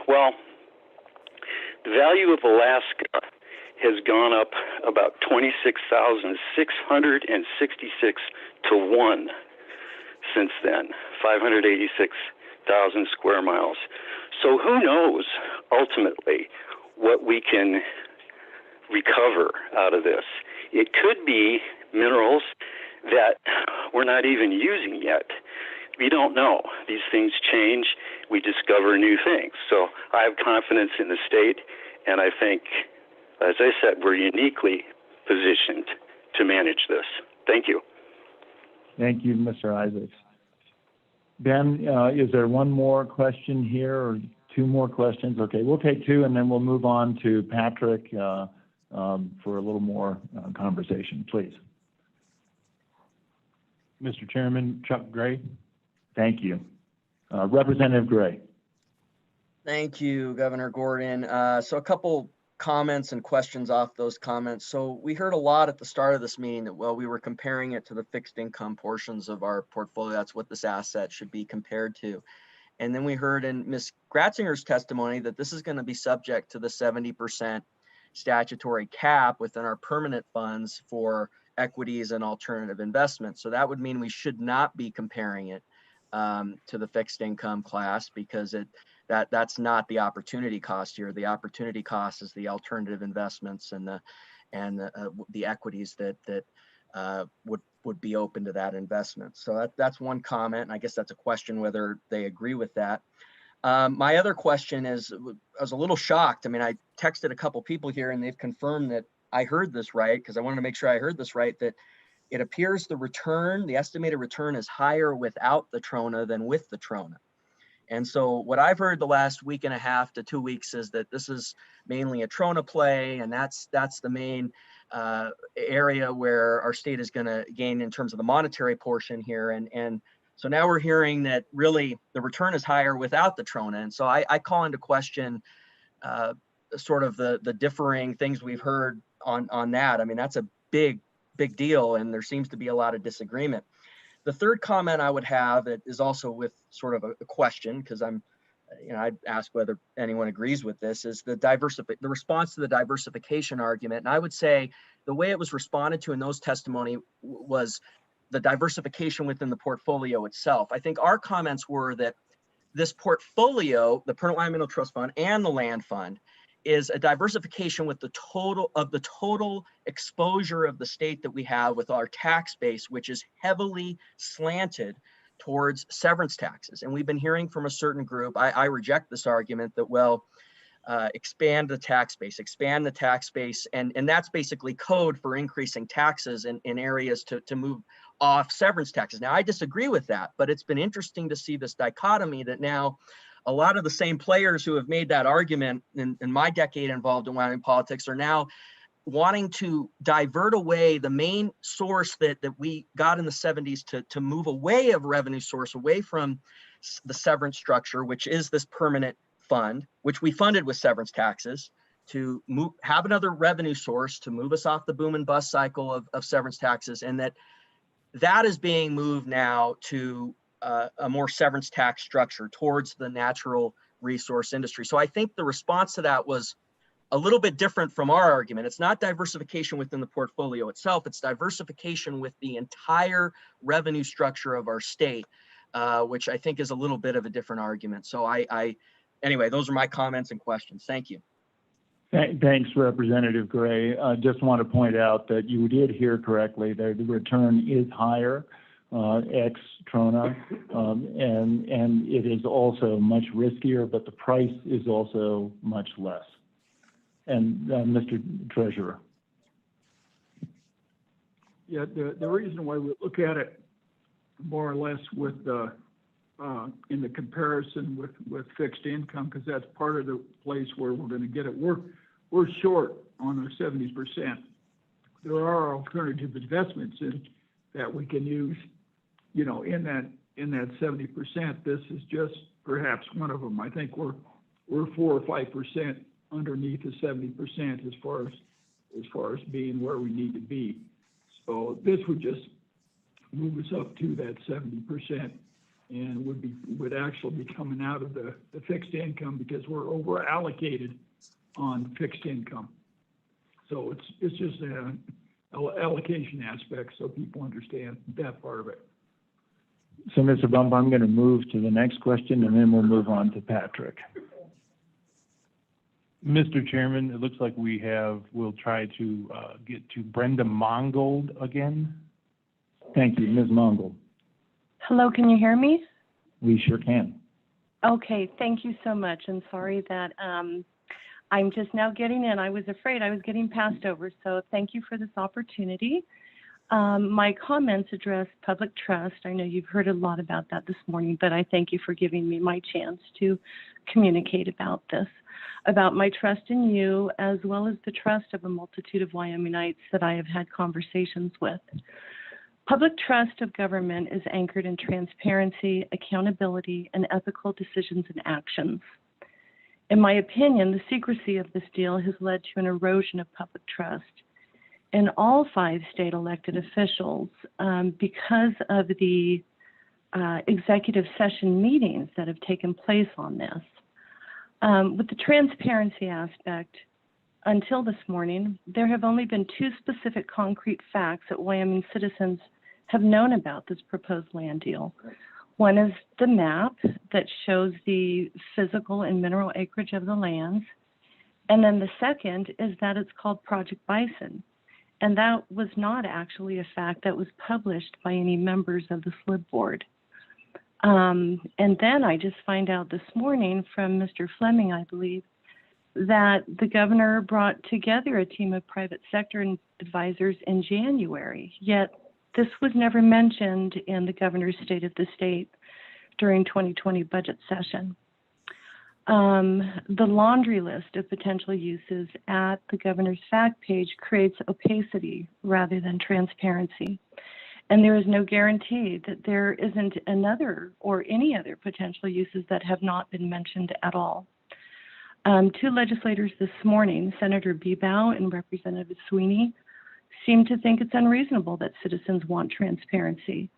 Well, the value of Alaska has gone up about 26,666 to 1 since then, 586,000 square miles. So who knows ultimately what we can recover out of this. It could be minerals that we're not even using yet. We don't know. These things change. We discover new things. So I have confidence in the state, and I think, as I said, we're uniquely positioned to manage this. Thank you. Thank you, Mr. Isaacs. Ben, is there one more question here, or two more questions? Okay, we'll take two, and then we'll move on to Patrick for a little more conversation, please. Mr. Chairman, Chuck Gray. Thank you. Representative Gray. Thank you, Governor Gordon. So a couple comments and questions off those comments. So we heard a lot at the start of this meeting that, well, we were comparing it to the fixed income portions of our portfolio. That's what this asset should be compared to. And then we heard in Ms. Gratzinger's testimony that this is going to be subject to the 70% statutory cap within our permanent funds for equities and alternative investments. So that would mean we should not be comparing it to the fixed income class, because that's not the opportunity cost here. The opportunity cost is the alternative investments and the equities that would be open to that investment. So that's one comment, and I guess that's a question whether they agree with that. My other question is, I was a little shocked. I mean, I texted a couple people here and they've confirmed that I heard this right, because I wanted to make sure I heard this right, that it appears the estimated return is higher without the Trona than with the Trona. And so what I've heard the last week and a half to 2 weeks is that this is mainly a Trona play, and that's the main area where our state is going to gain in terms of the monetary portion here. And So now we're hearing that really the return is higher without the Trona. And so I call into question sort of the differing things we've heard on that. I mean, that's a big deal, and there seems to be a lot of disagreement. The third comment I would have that is also with sort of a question, because I'd ask whether anyone agrees with this, is the response to the diversification argument. And I would say the way it was responded to in those testimony was the diversification within the portfolio itself. I think our comments were that this portfolio, the Permanent Wyoming Mineral Trust Fund and the Land Fund, is a diversification with the total exposure of the state that we have with our tax base, which is heavily slanted towards severance taxes. And we've been hearing from a certain group, I reject this argument that, well, expand the tax base, and that's basically code for increasing taxes in areas to move off severance taxes. Now, I disagree with that, but it's been interesting to see this dichotomy that now a lot of the same players who have made that argument in my decade involved in Wyoming politics are now wanting to divert away the main source that we got in the 70s to move away of revenue source, away from the severance structure, which is this permanent fund, which we funded with severance taxes, to have another revenue source to move us off the boom and bust cycle of severance taxes. And that is being moved now to a more severance tax structure towards the natural resource industry. So I think the response to that was a little bit different from our argument. It's not diversification within the portfolio itself, it's diversification with the entire revenue structure of our state, which I think is a little bit of a different argument. So anyway, those are my comments and questions. Thank you. Thanks, Representative Gray. I just want to point out that you did hear correctly that the return is higher, ex Trona, and it is also much riskier, but the price is also much less. And Mr. Treasurer. Yeah, the reason why we look at it more or less with in the comparison with fixed income, because that's part of the place where we're going to get it. We're short on our 70%. There are alternative investments that we can use, in that 70%. This is just perhaps one of them. I think we're 4 or 5% underneath the 70% as far as being where we need to be. So this would just move us up to that 70%, and would actually be coming out of the fixed income, because we're over allocated on fixed income. So it's just an allocation aspect, so people understand that part of it. So, Mr. Bump, I'm going to move to the next question, and then we'll move on to Patrick. Mr. Chairman, it looks like we'll try to get to Brenda Mongold again. Thank you, Ms. Mongold. Hello, can you hear me? We sure can. Okay, thank you so much. And sorry that I'm just now getting in. I was afraid I was getting passed over, so thank you for this opportunity. My comments address public trust. I know you've heard a lot about that this morning, but I thank you for giving me my chance to communicate about this, about my trust in you, as well as the trust of a multitude of Wyomingites that I have had conversations with. Public trust of government is anchored in transparency, accountability, and ethical decisions and actions. In my opinion, the secrecy of this deal has led to an erosion of public trust in all 5 state elected officials because of the executive session meetings that have taken place on this. With the transparency aspect, until this morning, there have only been 2 specific concrete facts that Wyoming citizens have known about this proposed land deal. One is the map that shows the physical and mineral acreage of the lands. And then the second is that it's called Project Bison. And that was not actually a fact that was published by any members of the Slib board. And then I just find out this morning from Mr. Fleming, I believe, that the governor brought together a team of private sector advisors in January, yet this was never mentioned in the governor's State of the State during 2020 budget session. The laundry list of potential uses at the governor's fact page creates opacity rather than transparency. And there is no guarantee that there isn't another or any other potential uses that have not been mentioned at all. Two legislators this morning, Senator Bebow and Representative Sweeney, seem to think it's unreasonable that citizens want transparency.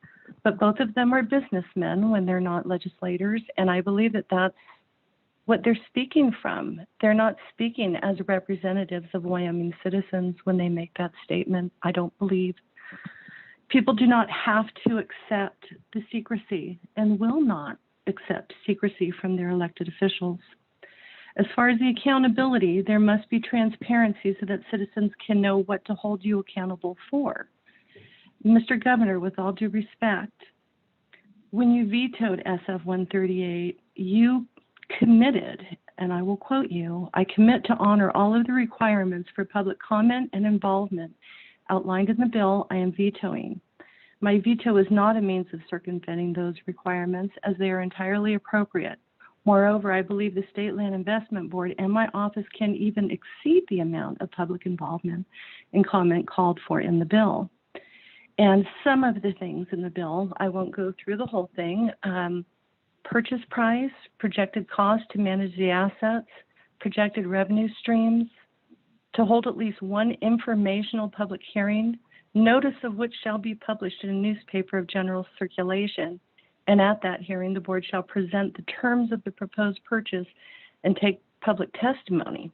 But both of them are businessmen when they're not legislators, and I believe that that's what they're speaking from. They're not speaking as representatives of Wyoming citizens when they make that statement, I don't believe. People do not have to accept the secrecy and will not accept secrecy from their elected officials. As far as the accountability, there must be transparency so that citizens can know what to hold you accountable for. Mr. Governor, with all due respect, when you vetoed SF 138, you committed, and I will quote you, "I commit to honor all of the requirements for public comment and involvement outlined in the bill I am vetoing. My veto is not a means of circumventing those requirements as they are entirely appropriate. Moreover, I believe the State Land Investment Board and my office can even exceed the amount of public involvement and comment called for in the bill." And some of the things in the bill, I won't go through the whole thing, purchase price, projected cost to manage the assets, projected revenue streams, to hold at least one informational public hearing, notice of which shall be published in a newspaper of general circulation. And at that hearing, the board shall present the terms of the proposed purchase and take public testimony.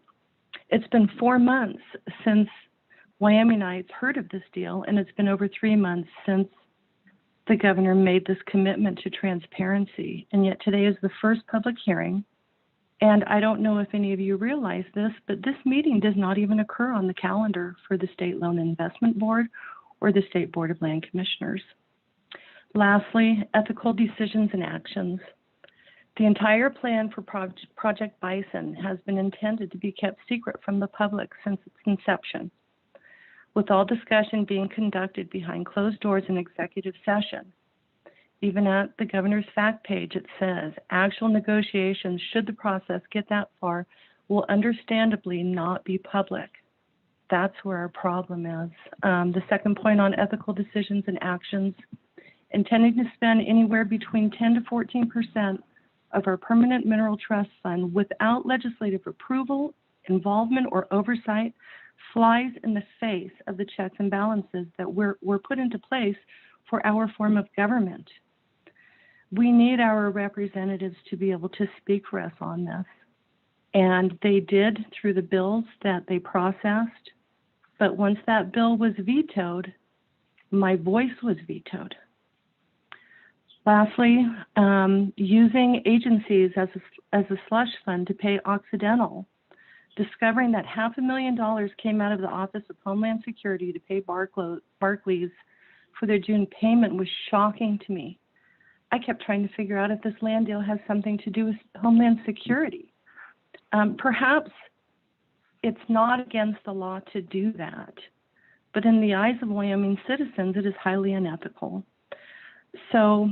It's been 4 months since Wyomingites heard of this deal, and it's been over 3 months since the governor made this commitment to transparency. And yet today is the first public hearing. And I don't know if any of you realize this, but this meeting does not even occur on the calendar for the State Loan Investment Board or the State Board of Land Commissioners. Lastly, ethical decisions and actions. The entire plan for Project Bison has been intended to be kept secret from the public since its inception, with all discussion being conducted behind closed doors in executive session. Even at the governor's fact page, it says, actual negotiations, should the process get that far, will understandably not be public. That's where our problem is. The second point on ethical decisions and actions, intending to spend anywhere between 10 to 14% of our permanent mineral trust fund without legislative approval, involvement, or oversight flies in the face of the checks and balances that were put into place for our form of government. We need our representatives to be able to speak for us on this. And they did through the bills that they processed. But once that bill was vetoed, my voice was vetoed. Lastly, using agencies as a slush fund to pay Occidental. Discovering that $500,000 came out of the Office of Homeland Security to pay Barclays for their June payment was shocking to me. I kept trying to figure out if this land deal has something to do with Homeland Security. Perhaps it's not against the law to do that, but in the eyes of Wyoming citizens, it is highly unethical. So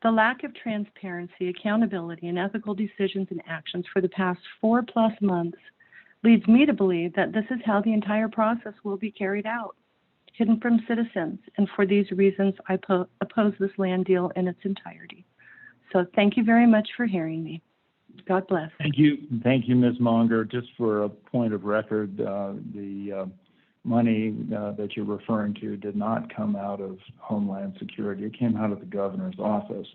the lack of transparency, accountability, and ethical decisions and actions for the past 4+ months leads me to believe that this is how the entire process will be carried out, hidden from citizens. And for these reasons, I oppose this land deal in its entirety. So thank you very much for hearing me. God bless. Thank you, Ms. Monger. Just for a point of record, the money that you're referring to did not come out of Homeland Security. It came out of the governor's office.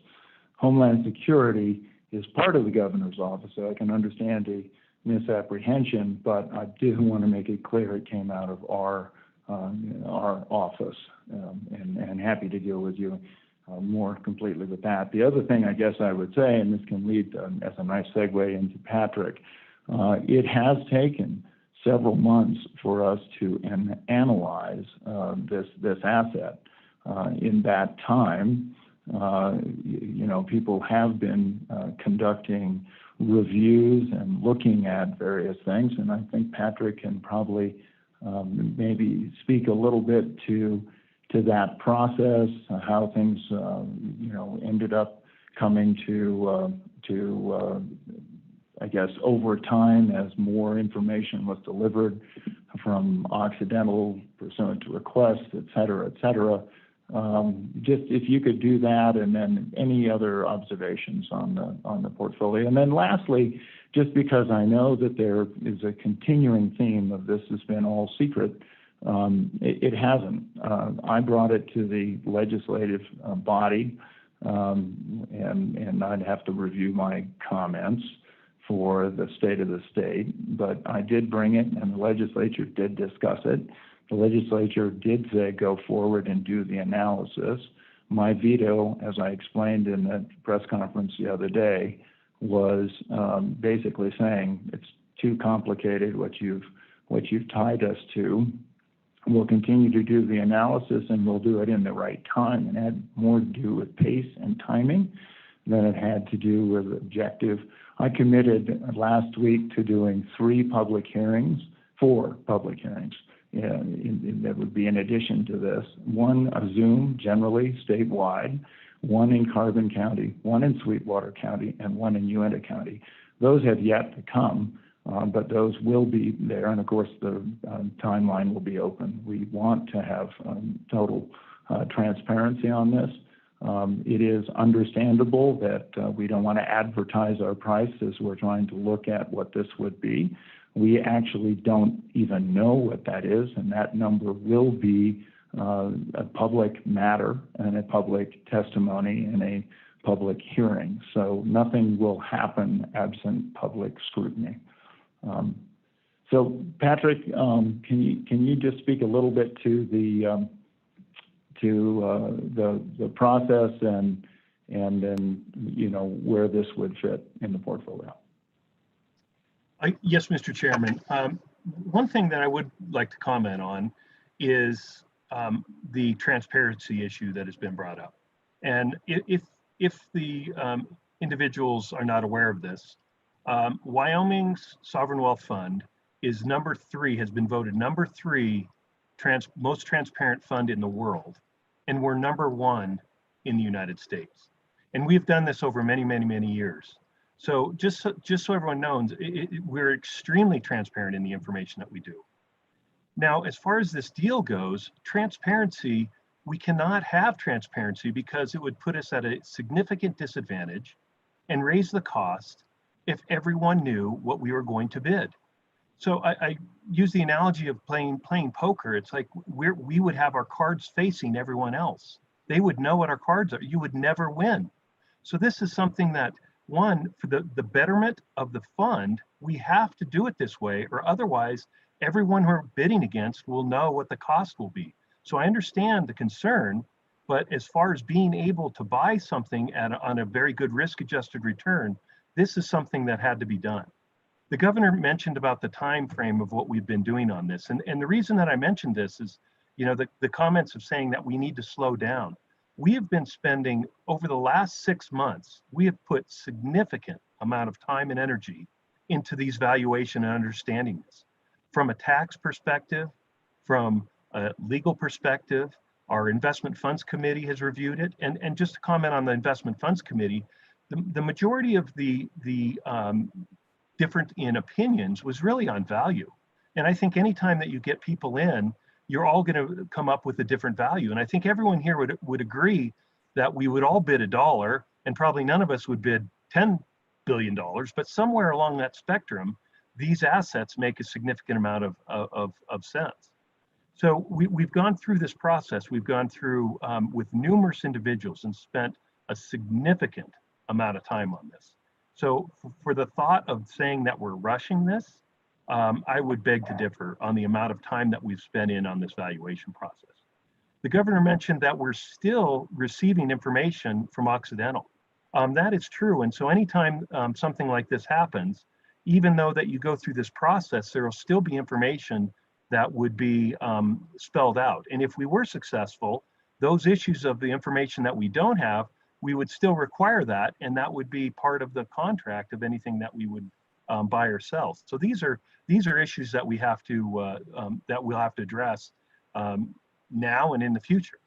Homeland Security is part of the governor's office, so I can understand the misapprehension, but I do want to make it clear it came out of our office, and happy to deal with you more completely with that. The other thing I guess I would say, and this can lead as a nice segue into Patrick, it has taken several months for us to analyze this asset. In that time, people have been conducting reviews and looking at various things, and I think Patrick can probably maybe speak a little bit to that process, how things ended up coming to I guess over time as more information was delivered from Occidental pursuant to requests, et cetera, Just if you could do that, and then any other observations on the portfolio. And then lastly, just because I know that there is a continuing theme of this has been all secret, it hasn't. I brought it to the legislative body, and I'd have to review my comments for the state of the state, but I did bring it, and the legislature did discuss it. The legislature did say go forward and do the analysis. My veto, as I explained in the press conference the other day, was basically saying it's too complicated what you've tied us to. We'll continue to do the analysis, and we'll do it in the right time. And it had more to do with pace and timing than it had to do with objective. I committed last week to doing 4 public hearings. That would be in addition to this. 1 a Zoom, generally statewide, 1 in Carbon County, 1 in Sweetwater County, and 1 in Uintah County. Those have yet to come, but those will be there, and of course the timeline will be open. We want to have total transparency on this. It is understandable that we don't want to advertise our price as we're trying to look at what this would be. We actually don't even know what that is, and that number will be a public matter and a public testimony and a public hearing. So nothing will happen absent public scrutiny. So Patrick, can you just speak a little bit to the process and then where this would fit in the portfolio? Yes, Mr. Chairman. One thing that I would like to comment on is the transparency issue that has been brought up. And if the individuals are not aware of this, Wyoming's Sovereign Wealth Fund is number 3, has been voted number 3 most transparent fund in the world. And we're number 1 in the United States. And we've done this over many, many, many years. So just so everyone knows, we're extremely transparent in the information that we do. Now, as far as this deal goes, transparency, we cannot have transparency because it would put us at a significant disadvantage and raise the cost if everyone knew what we were going to bid. So I use the analogy of playing poker. It's like we would have our cards facing everyone else. They would know what our cards are. You would never win. So this is something that, one, for the betterment of the fund, we have to do it this way, or otherwise everyone we're bidding against will know what the cost will be. So I understand the concern, but as far as being able to buy something on a very good risk-adjusted return, this is something that had to be done. The governor mentioned about the time frame of what we've been doing on this. And the reason that I mentioned this is, the comments of saying that we need to slow down. We have been spending, over the last 6 months, we have put significant amount of time and energy into these valuation and understanding this. From a tax perspective, from a legal perspective, our investment funds committee has reviewed it. And just to comment on the investment funds committee, the majority of the different in opinions was really on value. And I think anytime that you get people in, you're all going to come up with a different value. And I think everyone here would agree that we would all bid $1, and probably none of us would bid $10 billion, but somewhere along that spectrum, these assets make a significant amount of sense. So we've gone through this process. We've gone through with numerous individuals and spent a significant amount of time on this. So for the thought of saying that we're rushing this, I would beg to differ on the amount of time that we've spent on this valuation process. The governor mentioned that we're still receiving information from Occidental. That is true. And so anytime something like this happens, even though that you go through this process, there will still be information that would be spelled out. And if we were successful, those issues of the information that we don't have, we would still require that, and that would be part of the contract of anything that we would buy or sell. So these are issues that we have to that we'll have to address now and in the future.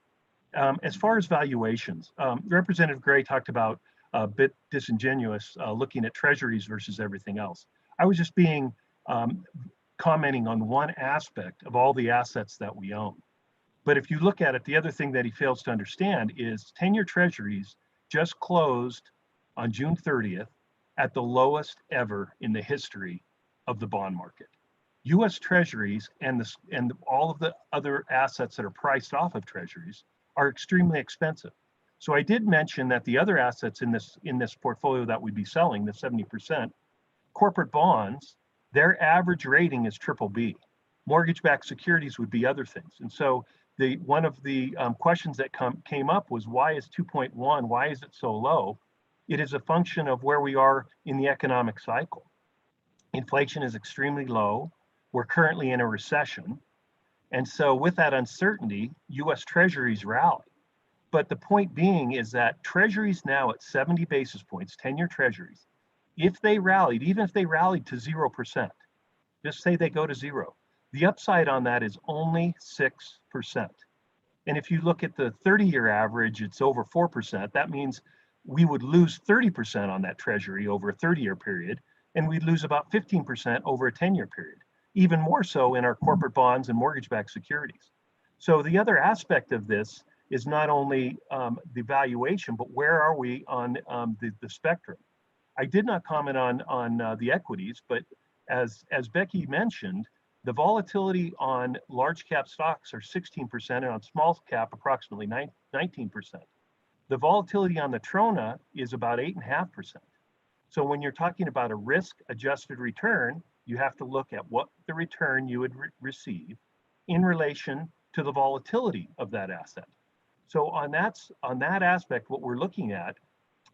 As far as valuations, Representative Gray talked about a bit disingenuous looking at treasuries versus everything else. I was just commenting on one aspect of all the assets that we own. But if you look at it, the other thing that he fails to understand is 10-year treasuries just closed on June 30th at the lowest ever in the history of the bond market. US treasuries and all of the other assets that are priced off of treasuries are extremely expensive. So I did mention that the other assets in this portfolio that we'd be selling, the 70%, corporate bonds, their average rating is BBB. Mortgage-backed securities would be other things. And so one of the questions that came up was, why is 2.1, why is it so low? It is a function of where we are in the economic cycle. Inflation is extremely low. We're currently in a recession. And so with that uncertainty, US treasuries rally. But the point being is that treasuries now at 70 basis points, 10-year treasuries, if they rallied, even if they rallied to 0%, just say they go to zero, the upside on that is only 6%. And if you look at the 30-year average, it's over 4%. That means we would lose 30% on that treasury over a 30-year period, and we'd lose about 15% over a 10-year period, even more so in our corporate bonds and mortgage-backed securities. So the other aspect of this is not only the valuation, but where are we on the spectrum? I did not comment on the equities, but as Becky mentioned, the volatility on large cap stocks are 16% and on small cap approximately 19%. The volatility on the Trona is about 8.5%. So when you're talking about a risk adjusted return, you have to look at what the return you would receive in relation to the volatility of that asset. So on that aspect, what we're looking at,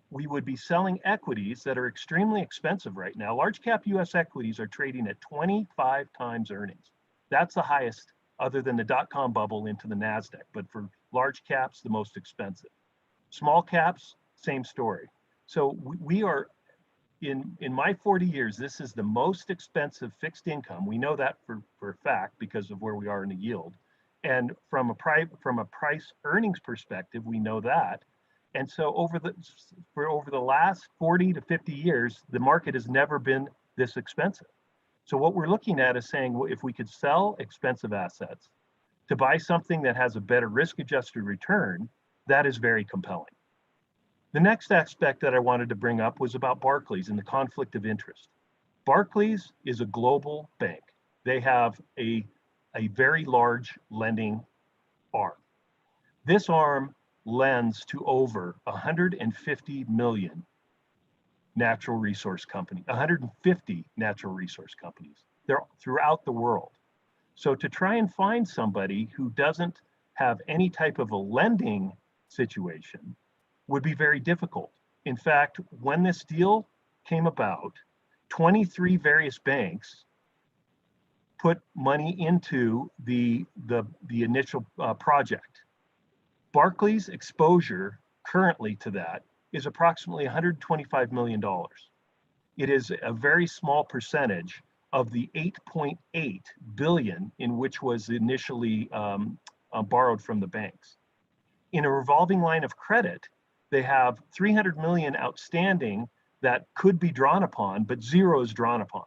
we would be selling equities that are extremely expensive right now. Large cap US equities are trading at 25 times earnings. That's the highest other than the dot-com bubble into the NASDAQ, but for large caps, the most expensive. Small caps, same story. So we are, in my 40 years, this is the most expensive fixed income. We know that for a fact because of where we are in the yield. And from a price earnings perspective, we know that. And so over the last 40 to 50 years, the market has never been this expensive. So what we're looking at is saying, well, if we could sell expensive assets to buy something that has a better risk-adjusted return, that is very compelling. The next aspect that I wanted to bring up was about Barclays and the conflict of interest. Barclays is a global bank. They have a very large lending arm. This arm lends to over 150 million natural resource companies, 150 natural resource companies. They're throughout the world. So to try and find somebody who doesn't have any type of a lending situation would be very difficult. In fact, when this deal came about, 23 various banks put money into the initial project. Barclays' exposure currently to that is approximately $125 million. It is a very small percentage of the 8.8 billion in which was initially borrowed from the banks. In a revolving line of credit, they have 300 million outstanding that could be drawn upon, but zero is drawn upon.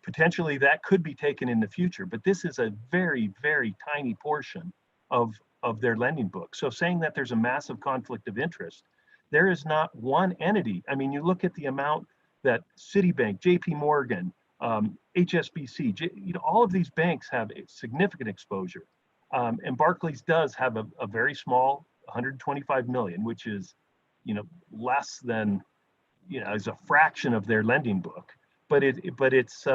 Potentially that could be taken in the future, but this is a very, very tiny portion of their lending book. So saying that there's a massive conflict of interest, there is not one entity. I mean, you look at the amount that Citibank, JP Morgan, HSBC, all of these banks have a significant exposure. And Barclays does have a very small 125 million, which is, less than, is a fraction of their lending book. But it's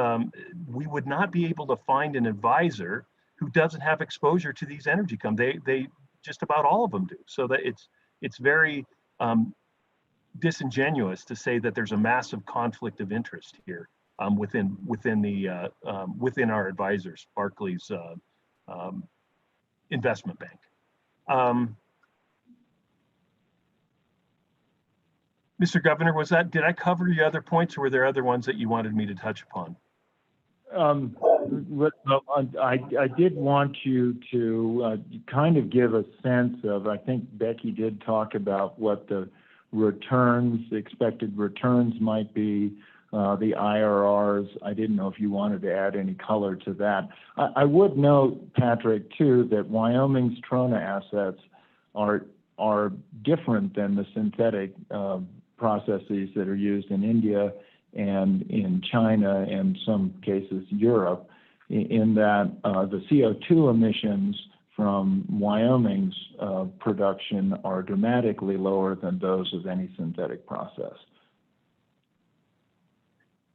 we would not be able to find an advisor who doesn't have exposure to these energy companies. They just about all of them do. So that it's very disingenuous to say that there's a massive conflict of interest here within our advisors, Barclays investment bank. Mr. Governor, did I cover your other points, or were there other ones that you wanted me to touch upon? I did want you to kind of give a sense of, I think Becky did talk about what the expected returns might be. the IRRs. I didn't know if you wanted to add any color to that. I would note, Patrick, too, that Wyoming's trona assets are different than the synthetic processes that are used in India and in China and some cases Europe, in that the CO2 emissions from Wyoming's production are dramatically lower than those of any synthetic process.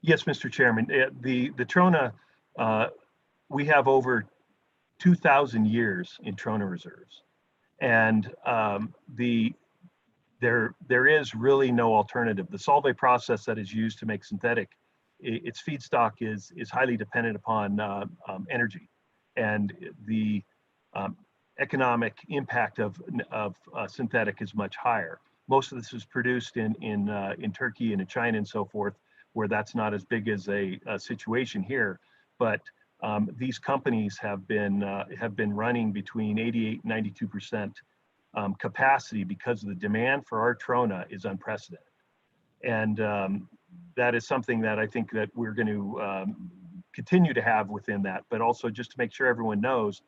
Yes, Mr. Chairman. The trona, we have over 2,000 years in trona reserves, and there is really no alternative. The solvay process that is used to make synthetic, its feedstock is highly dependent upon energy, and the economic impact of synthetic is much higher. Most of this is produced in Turkey and in China and so forth, where that's not as big as a situation here. But these companies have been running between 88 and 92% capacity because the demand for our trona is unprecedented. And that is something that I think that we're going to continue to have within that, but also just to make sure everyone knows,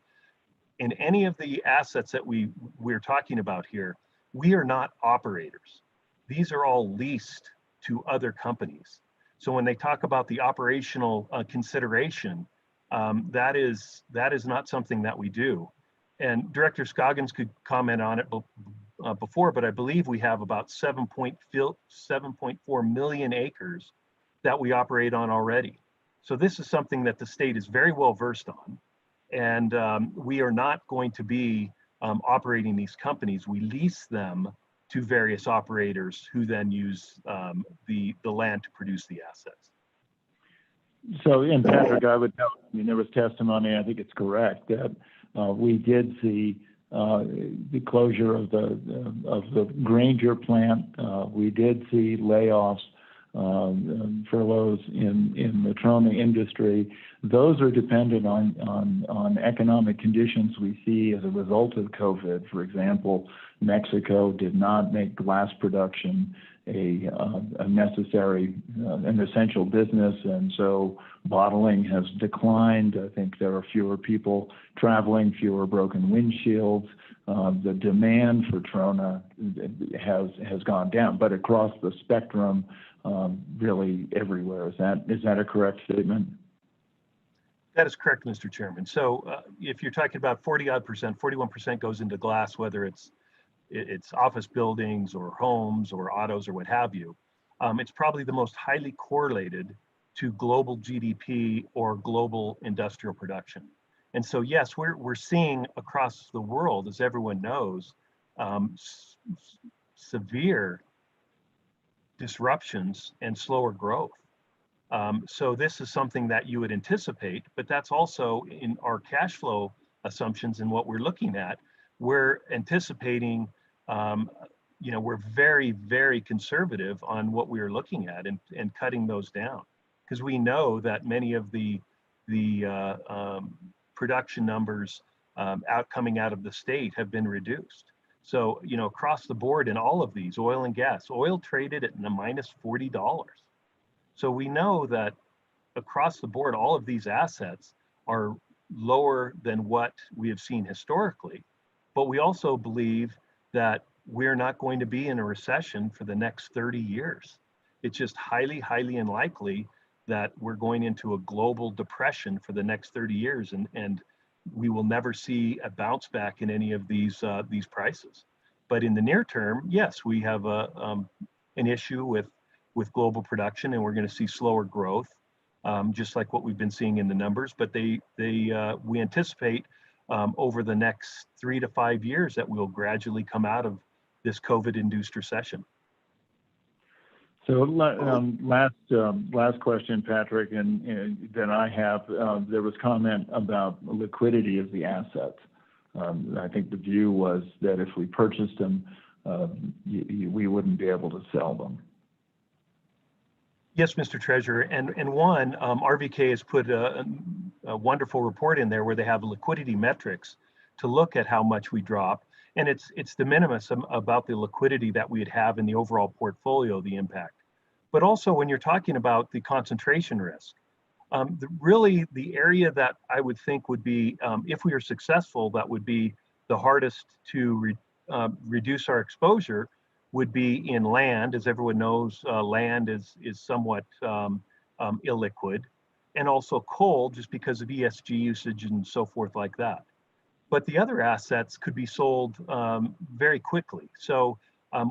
in any of the assets that we're talking about here, we are not operators. These are all leased to other companies. So when they talk about the operational consideration, that is not something that we do. And Director Scoggins could comment on it before, but I believe we have about 7.4 million acres that we operate on already. So this is something that the state is very well versed on. And we are not going to be operating these companies. We lease them to various operators who then use the land to produce the assets. So, and Patrick, I would note, I mean, there was testimony, I think it's correct, that we did see the closure of the Granger plant. We did see layoffs, furloughs in the trona industry. Those are dependent on economic conditions we see as a result of COVID. For example, Mexico did not make glass production a necessary, an essential business, and so bottling has declined. I think there are fewer people traveling, fewer broken windshields. The demand for trona has gone down, but across the spectrum, really everywhere. Is that a correct statement? That is correct, Mr. Chairman. So if you're talking about 40-odd%, 41% goes into glass, whether it's office buildings or homes or autos or what have you, it's probably the most highly correlated to global GDP or global industrial production. And so, yes, we're seeing across the world, as everyone knows, severe disruptions and slower growth. So this is something that you would anticipate, but that's also in our cash flow assumptions and what we're looking at. We're anticipating, we're very, very conservative on what we're looking at and cutting those down, because we know that many of the production numbers coming out of the state have been reduced. So, across the board in all of these, oil and gas, oil traded at minus $40. So we know that across the board, all of these assets are lower than what we have seen historically. But we also believe that we're not going to be in a recession for the next 30 years. It's just highly, highly unlikely that we're going into a global depression for the next 30 years, and we will never see a bounce back in any of these prices. But in the near term, yes, we have an issue with global production, and we're going to see slower growth, just like what we've been seeing in the numbers. But we anticipate over the next 3 to 5 years that we'll gradually come out of this COVID-induced recession. So last question, Patrick, and that I have, there was comment about liquidity of the assets. I think the view was that if we purchased them, we wouldn't be able to sell them. Yes, Mr. Treasurer, and RVK has put a wonderful report in there where they have liquidity metrics to look at how much we drop, and it's de minimis about the liquidity that we'd have in the overall portfolio, the impact. but also when you're talking about the concentration risk. Really, the area that I would think would be, if we are successful, that would be the hardest to reduce our exposure would be in land. As everyone knows, land is somewhat illiquid, and also coal, just because of ESG usage and so forth like that. But the other assets could be sold very quickly. So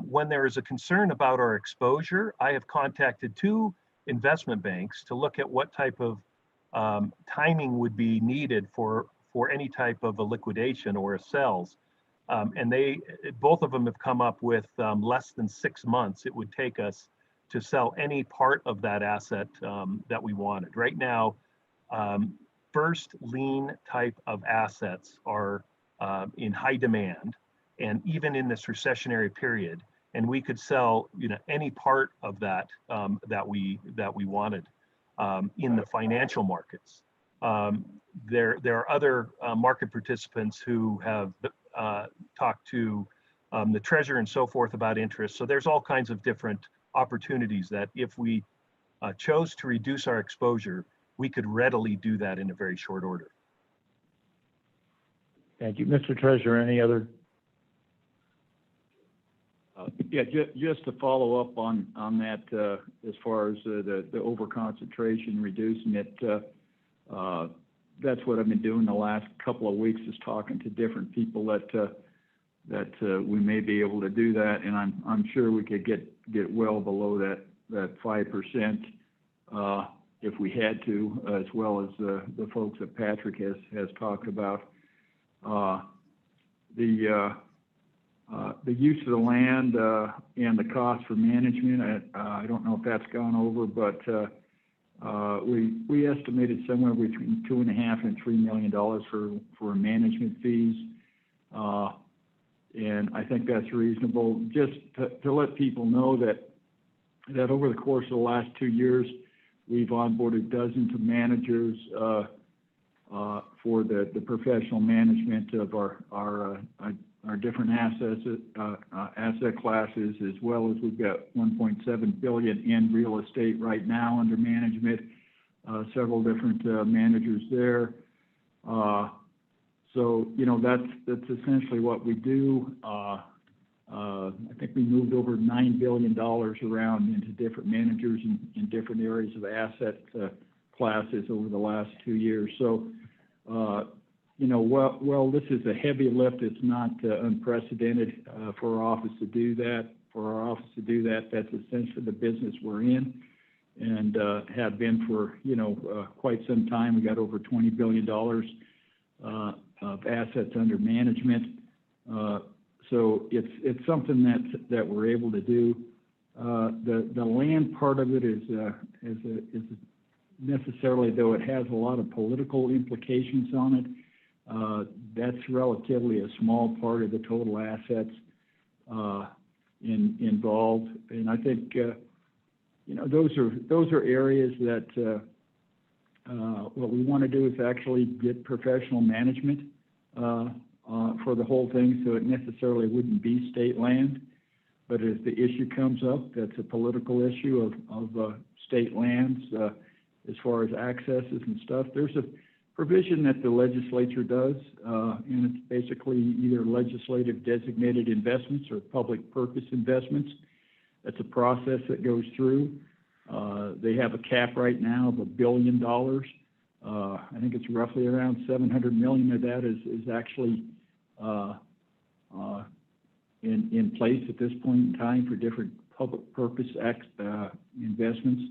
when there is a concern about our exposure, I have contacted 2 investment banks to look at what type of timing would be needed for any type of a liquidation or a sales. And both of them have come up with less than 6 months it would take us to sell any part of that asset that we wanted. Right now, first lien type of assets are in high demand, and even in this recessionary period, and we could sell, any part of that that we wanted in the financial markets. There are other market participants who have talked to the treasurer and so forth about interest. So there's all kinds of different opportunities that if we chose to reduce our exposure, we could readily do that in a very short order. Thank you. Mr. Treasurer, any other? Yeah, just to follow up on that, as far as the over-concentration, reducing it, that's what I've been doing the last couple of weeks, is talking to different people that we may be able to do that, and I'm sure we could get well below that 5% if we had to, as well as the folks that Patrick has talked about. The use of the land and the cost for management, I don't know if that's gone over, but we estimated somewhere between $2.5 and $3 million for management fees, and I think that's reasonable. Just to let people know that over the course of the last 2 years, we've onboarded dozens of managers for the professional management of our different asset classes, as well as we've got $1.7 billion in real estate right now under management, several different managers there. So that's essentially what we do. I think we moved over $9 billion around into different managers in different areas of asset classes over the last 2 years. So, well, this is a heavy lift. It's not unprecedented for our office to do that. For our office to do that, that's essentially the business we're in, and have been for quite some time. We got over $20 billion of assets under management. So it's something that we're able to do. The land part of it is necessarily, though it has a lot of political implications on it, that's relatively a small part of the total assets involved. And I think those are areas that what we want to do is actually get professional management for the whole thing, so it necessarily wouldn't be state land. But as the issue comes up, that's a political issue of state lands as far as accesses and stuff. There's a provision that the legislature does, and it's basically either legislative designated investments or public purpose investments. That's a process that goes through. They have a cap right now of $1 billion. I think it's roughly around 700 million of that is actually in place at this point in time for different public purpose investments.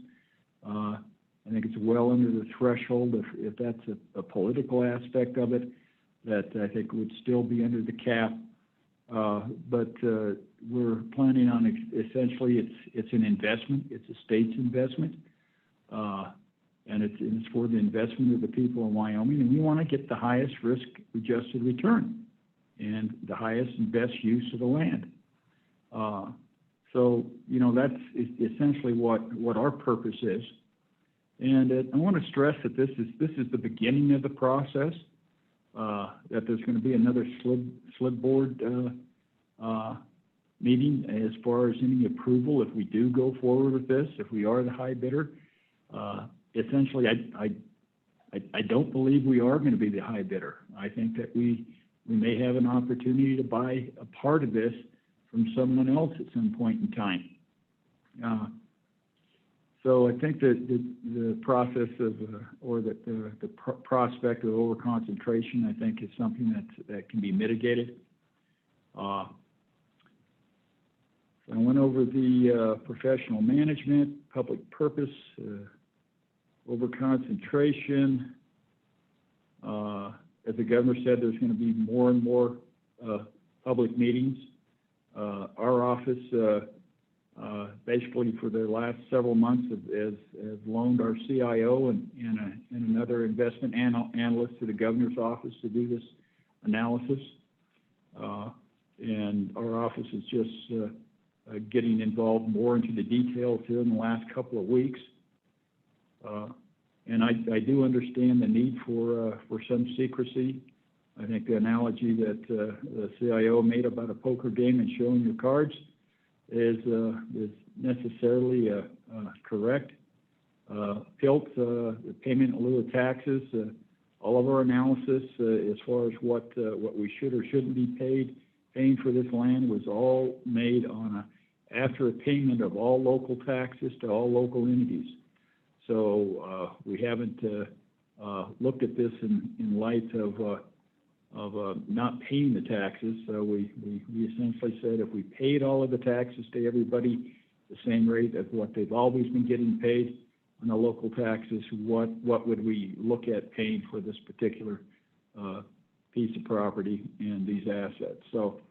I think it's well under the threshold if that's a political aspect of it, that I think would still be under the cap. But we're planning on essentially it's an investment. It's a state's investment, and it's for the investment of the people in Wyoming. And we want to get the highest risk-adjusted return and the highest and best use of the land. So that's essentially what our purpose is. And I want to stress that this is the beginning of the process. That there's going to be another Slib board meeting as far as any approval if we do go forward with this, if we are the high bidder. Essentially, I don't believe we are going to be the high bidder. I think that we may have an opportunity to buy a part of this from someone else at some point in time. So I think that the process of, or the prospect of overconcentration, I think is something that can be mitigated. I went over the professional management, public purpose, overconcentration. As the governor said, there's going to be more and more public meetings. Our office, basically for the last several months, has loaned our CIO and another investment analyst to the governor's office to do this analysis. And our office is just getting involved more into the details here in the last couple of weeks. And I do understand the need for some secrecy. I think the analogy that the CIO made about a poker game and showing your cards is necessarily correct. PILT, the payment in lieu of taxes, all of our analysis as far as what we should or shouldn't be paying for this land was all made on after a payment of all local taxes to all local entities. So we haven't looked at this in light of not paying the taxes. So we essentially said if we paid all of the taxes to everybody the same rate as what they've always been getting paid on the local taxes, what would we look at paying for this particular piece of property and these assets? So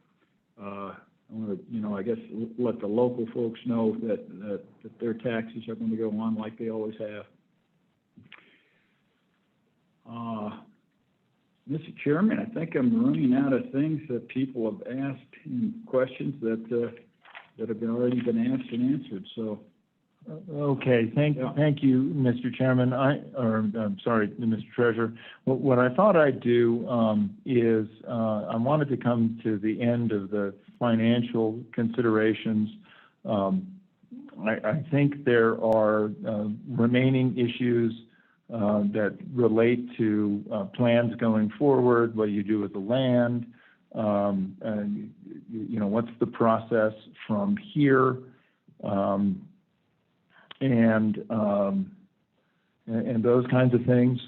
I want to, I guess, let the local folks know that their taxes are going to go on like they always have. Mr. Chairman, I think I'm running out of things that people have asked and questions that have already been asked and answered. So. Okay, thank you, Mr. Chairman. I'm sorry, Mr. Treasurer. What I thought I'd do is I wanted to come to the end of the financial considerations. I think there are remaining issues that relate to plans going forward. What do you do with the land? And what's the process from here? And those kinds of things.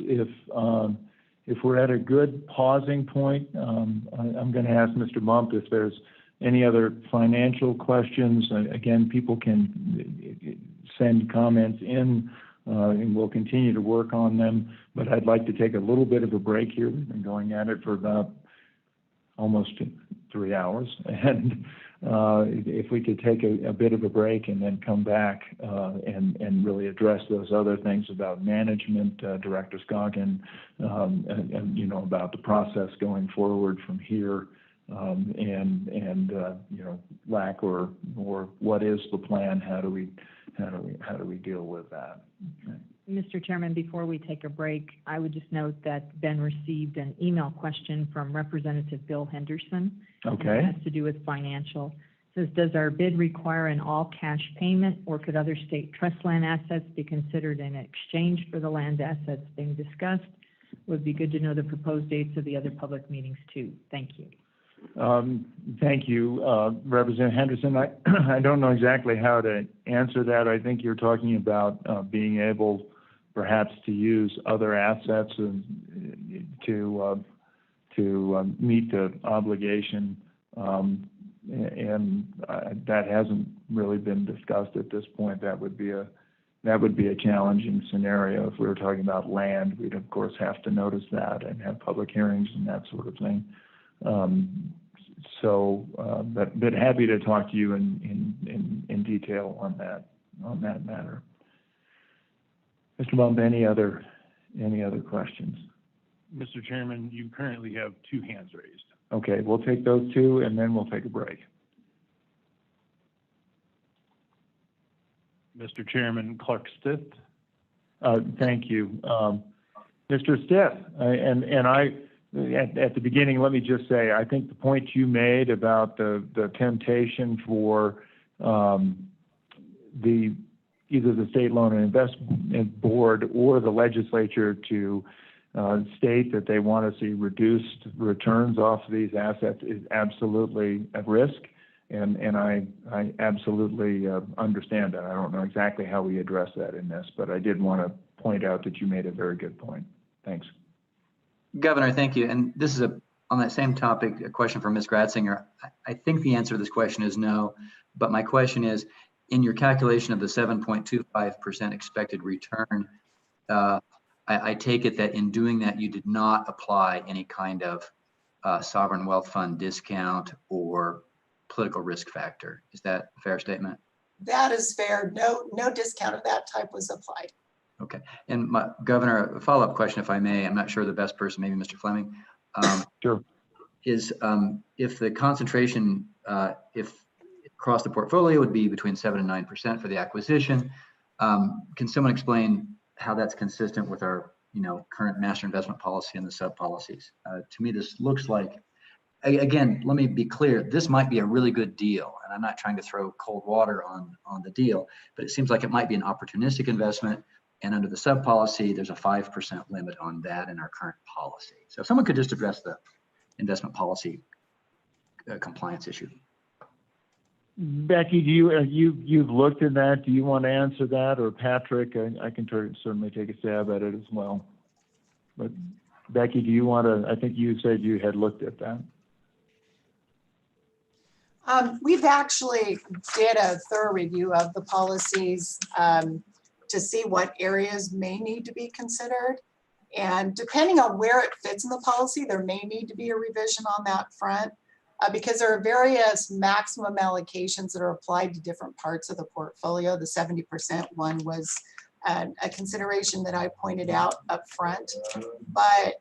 If we're at a good pausing point, I'm going to ask Mr. Bump if there's any other financial questions. Again, people can send comments in, and we'll continue to work on them. But I'd like to take a little bit of a break here. We've been going at it for about almost 3 hours, and if we could take a bit of a break and then come back and really address those other things about management, Director Scoggin, and about the process going forward from here, and lack or what is the plan? How do we deal with that? Okay. Mr. Chairman, before we take a break, I would just note that Ben received an email question from Representative Bill Henderson. Okay. It has to do with financial. It says, does our bid require an all-cash payment, or could other state trust land assets be considered in exchange for the land assets being discussed? Would be good to know the proposed dates of the other public meetings too. Thank you. Thank you, Representative Henderson. I don't know exactly how to answer that. I think you're talking about being able perhaps to use other assets to meet the obligation, and that hasn't really been discussed at this point. That would be a challenging scenario. If we were talking about land, we'd of course have to notice that and have public hearings and that sort of thing. But happy to talk to you in detail on that matter. Mr. Bump, any other questions? Mr. Chairman, you currently have 2 hands raised. Okay, we'll take those 2 and then we'll take a break. Mr. Chairman, Clark Stith. Thank you. Mr. Stith, and I at the beginning, let me just say, I think the point you made about the temptation for either the State Loan and Investment Board or the legislature to state that they want to see reduced returns off these assets is absolutely at risk. And I absolutely understand that. I don't know exactly how we address that in this, but I did want to point out that you made a very good point. Thanks. Governor, thank you. And this is on that same topic, a question from Ms. Gratzinger. I think the answer to this question is no, but my question is, in your calculation of the 7.25% expected return, I take it that in doing that, you did not apply any kind of sovereign wealth fund discount or political risk factor. Is that a fair statement? That is fair. No discount of that type was applied. Okay. And Governor, a follow-up question, if I may. I'm not sure the best person, maybe Mr. Fleming. Sure. Is if the concentration, if across the portfolio would be between 7 and 9% for the acquisition, can someone explain how that's consistent with our, current master investment policy and the sub policies? To me, this looks like, again, let me be clear, this might be a really good deal, and I'm not trying to throw cold water on the deal, but it seems like it might be an opportunistic investment. And under the sub policy, there's a 5% limit on that in our current policy. So if someone could just address the investment policy compliance issue. Becky, you've looked at that? Do you want to answer that, or Patrick? I can certainly take a stab at it as well. But Becky, do you want to? I think you said you had looked at that. We've actually did a thorough review of the policies to see what areas may need to be considered. And depending on where it fits in the policy, there may need to be a revision on that front because there are various maximum allocations that are applied to different parts of the portfolio. The 70% one was a consideration that I pointed out up front. But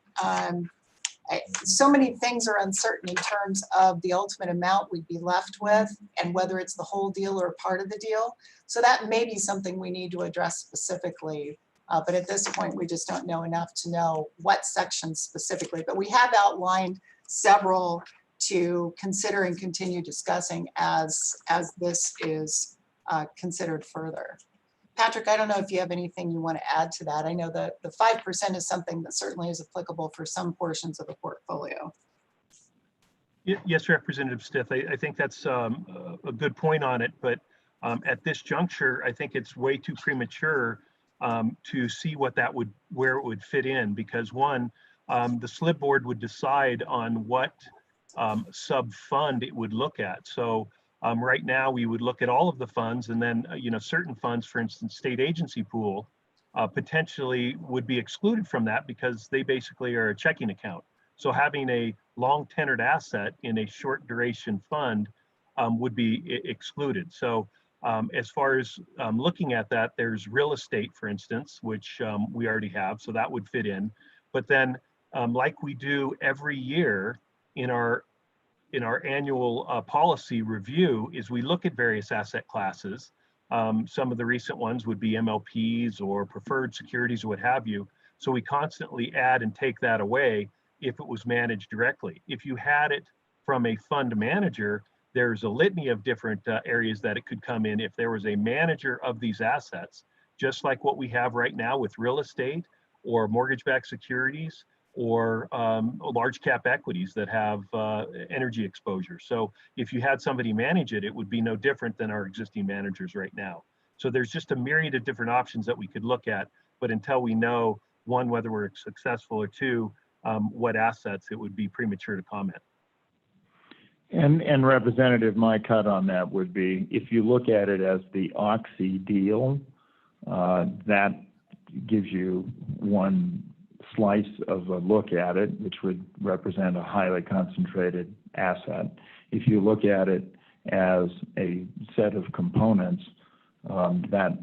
so many things are uncertain in terms of the ultimate amount we'd be left with and whether it's the whole deal or part of the deal. So that may be something we need to address specifically. But at this point, we just don't know enough to know what sections specifically. But we have outlined several to consider and continue discussing as this is considered further. Patrick, I don't know if you have anything you want to add to that. I know that the 5% is something that certainly is applicable for some portions of the portfolio. Yes, Representative Stith, I think that's a good point on it, but at this juncture, I think it's way too premature to see where it would fit in, because one, the Slib board would decide on what sub-fund it would look at. So right now we would look at all of the funds, and then certain funds, for instance, state agency pool, potentially would be excluded from that because they basically are a checking account. So having a long tenured asset in a short duration fund would be excluded. So as far as looking at that, there's real estate, for instance, which we already have, so that would fit in. But then like we do every year in our annual policy review, is we look at various asset classes. Some of the recent ones would be MLPs or preferred securities or what have you. So we constantly add and take that away if it was managed directly. If you had it from a fund manager, there's a litany of different areas that it could come in if there was a manager of these assets, just like what we have right now with real estate or mortgage-backed securities or large cap equities that have energy exposure. So if you had somebody manage it, it would be no different than our existing managers right now. So there's just a myriad of different options that we could look at, but until we know, one, whether we're successful, or two, what assets, it would be premature to comment. And Representative, my cut on that would be, if you look at it as the Oxy deal, that gives you one slice of a look at it, which would represent a highly concentrated asset. If you look at it as a set of components, that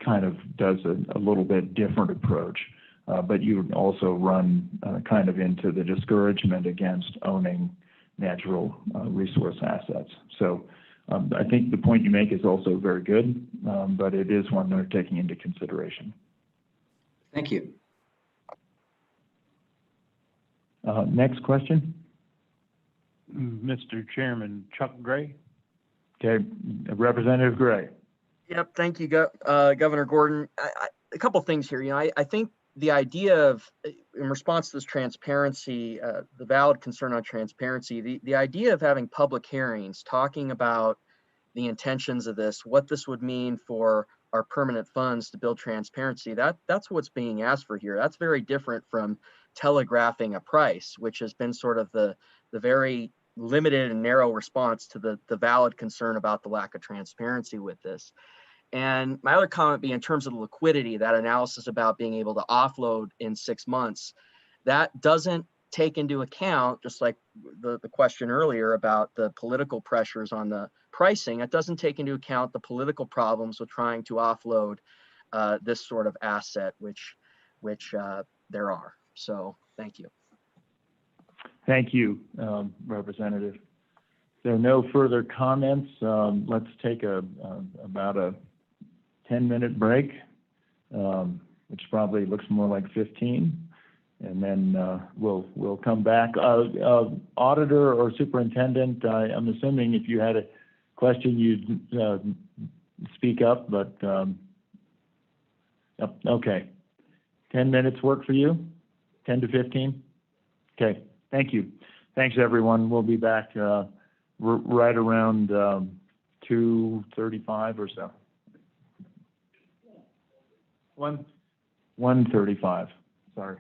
kind of does a little bit different approach. But you would also run kind of into the discouragement against owning natural resource assets. So I think the point you make is also very good, but it is one they're taking into consideration. Thank you. Next question. Mr. Chairman, Chuck Gray. Okay, Representative Gray. Yep, thank you, Governor Gordon. A couple things here. I think the idea of, in response to this transparency, the valid concern on transparency, the idea of having public hearings, talking about the intentions of this, what this would mean for our permanent funds to build transparency, that's what's being asked for here. That's very different from telegraphing a price, which has been sort of the very limited and narrow response to the valid concern about the lack of transparency with this. And my other comment being in terms of the liquidity, that analysis about being able to offload in 6 months, that doesn't take into account, just like the question earlier about the political pressures on the pricing, it doesn't take into account the political problems with trying to offload this sort of asset, which there are. So thank you. Thank you, Representative. There are no further comments. Let's take about a 10-minute break, which probably looks more like 15, and then we'll come back. Auditor or superintendent, I'm assuming if you had a question, you'd speak up, but okay. 10 minutes work for you? 10 to 15? Okay, thank you. Thanks, everyone. We'll be back right around 2:35 or so. 1:35, sorry.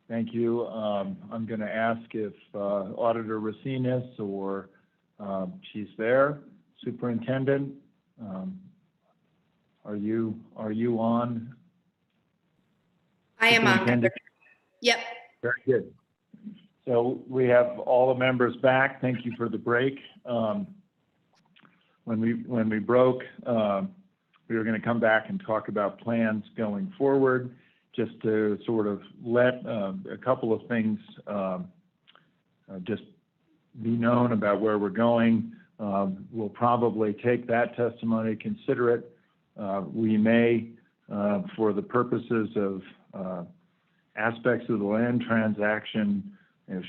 Thank you. I'm going to ask if Auditor Racinas or she's there, Superintendent. Are you on? I am on. Governor. Yep. Very good. So we have all the members back. Thank you for the break. When we broke, we were going to come back and talk about plans going forward, just to sort of let a couple of things just be known about where we're going. We'll probably take that testimony, consider it. We may, for the purposes of aspects of the land transaction,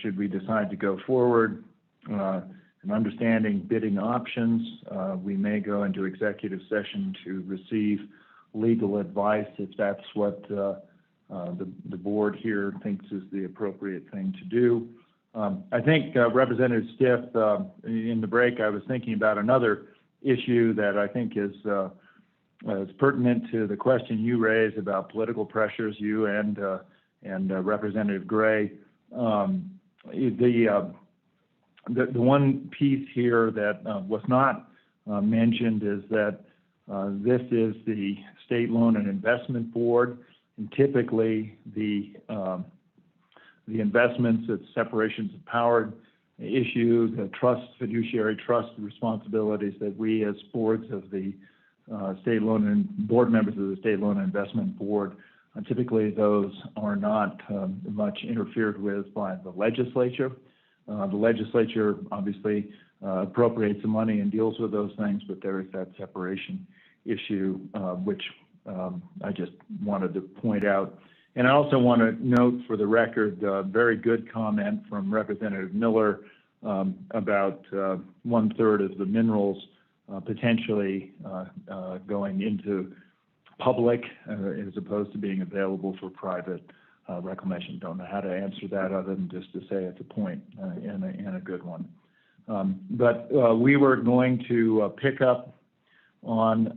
should we decide to go forward, and understanding bidding options, we may go into executive session to receive legal advice if that's what the board here thinks is the appropriate thing to do. I think Representative Stiff, in the break, I was thinking about another issue that I think is pertinent to the question you raised about political pressures, you and Representative Gray. The one piece here that was not mentioned is that this is the State Loan and Investment Board, and typically the investments, its separations of power issues, the trust, fiduciary trust responsibilities that we as boards of the State Loan and board members of the State Loan and Investment Board, typically those are not much interfered with by the legislature. The legislature obviously appropriates the money and deals with those things, but there is that separation issue, which I just wanted to point out. And I also want to note for the record, very good comment from Representative Miller about 1/3 of the minerals potentially going into public as opposed to being available for private reclamation. Don't know how to answer that other than just to say it's a point and a good one. But we were going to pick up on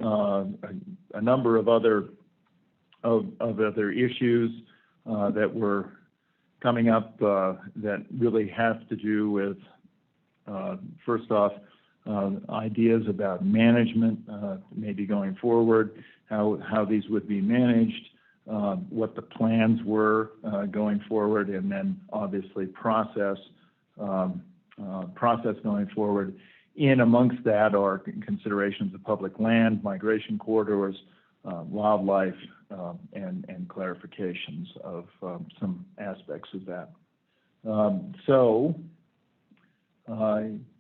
a number of other issues that were coming up that really have to do with, first off, ideas about management, maybe going forward, how these would be managed, what the plans were going forward, and then obviously process going forward. In amongst that are considerations of public land, migration corridors, wildlife, and clarifications of some aspects of that.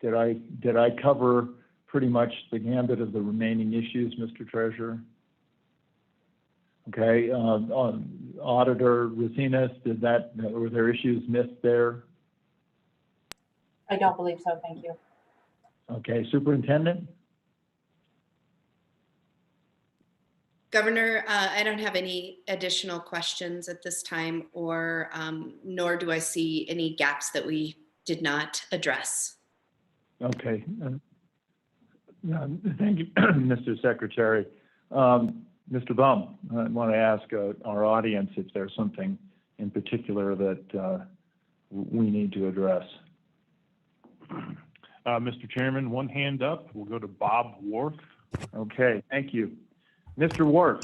Did I cover pretty much the gambit of the remaining issues, Mr. Treasurer? Okay, Auditor Racinas, were there issues missed there? I don't believe so, thank you. Okay, Superintendent? Governor, I don't have any additional questions at this time, or nor do I see any gaps that we did not address. Okay. Thank you, Mr. Secretary. Mr. Baum, I want to ask our audience if there's something in particular that we need to address. Mr. Chairman, one hand up. We'll go to Bob Wharf. Okay, thank you. Mr. Wharf.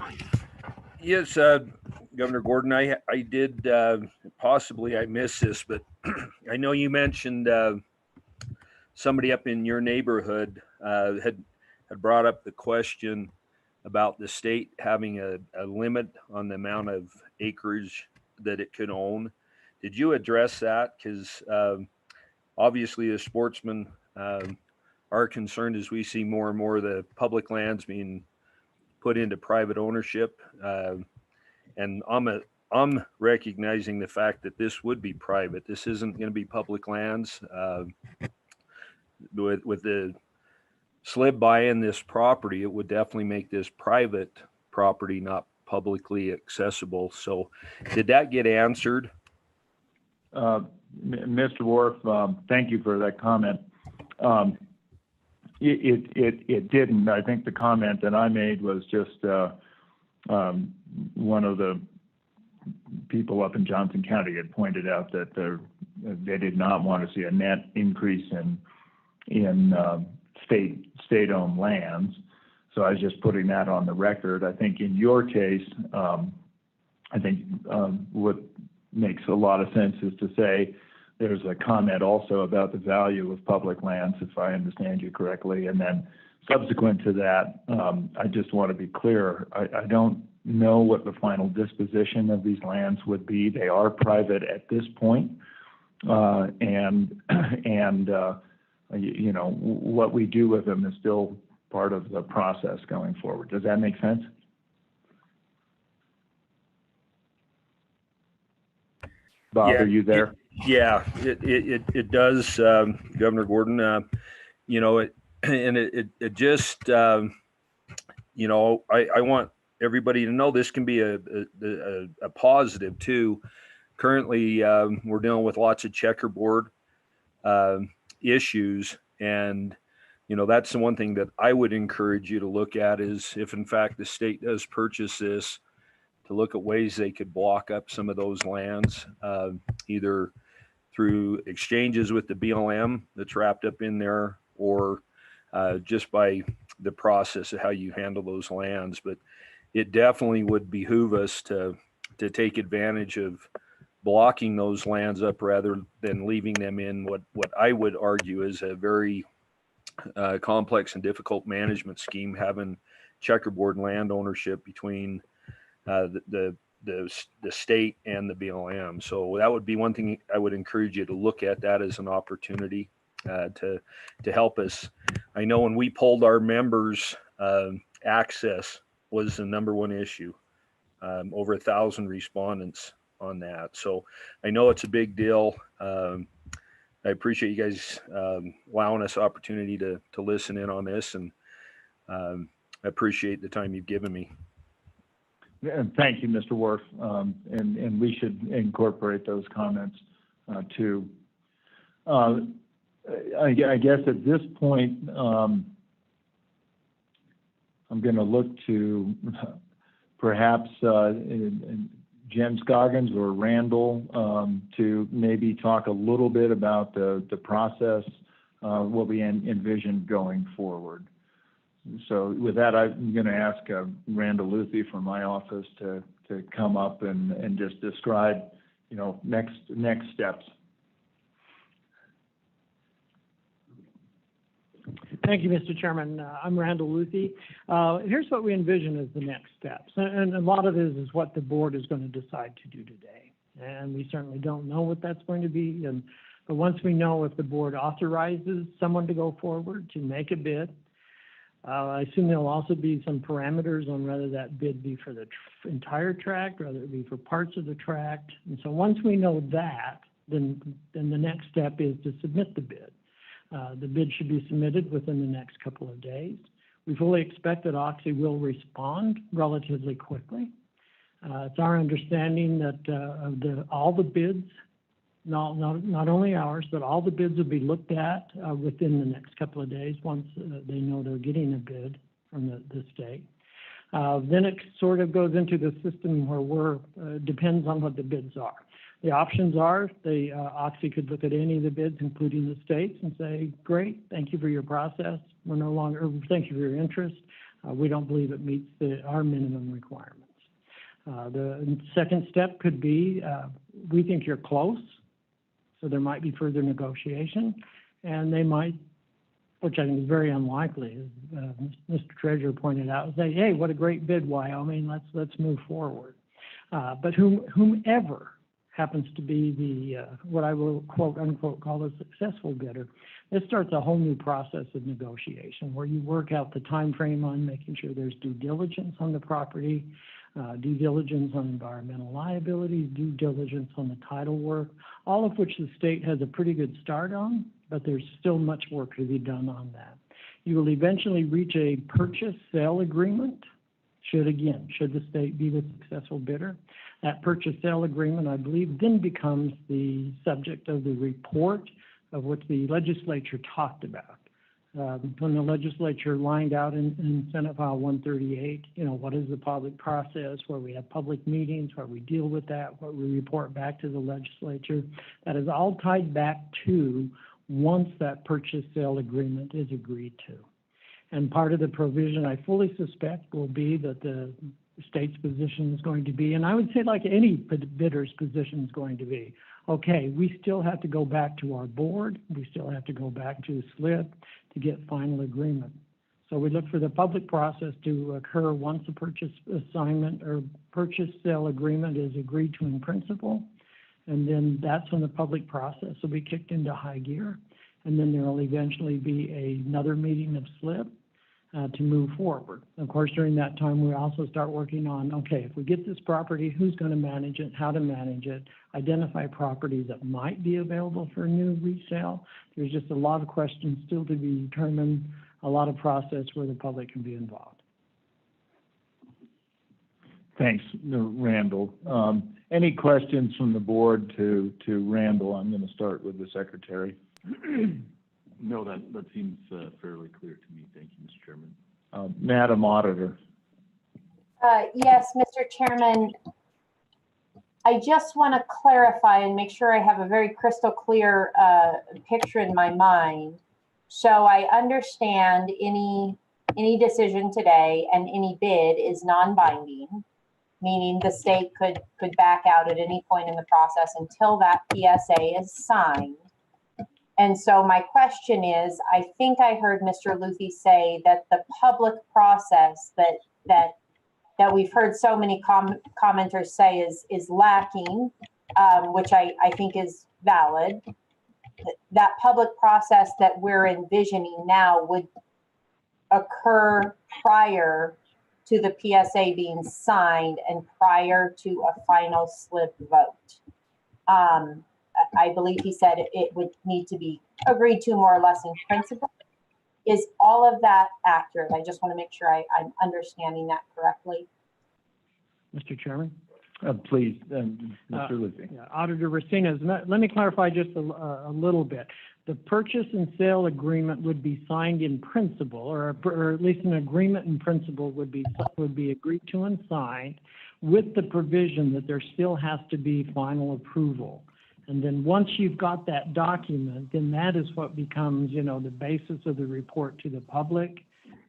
Yes, Governor Gordon, I did, possibly I missed this, but I know you mentioned somebody up in your neighborhood had brought up the question about the state having a limit on the amount of acreage that it could own. Did you address that? Because obviously as sportsmen are concerned as we see more and more of the public lands being put into private ownership. And I'm recognizing the fact that this would be private. This isn't going to be public lands. With the Slib buying this property, it would definitely make this private property, not publicly accessible. So did that get answered? Mr. Wharf, thank you for that comment. It didn't. I think the comment that I made was just one of the people up in Johnson County had pointed out that they did not want to see a net increase in state-owned lands. So I was just putting that on the record. I think in your case, I think what makes a lot of sense is to say there's a comment also about the value of public lands, if I understand you correctly. And then subsequent to that, I just want to be clear, I don't know what the final disposition of these lands would be. They are private at this point. You know, what we do with them is still part of the process going forward. Does that make sense? Bob, Yeah, are you there? It does, Governor Gordon. You know, it just, you know, I want everybody to know this can be a positive too. Currently, we're dealing with lots of checkerboard issues, and you know, that's the one thing that I would encourage you to look at is if in fact the state does purchase this, to look at ways they could block up some of those lands, either through exchanges with the BLM that's wrapped up in there, or just by the process of how you handle those lands. But it definitely would behoove us to take advantage of blocking those lands up rather than leaving them in what I would argue is a very complex and difficult management scheme, having checkerboard land ownership between the state and the BLM. So that would be one thing I would encourage you to look at that as an opportunity to help us. I know when we polled our members, access was the number 1 issue. Over 1,000 respondents on that. So I know it's a big deal. I appreciate you guys allowing us opportunity to listen in on this, and I appreciate the time you've given me. And thank you, Mr. Worf. And we should incorporate those comments too. I guess at this point, I'm going to look to perhaps Jen Scoggins or Randall to maybe talk a little bit about the process, what we envision going forward. So with that, I'm going to ask Randall Luthi from my office to come up and just describe, you know, next steps. Thank you, Mr. Chairman. I'm Randall Luthi. Here's what we envision as the next steps. And a lot of this is what the board is going to decide to do today. And we certainly don't know what that's going to be. But once we know if the board authorizes someone to go forward to make a bid, I assume there'll also be some parameters on whether that bid be for the entire tract, whether it be for parts of the tract. And so once we know that, then the next step is to submit the bid. The bid should be submitted within the next couple of days. We fully expect that Oxy will respond relatively quickly. It's our understanding that all the bids, not only ours, but all the bids will be looked at within the next couple of days once they know they're getting a bid from the state. Then it sort of goes into the system where depends on what the bids are. The options are Oxy could look at any of the bids, including the states, and say, great, thank you for your process. We're no longer, thank you for your interest. We don't believe it meets our minimum requirements. The second step could be, we think you're close, so there might be further negotiation, and they might, which I think is very unlikely, as Mr. Treasurer pointed out, say, hey, what a great bid, Wyoming, let's move forward. But whomever happens to be the, what I will quote unquote call a successful bidder, this starts a whole new process of negotiation where you work out the time frame on making sure there's due diligence on the property, due diligence on environmental liability, due diligence on the title work, all of which the state has a pretty good start on, but there's still much work to be done on that. You will eventually reach a purchase sale agreement, should the state be the successful bidder. That purchase sale agreement, I believe, then becomes the subject of the report of what the legislature talked about. when the legislature lined out in Senate File 138, what is the public process, where we have public meetings, where we deal with that, where we report back to the legislature. That is all tied back to once that purchase sale agreement is agreed to. And part of the provision, I fully suspect, will be that the state's position is going to be, and I would say like any bidder's position is going to be, okay, we still have to go back to our board, we still have to go back to Slib to get final agreement. So we look for the public process to occur once a purchase assignment or purchase sale agreement is agreed to in principle. And then that's when the public process will be kicked into high gear. And then there will eventually be another meeting of Slib to move forward. Of course, during that time, we also start working on, okay, if we get this property, who's going to manage it, how to manage it, identify properties that might be available for a new resale. There's just a lot of questions still to be determined, a lot of process where the public can be involved. Thanks, Randall. Any questions from the board to Randall? I'm going to start with the secretary. No, that seems fairly clear to me. Thank you, Mr. Chairman. Madam Auditor. Yes, Mr. Chairman. I just want to clarify and make sure I have a very crystal clear picture in my mind. So I understand any decision today and any bid is non-binding, meaning the state could back out at any point in the process until that PSA is signed. And so my question is, I think I heard Mr. Luthi say that the public process that we've heard so many commenters say is lacking, which I think is valid. That public process that we're envisioning now would occur prior to the PSA being signed and prior to a final Slib vote. I believe he said it would need to be agreed to more or less in principle. Is all of that accurate? I just want to make sure I'm understanding that correctly. Mr. Chairman? Please, Mr. Luthi. Yeah, Auditor Racines, let me clarify just a little bit. The purchase and sale agreement would be signed in principle, or at least an agreement in principle would be agreed to and signed, with the provision that there still has to be final approval. And then once you've got that document, then that is what becomes, the basis of the report to the public.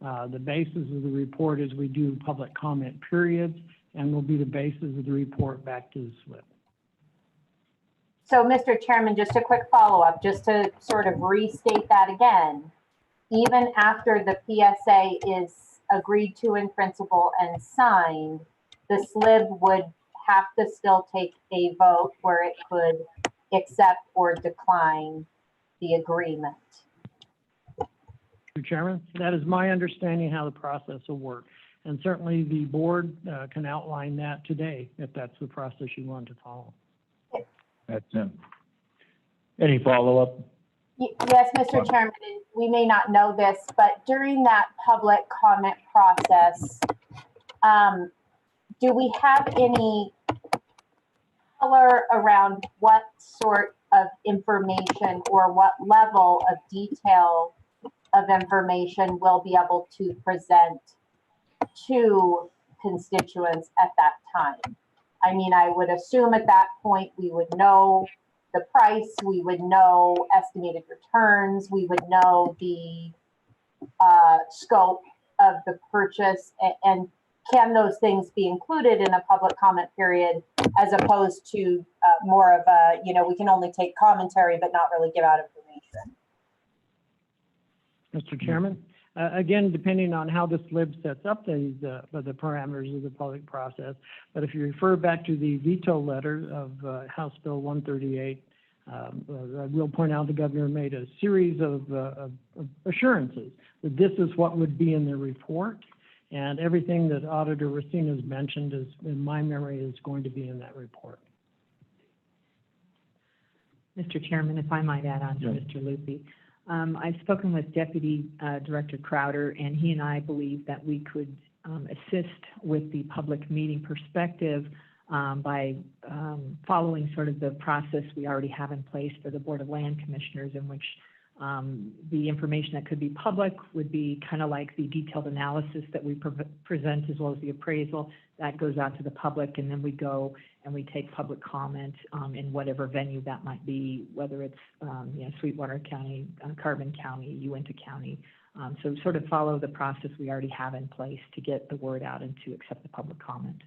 The basis of the report is we do public comment periods, and will be the basis of the report back to the Slib. So, Mr. Chairman, just a quick follow-up, just to sort of restate that again. Even after the PSA is agreed to in principle and signed, the Slib would have to still take a vote where it could accept or decline the agreement. Mr. Chairman, that is my understanding how the process will work. And certainly the board can outline that today if that's the process you want to follow. That's any follow-up? Yes, Mr. Chairman, we may not know this, but during that public comment process, do we have any color around what sort of information or what level of detail of information we'll be able to present to constituents at that time? I mean, I would assume at that point we would know the price, we would know estimated returns, we would know the scope of the purchase, and can those things be included in a public comment period as opposed to more of a, we can only take commentary but not really give out information? Mr. Chairman, again, depending on how the Slib sets up the parameters of the public process, but if you refer back to the veto letter of House Bill 138, I will point out the governor made a series of assurances that this is what would be in the report, and everything that Auditor Racine has mentioned is, in my memory, is going to be in that report. Mr. Chairman, if I might add on to Mr. Luthi. I've spoken with Deputy Director Crowder, and he and I believe that we could assist with the public meeting perspective by following sort of the process we already have in place for the Board of Land Commissioners, in which The information that could be public would be kind of like the detailed analysis that we present, as well as the appraisal. That goes out to the public, and then we go and we take public comment in whatever venue that might be, whether it's Sweetwater County, Carbon County, Uinta County. So sort of follow the process we already have in place to get the word out and to accept the public comment.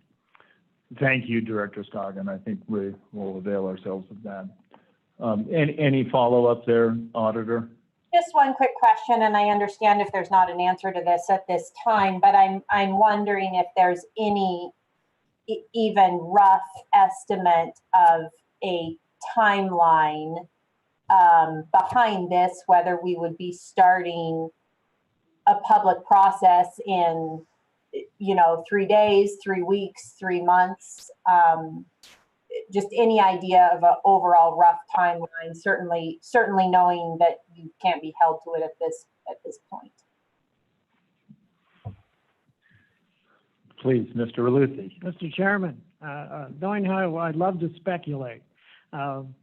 Thank you, Director Scoggin. I think we will avail ourselves of that. Any follow-up there, Auditor? Just one quick question, and I understand if there's not an answer to this at this time, but I'm wondering if there's any even rough estimate of a timeline behind this, whether we would be starting a public process in 3 days, 3 weeks, 3 months, just any idea of an overall rough timeline, certainly knowing that you can't be held to it at this point. Please, Mr. Reluthi. Mr. Chairman, knowing how I'd love to speculate, Auditor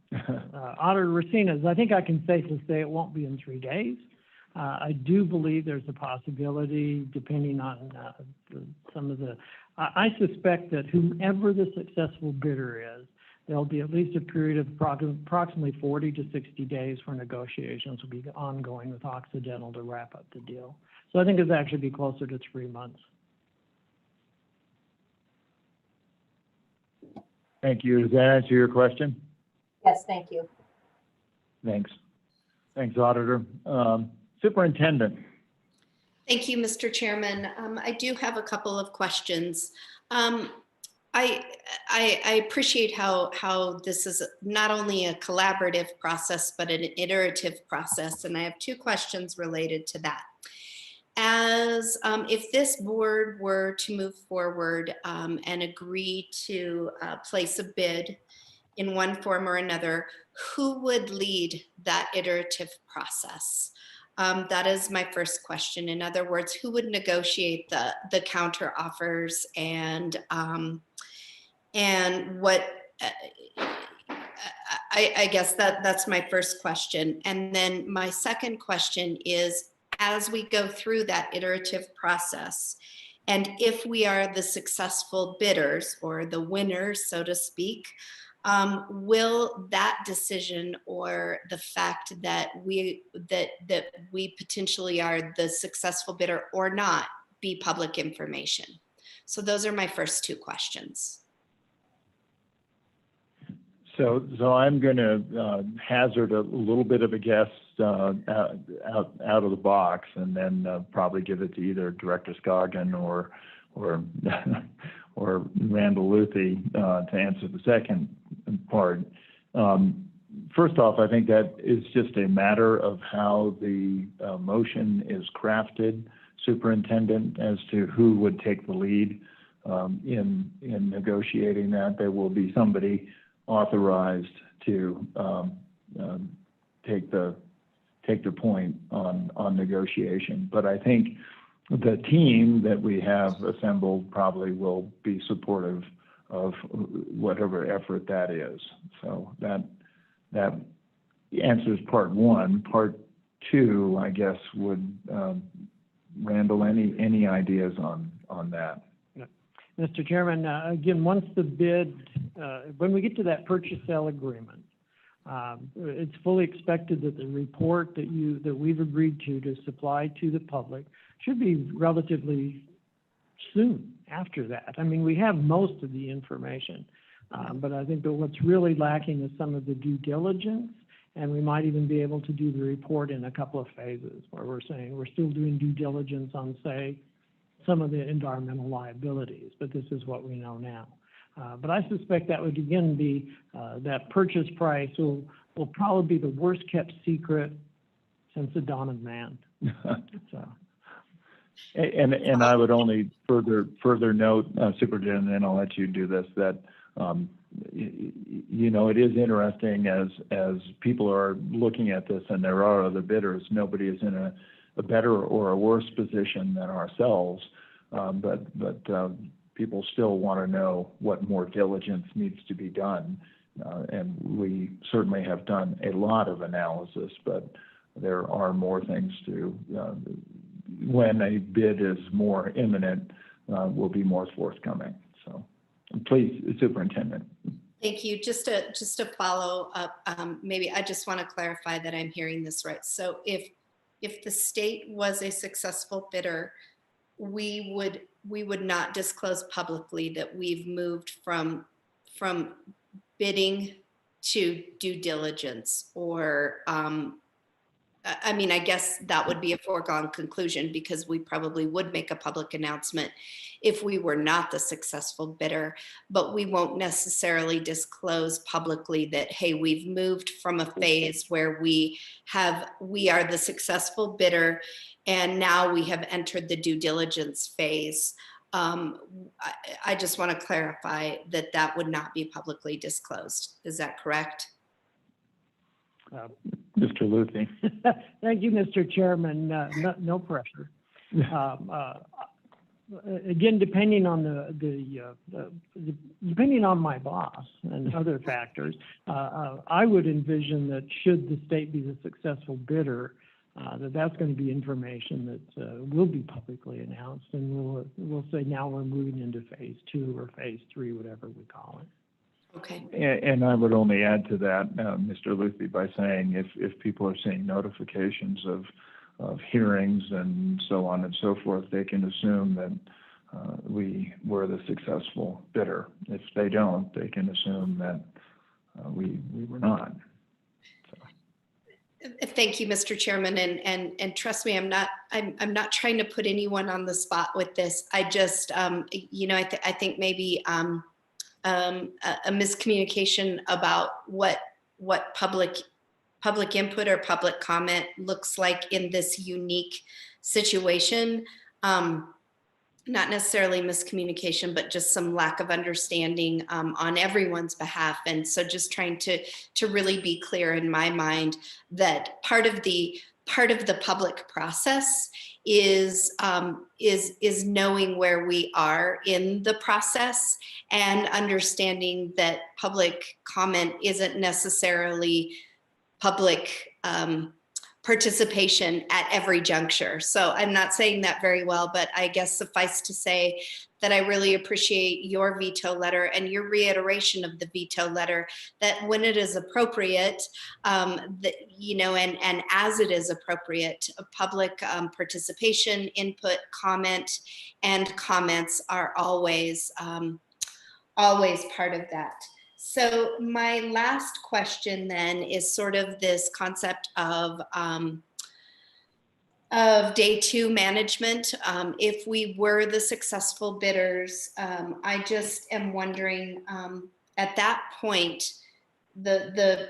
Racines, I think I can safely say it won't be in 3 days. I do believe there's a possibility, depending on some of the, I suspect that whomever the successful bidder is, there'll be at least a period of approximately 40 to 60 days where negotiations will be ongoing with Occidental to wrap up the deal. So I think it'll actually be closer to 3 months. Thank you. Does that answer your question? Yes, thank you. Thanks. Thanks, Auditor. Superintendent. Thank you, Mr. Chairman. I do have a couple of questions. I appreciate how this is not only a collaborative process, but an iterative process. And I have 2 questions related to that. As if this board were to move forward and agree to place a bid in one form or another, who would lead that iterative process? That is my first question. In other words, who would negotiate the counter offers and what? I guess that's my first question. And then my second question is, as we go through that iterative process, and if we are the successful bidders or the winners, so to speak, will that decision or the fact that we potentially are the successful bidder or not be public information? So those are my first 2 questions. So I'm going to hazard a little bit of a guess out of the box, and then probably give it to either Director Scoggin or Randall Luthi to answer the second part. First off, I think that is just a matter of how the motion is crafted, Superintendent, as to who would take the lead in negotiating that. There will be somebody authorized to take the point on negotiation. But I think the team that we have assembled probably will be supportive of whatever effort that is. So that answers part 1. Part 2, I guess, would Randall, any ideas on that? Mr. Chairman, again, once the bid, when we get to that purchase sale agreement, it's fully expected that the report that we've agreed to supply to the public should be relatively soon after that. I mean, we have most of the information, but I think that what's really lacking is some of the due diligence, and we might even be able to do the report in a couple of phases where we're saying we're still doing due diligence on, say, some of the environmental liabilities, but this is what we know now. But I suspect that would again be that purchase price will probably be the worst kept secret since the dawn of man. So. And I would only further note, Superintendent, and I'll let you do this, that it is interesting as people are looking at this, and there are other bidders. Nobody is in a better or a worse position than ourselves, but people still want to know what more diligence needs to be done, and we certainly have done a lot of analysis, but there are more things to, when a bid is more imminent, will be more forthcoming. So please, Superintendent. Thank you. Just to follow up, maybe I just want to clarify that I'm hearing this right. So if the state was a successful bidder, we would not disclose publicly that we've moved from bidding to due diligence, or I mean, I guess that would be a foregone conclusion, because we probably would make a public announcement if we were not the successful bidder, but we won't necessarily disclose publicly that, hey, we've moved from a phase where we are the successful bidder and now we have entered the due diligence phase. I just want to clarify that that would not be publicly disclosed. Is that correct? Mr. Luthi. Thank you, Mr. Chairman. No pressure. Again, depending on depending on my boss and other factors, I would envision that should the state be the successful bidder, that's going to be information that will be publicly announced, and we'll say now we're moving into phase 2 or phase 3, whatever we call it. Okay. And I would only add to that, Mr. Luthi, by saying if people are seeing notifications of hearings and so on and so forth, they can assume that we were the successful bidder. If they don't, they can assume that we were not. Thank you, Mr. Chairman, and trust me, I'm not trying to put anyone on the spot with this. I just I think maybe a miscommunication about what public input or public comment looks like in this unique situation. Not necessarily miscommunication, but just some lack of understanding on everyone's behalf. And so just trying to really be clear in my mind that part of the public process is knowing where we are in the process and understanding that public comment isn't necessarily public participation at every juncture. So I'm not saying that very well, but I guess suffice to say that I really appreciate your veto letter and your reiteration of the veto letter, that when it is appropriate, and as it is appropriate, public participation, input, comment, and comments are always part of that. So my last question then is sort of this concept of day 2 management. If we were the successful bidders, I just am wondering at that point, the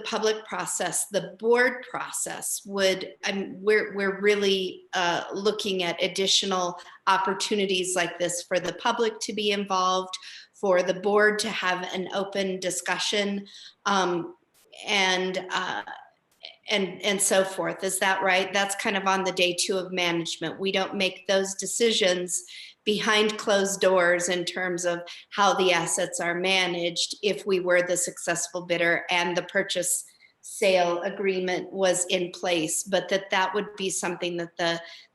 public process, the board process would, we're really looking at additional opportunities like this for the public to be involved, for the board to have an open discussion, and so forth. Is that right? That's kind of on the day 2 of management. We don't make those decisions behind closed doors in terms of how the assets are managed if we were the successful bidder and the purchase sale agreement was in place, but that would be something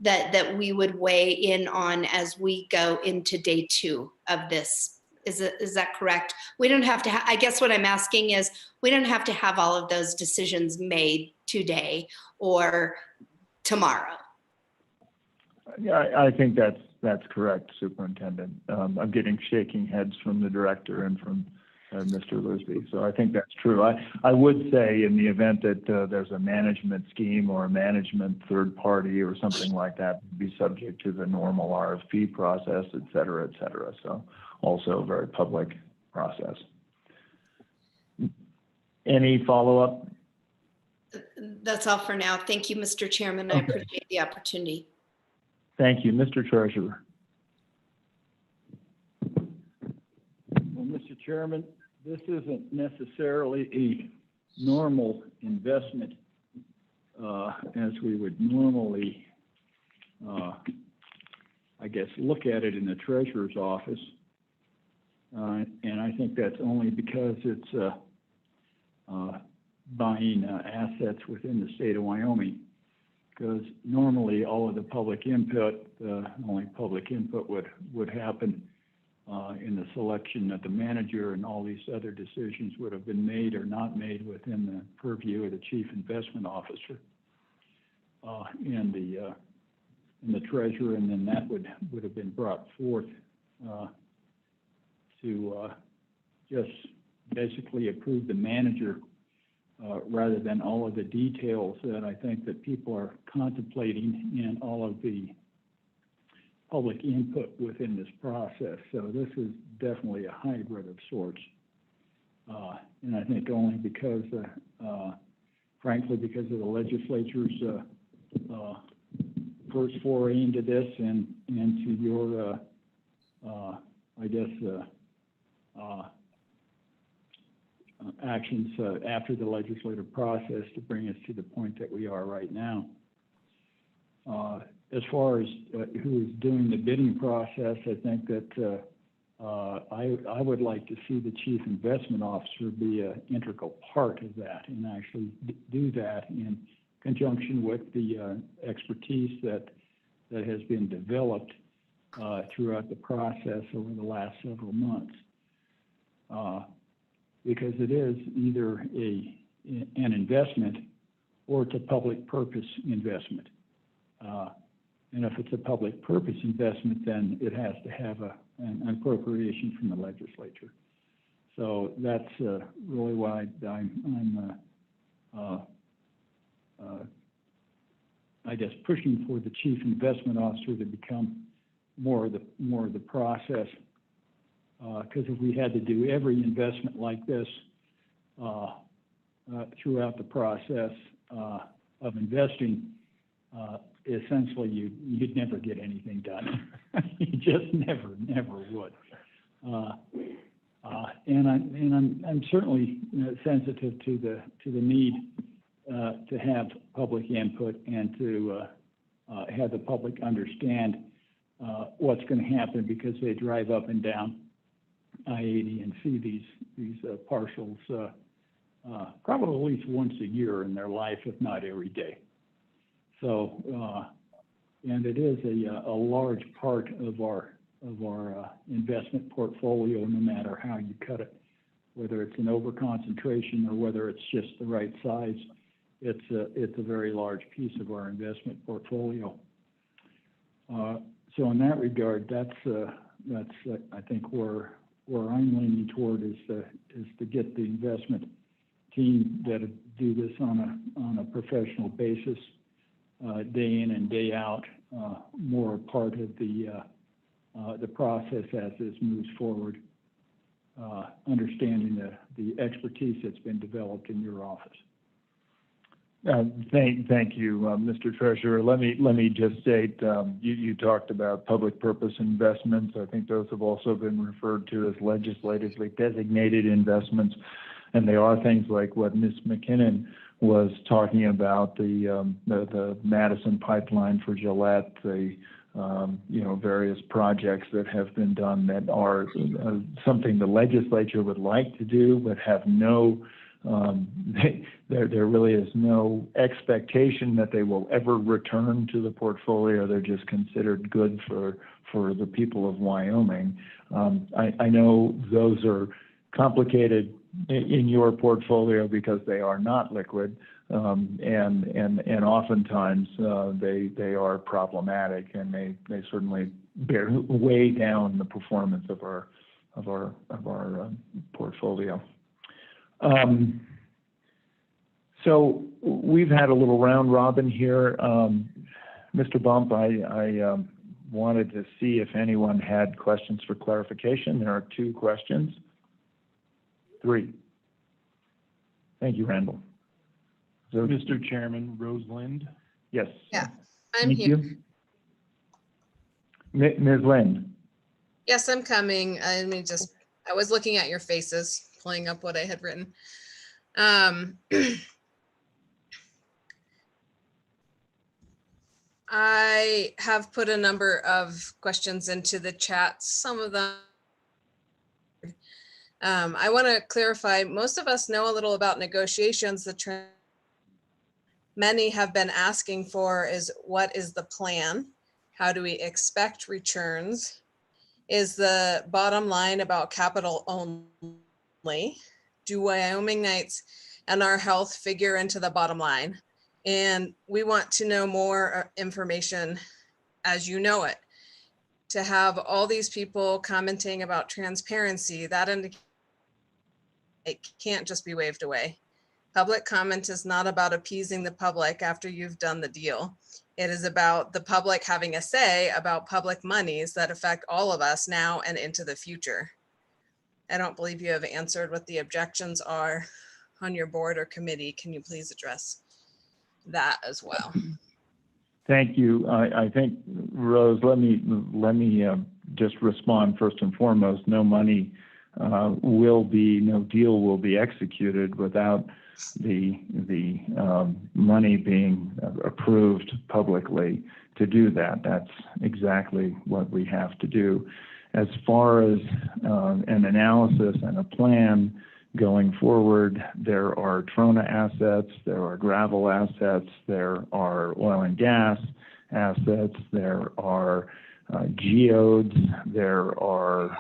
that we would weigh in on as we go into day 2 of this. Is that correct? We don't have to, I guess what I'm asking is, we don't have to have all of those decisions made today or tomorrow. Yeah, I think that's correct, Superintendent. I'm getting shaking heads from the director and from Mr. Lisby. So I think that's true. I would say in the event that there's a management scheme or a management third party or something like that, be subject to the normal RFP process, et cetera, et cetera. So also a very public process. Any follow-up? That's all for now. Thank you, Mr. Chairman. I appreciate the opportunity. Thank you, Mr. Treasurer. Well, Mr. Chairman, this isn't necessarily a normal investment as we would normally, I guess, look at it in the treasurer's office. And I think that's only because it's buying assets within the state of Wyoming. Because normally all of the public input, only public input would happen in the selection of the manager, and all these other decisions would have been made or not made within the purview of the chief investment officer and the treasurer, and then that would have been brought forth to just basically approve the manager rather than all of the details that I think that people are contemplating in all of the public input within this process. So this is definitely a hybrid of sorts. And I think only because, frankly, because of the legislature's first foray into this and to your, I guess, actions after the legislative process to bring us to the point that we are right now. As far as who is doing the bidding process, I think that I would like to see the chief investment officer be an integral part of that and actually do that in conjunction with the expertise that has been developed throughout the process over the last several months. Because it is either an investment or it's a public purpose investment. And if it's a public purpose investment, then it has to have an appropriation from the legislature. So that's really why I'm I guess, pushing for the chief investment officer to become more of the process. Because if we had to do every investment like this throughout the process of investing, essentially you'd never get anything done. You just never would. And I'm certainly sensitive to the need to have public input and to have the public understand what's going to happen, because they drive up and down I-80 and see these parcels probably at least once a year in their life, if not every day. So, and it is a large part of our investment portfolio, no matter how you cut it, whether it's an overconcentration or whether it's just the right size. It's a very large piece of our investment portfolio. So in that regard, that's I think where I'm leaning toward is to get the investment team that do this on a professional basis, day in and day out, more a part of the process as this moves forward, understanding the expertise that's been developed in your office. Thank you, Mr. Treasurer. Let me just state, you talked about public purpose investments. I think those have also been referred to as legislatively designated investments, and they are things like what Ms. McKinnon was talking about, the Madison pipeline for Gillette, the various projects that have been done that are something the legislature would like to do, but have no. There really is no expectation that they will ever return to the portfolio. They're just considered good for the people of Wyoming. I know those are complicated in your portfolio because they are not liquid, and oftentimes they are problematic, and they certainly weigh down the performance of our portfolio. So we've had a little round robin here. Mr. Bump, I wanted to see if anyone had questions for clarification. There are 2 questions. 3. Thank you, Randall. So, Mr. Chairman, Rosalind? Yes. Yeah, I'm Thank here. you. Ms. Lind? Yes, I'm coming. I was looking at your faces, pulling up what I had written. I have put a number of questions into the chat. Some of them I want to clarify, most of us know a little about negotiations. Many have been asking for is, what is the plan? How do we expect returns? Is the bottom line about capital only? Do Wyomingites and our health figure into the bottom line? And we want to know more information as you know it. To have all these people commenting about transparency, that indicates it can't just be waved away. Public comment is not about appeasing the public after you've done the deal. It is about the public having a say about public monies that affect all of us now and into the future. I don't believe you have answered what the objections are on your board or committee. Can you please address that as well? Thank you. I think, Rose, let me just respond first and foremost. No deal will be executed without the money being approved publicly to do that. That's exactly what we have to do. As far as an analysis and a plan going forward, there are trona assets, there are gravel assets, there are oil and gas assets, there are geodes, there are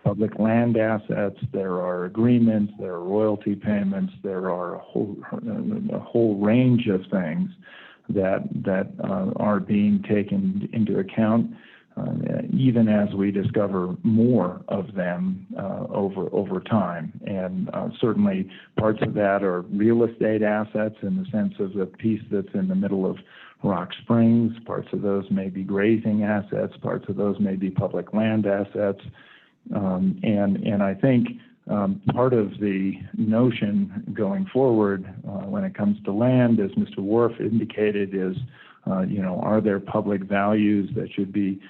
public land assets, there are agreements, there are royalty payments, there are a whole range of things that are being taken into account, even as we discover more of them over time. And certainly parts of that are real estate assets in the sense of the piece that's in the middle of Rock Springs. Parts of those may be grazing assets. Parts of those may be public land assets. And I think part of the notion going forward when it comes to land, as Mr. Worf indicated, is, are there public values that should be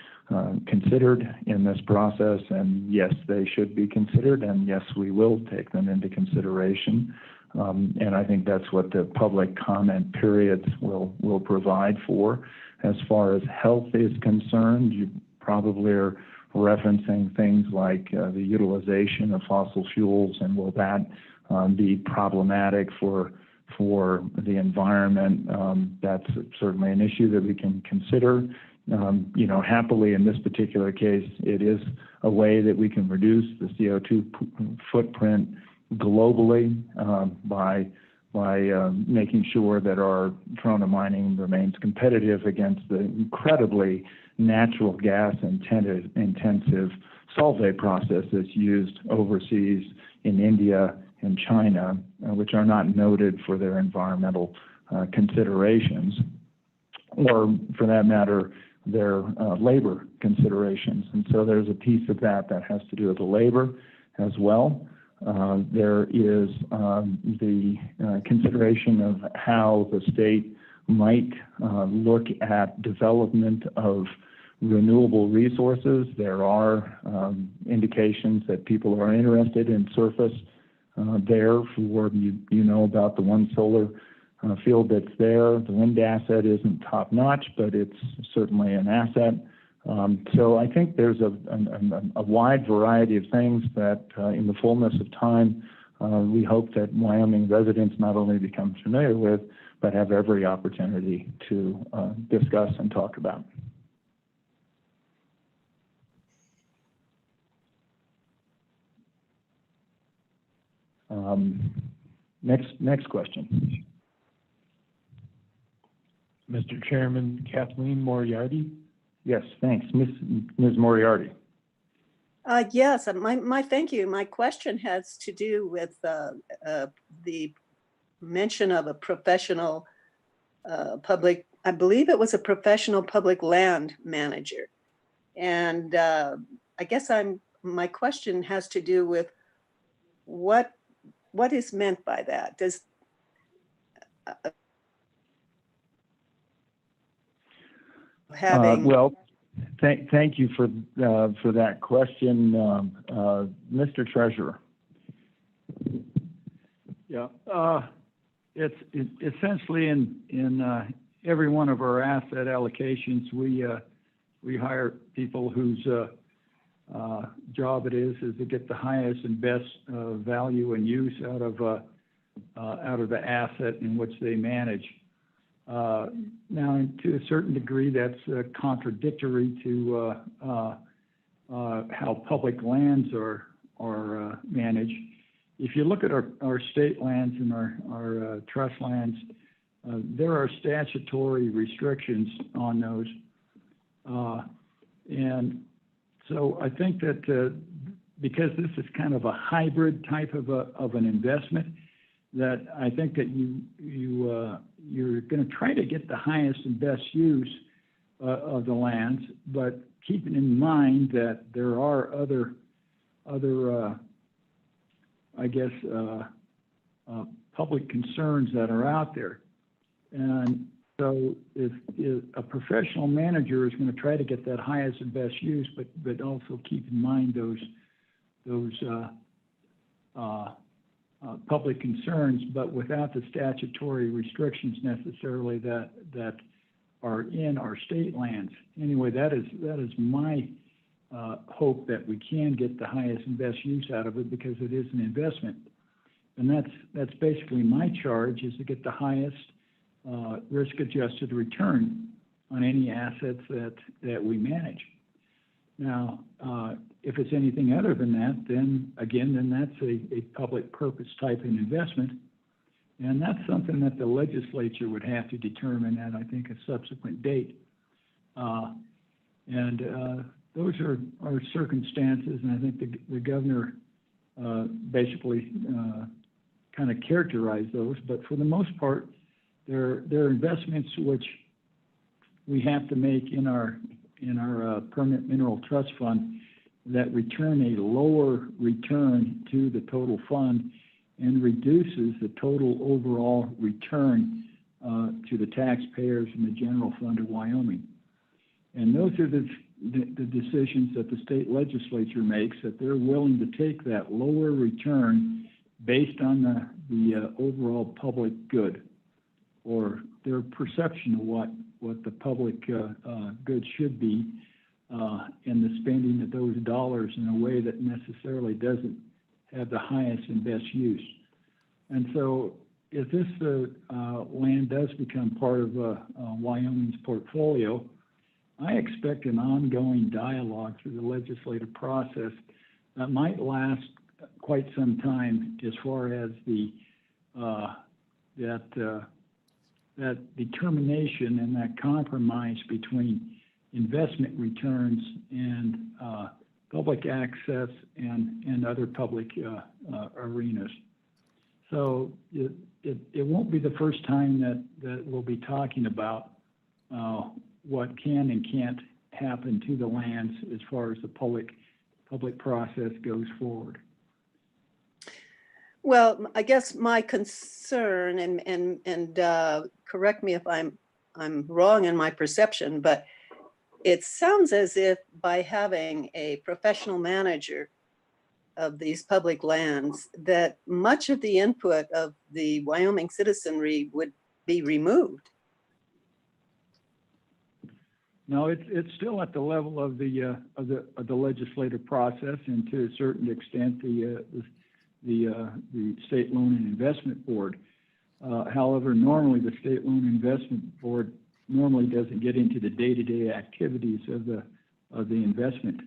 considered in this process? And yes, they should be considered, and yes, we will take them into consideration. And I think that's what the public comment periods will provide for. As far as health is concerned, you probably are referencing things like the utilization of fossil fuels, and will that be problematic for the environment? That's certainly an issue that we can consider. Happily in this particular case, it is a way that we can reduce the CO2 footprint globally by making sure that our trona mining remains competitive against the incredibly natural gas intensive solvay process that's used overseas in India and China, which are not noted for their environmental considerations, or for that matter, their labor considerations. And so there's a piece of that has to do with the labor as well. There is the consideration of how the state might look at development of renewable resources. There are indications that people are interested in surface there. For you know about the one solar field that's there. The wind asset isn't top notch, but it's certainly an asset. So I think there's a wide variety of things that in the fullness of time, we hope that Wyoming residents not only become familiar with, but have every opportunity to discuss and talk about. Next question. Mr. Chairman, Kathleen Moriarty. Yes, thanks. Ms. Moriarty. Yes, my thank you. My question has to do with the mention of a professional public, I believe it was a professional public land manager. And I guess my question has to do with what is meant by that? Does having well, thank you for that question, Mr. Treasurer. Yeah, it's essentially in every one of our asset allocations, we hire people whose job it is to get the highest and best value and use out of the asset in which they manage. Now, to a certain degree, that's contradictory to how public lands are managed. If you look at our state lands and our trust lands, there are statutory restrictions on those. And so I think that because this is kind of a hybrid type of an investment, that I think that you're going to try to get the highest and best use of the lands, but keeping in mind that there are other I guess public concerns that are out there. And so if a professional manager is going to try to get that highest and best use, but also keep in mind those public concerns, but without the statutory restrictions necessarily that are in our state lands. Anyway, that is my hope, that we can get the highest and best use out of it, because it is an investment. And that's basically my charge, is to get the highest risk-adjusted return on any assets that we manage. Now, if it's anything other than that, then that's a public purpose type of investment. And that's something that the legislature would have to determine at, I think, a subsequent date. Those are circumstances, and I think the governor basically kind of characterized those. But for the most part, they're investments which we have to make in our permanent mineral trust fund that return a lower return to the total fund and reduces the total overall return to the taxpayers in the general fund of Wyoming. And those are the decisions that the state legislature makes, that they're willing to take that lower return based on the overall public good, or their perception of what the public good should be, and the spending of those dollars in a way that necessarily doesn't have the highest and best use. And so if this land does become part of Wyoming's portfolio, I expect an ongoing dialogue through the legislative process that might last quite some time, as far as that determination and that compromise between investment returns and public access and other public arenas. So it won't be the first time that we'll be talking about what can and can't happen to the lands as far as the public process goes forward. Well, I guess my concern, and correct me if I'm wrong in my perception, but it sounds as if by having a professional manager of these public lands, that much of the input of the Wyoming citizenry would be removed. No, it's still at the level of the legislative process, and to a certain extent the State Loan and Investment Board. However, normally the State Loan and Investment Board normally doesn't get into the day-to-day activities of the investment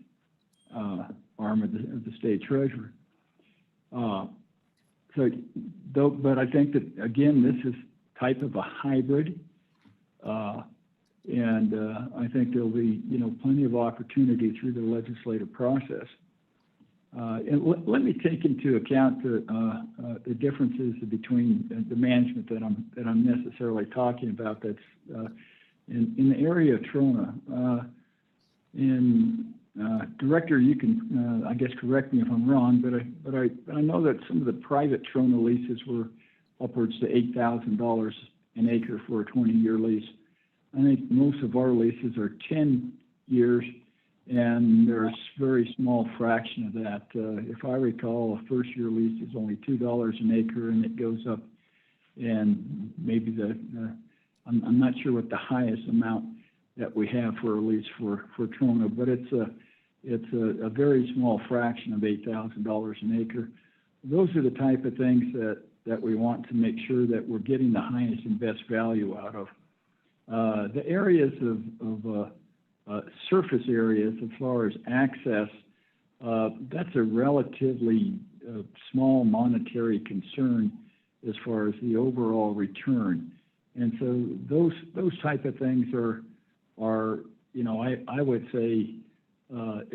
arm of the state treasurer. But I think that, again, this is type of a hybrid. And I think there'll be, plenty of opportunity through the legislative process. And let me take into account the differences between the management that I'm necessarily talking about. That's in the area of Trona. Director, you can, I guess, correct me if I'm wrong, but I know that some of the private Trona leases were upwards to $8,000 an acre for a 20-year lease. I think most of our leases are 10 years, and there's a very small fraction of that. If I recall, a first-year lease is only $2 an acre, and it goes up. And maybe I'm not sure what the highest amount that we have for a lease for Trona, but it's it's a very small fraction of $8,000 an acre. Those are the type of things that we want to make sure that we're getting the highest and best value out of. The areas of surface areas as far as access, that's a relatively small monetary concern as far as the overall return. And so those type of things are you know, I would say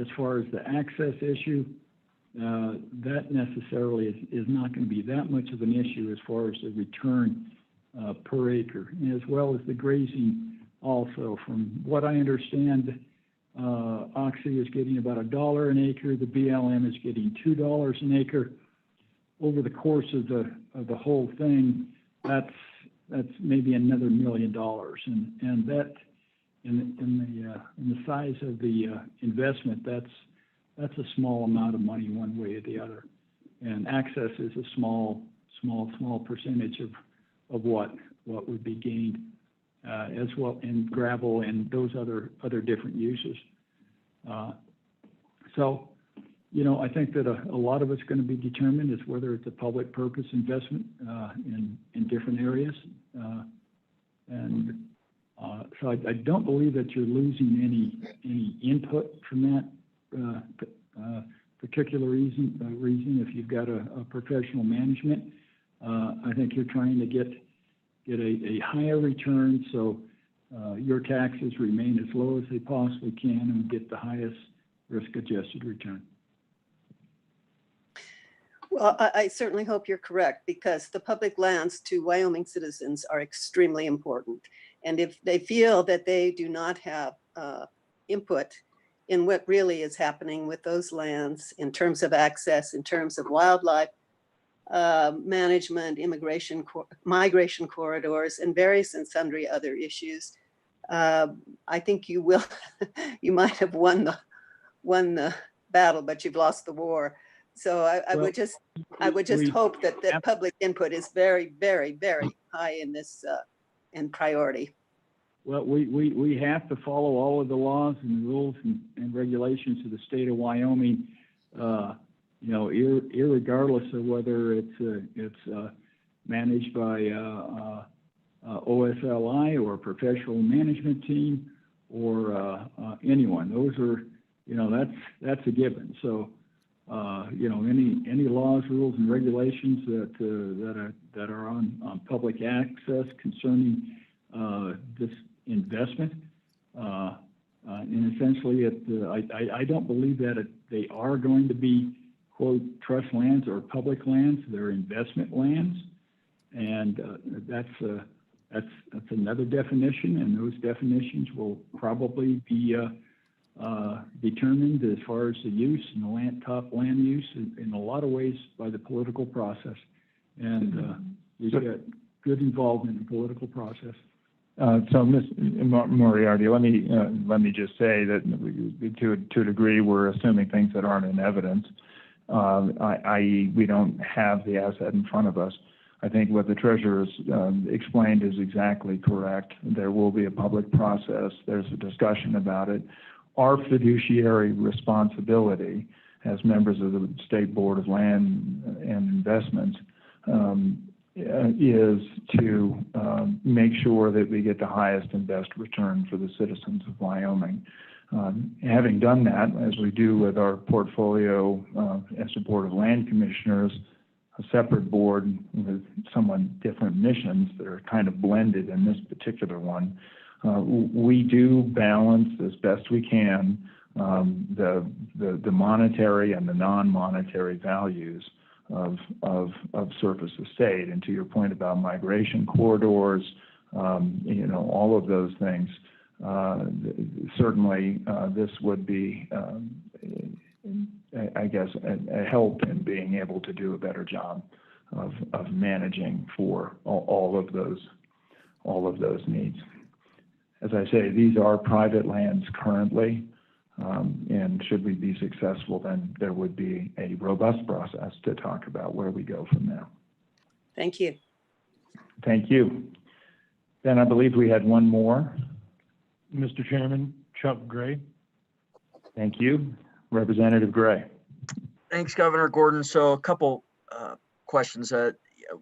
as far as the access issue, that necessarily is not going to be that much of an issue as far as the return per acre, as well as the grazing also. From what I understand, Oxy is getting about $1 an acre. The BLM is getting $2 an acre. Over the course of the whole thing, that's maybe another $1 million, and that in the size of the investment, that's a small amount of money one way or the other. And access is a small percentage of what would be gained as well in gravel and those other different uses. So, you know, I think that a lot of it's going to be determined as whether it's a public purpose investment in different areas. So I don't believe that you're losing any input from that particular reason if you've got a professional management. I think you're trying to get a higher return, so your taxes remain as low as they possibly can and get the highest risk-adjusted return. Well, I certainly hope you're correct, because the public lands to Wyoming citizens are extremely important. And if they feel that they do not have input in what really is happening with those lands in terms of access, in terms of wildlife management, migration corridors, and various and sundry other issues, I think you will, you might have won the battle, but you've lost the war. So I would just hope that the public input is very, very, very high in this in priority. Well, we have to follow all of the laws and rules and regulations of the state of Wyoming, you know, irregardless of whether it's managed by OSLI or a professional management team or anyone. Those are, you know, that's a given. So, you know, any laws, rules, and regulations that are on public access concerning this investment, and essentially, I don't believe that they are going to be quote trust lands or public lands. They're investment lands, and that's another definition, and those definitions will probably be determined as far as the use and the top land use in a lot of ways by the political process. And we've got good involvement in the political process. So, Ms. Moriarty, let me just say that to a degree, we're assuming things that aren't in evidence, i.e., we don't have the asset in front of us. I think what the treasurer explained is exactly correct. There will be a public process. There's a discussion about it. Our fiduciary responsibility as members of the State Board of Land and Investments is to make sure that we get the highest and best return for the citizens of Wyoming. Having done that, as we do with our portfolio as a Board of Land Commissioners, a separate board with somewhat different missions that are kind of blended in this particular one, we do balance as best we can the monetary and the non-monetary values of surface estate. And to your point about migration corridors, you know, all of those things, certainly this would be, I guess, a help in being able to do a better job of managing for all of those needs. As I say, these are private lands currently, and should we be successful, then there would be a robust process to talk about where we go from there. Thank you. Thank you. Then I believe we had one more. Mr. Chairman, Chuck Gray. Thank you. Representative Gray. Thanks, Governor Gordon. So a couple questions.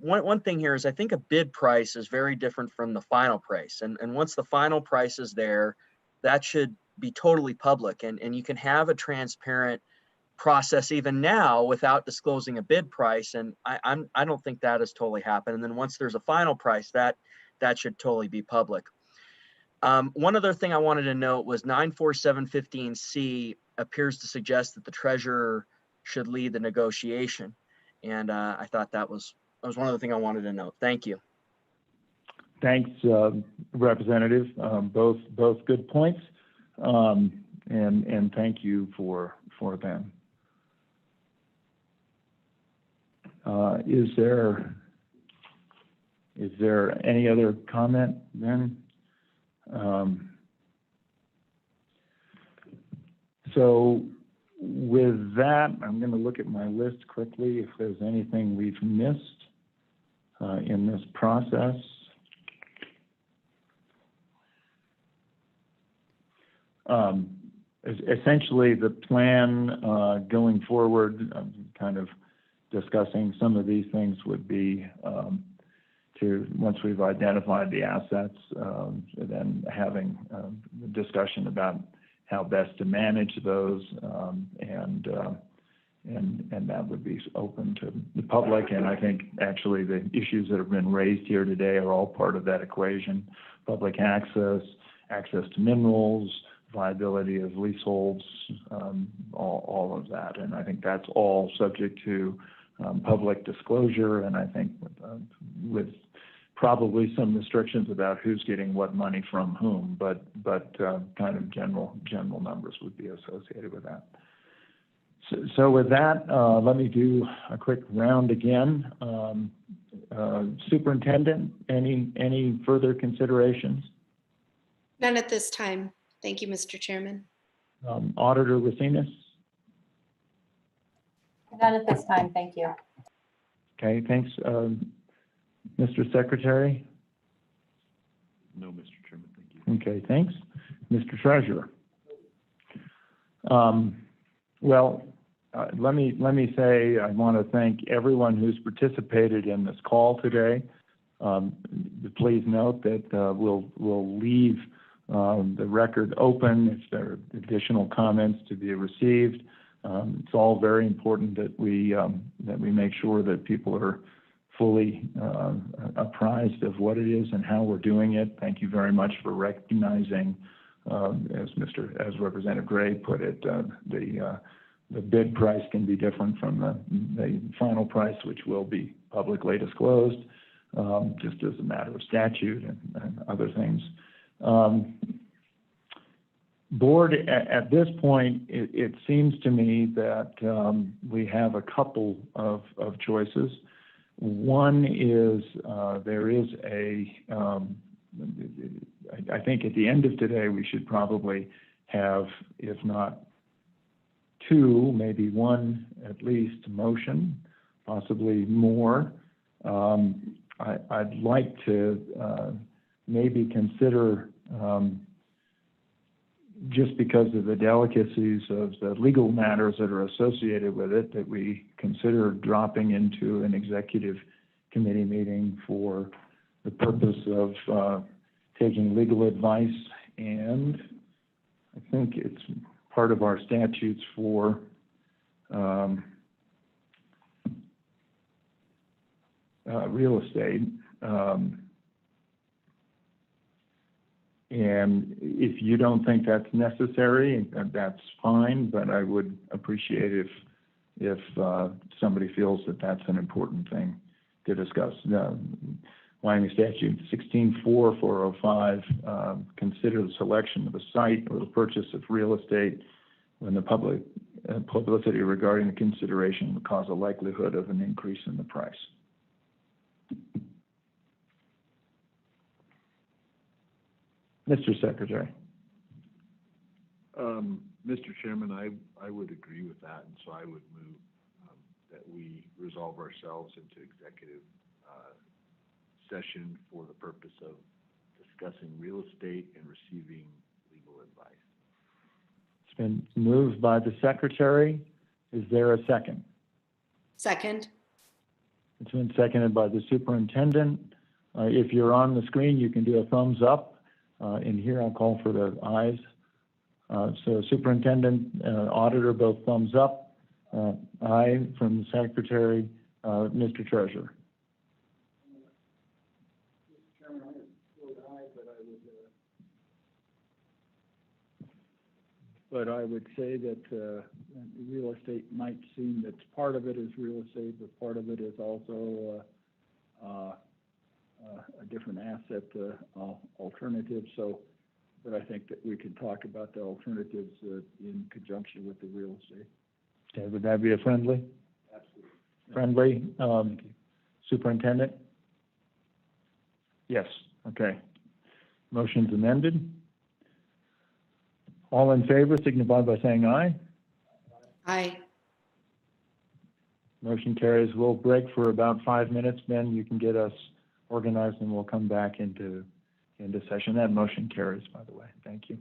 One thing here is I think a bid price is very different from the final price. And once the final price is there, that should be totally public. And you can have a transparent process even now without disclosing a bid price. And I don't think that has totally happened. And then once there's a final price, that should totally be public. One other thing I wanted to note was 94715C appears to suggest that the treasurer should lead the negotiation. And I thought that was one other thing I wanted to note. Thank you. Thanks, Representative. Both good points, and thank you for them. Is there any other comment then? So with that, I'm going to look at my list quickly if there's anything we've missed in this process. Essentially, the plan going forward, kind of discussing some of these things, would be once we've identified the assets, then having a discussion about how best to manage those, and that would be open to the public. And I think actually the issues that have been raised here today are all part of that equation: public access to minerals, viability of leaseholds, all of that. And I think that's all subject to public disclosure, and I think with probably some restrictions about who's getting what money from whom, but kind of general numbers would be associated with that. So with that, let me do a quick round again. Superintendent, any further considerations? None at this time. Thank you, Mr. Chairman. Auditor Racinas? None at this time, thank you. Okay, thanks. Mr. Secretary? No, Mr. Chairman, thank you. Okay, thanks. Mr. Treasurer? Well, let me say I want to thank everyone who's participated in this call today. Please note that we'll leave the record open if there are additional comments to be received. It's all very important that we make sure that people are fully apprised of what it is and how we're doing it. Thank you very much for recognizing, as Representative Gray put it, the bid price can be different from the final price, which will be publicly disclosed, just as a matter of statute and other things. Board, at this point, it seems to me that we have a couple of choices. One is there is I think at the end of today, we should probably have, if not two, maybe one at least motion, possibly more. I'd like to maybe consider, just because of the delicacies of the legal matters that are associated with it, that we consider dropping into an executive committee meeting for the purpose of taking legal advice. And I think it's part of our statutes for real estate. And if you don't think that's necessary, that's fine, but I would appreciate if somebody feels that that's an important thing to discuss. Wyoming Statute 16-4-405, consider the selection of a site or the purchase of real estate when the publicity regarding the consideration would cause a likelihood of an increase in the price. Mr. Secretary. Mr. Chairman, I would agree with that, and so I would move that we resolve ourselves into executive session for the purpose of discussing real estate and receiving legal advice. Been moved by the secretary. Is there a second? Second. It's been seconded by the superintendent. If you're on the screen, you can do a thumbs up. In here, I'll call for the ayes. So superintendent, auditor, both thumbs up. Aye from the secretary. Mr. Treasurer. But I would say that real estate might seem that part of it is real estate, but part of it is also a different asset alternative. So, but I think that we can talk about the alternatives in conjunction with the real estate. Okay, would that be a friendly? Absolutely. Friendly, superintendent? Yes, okay. Motion's amended. All in favor signify by saying aye. Aye. Motion carries. We'll break for about 5 minutes, then you can get us organized and we'll come back into session. That motion carries, by the way. Thank you.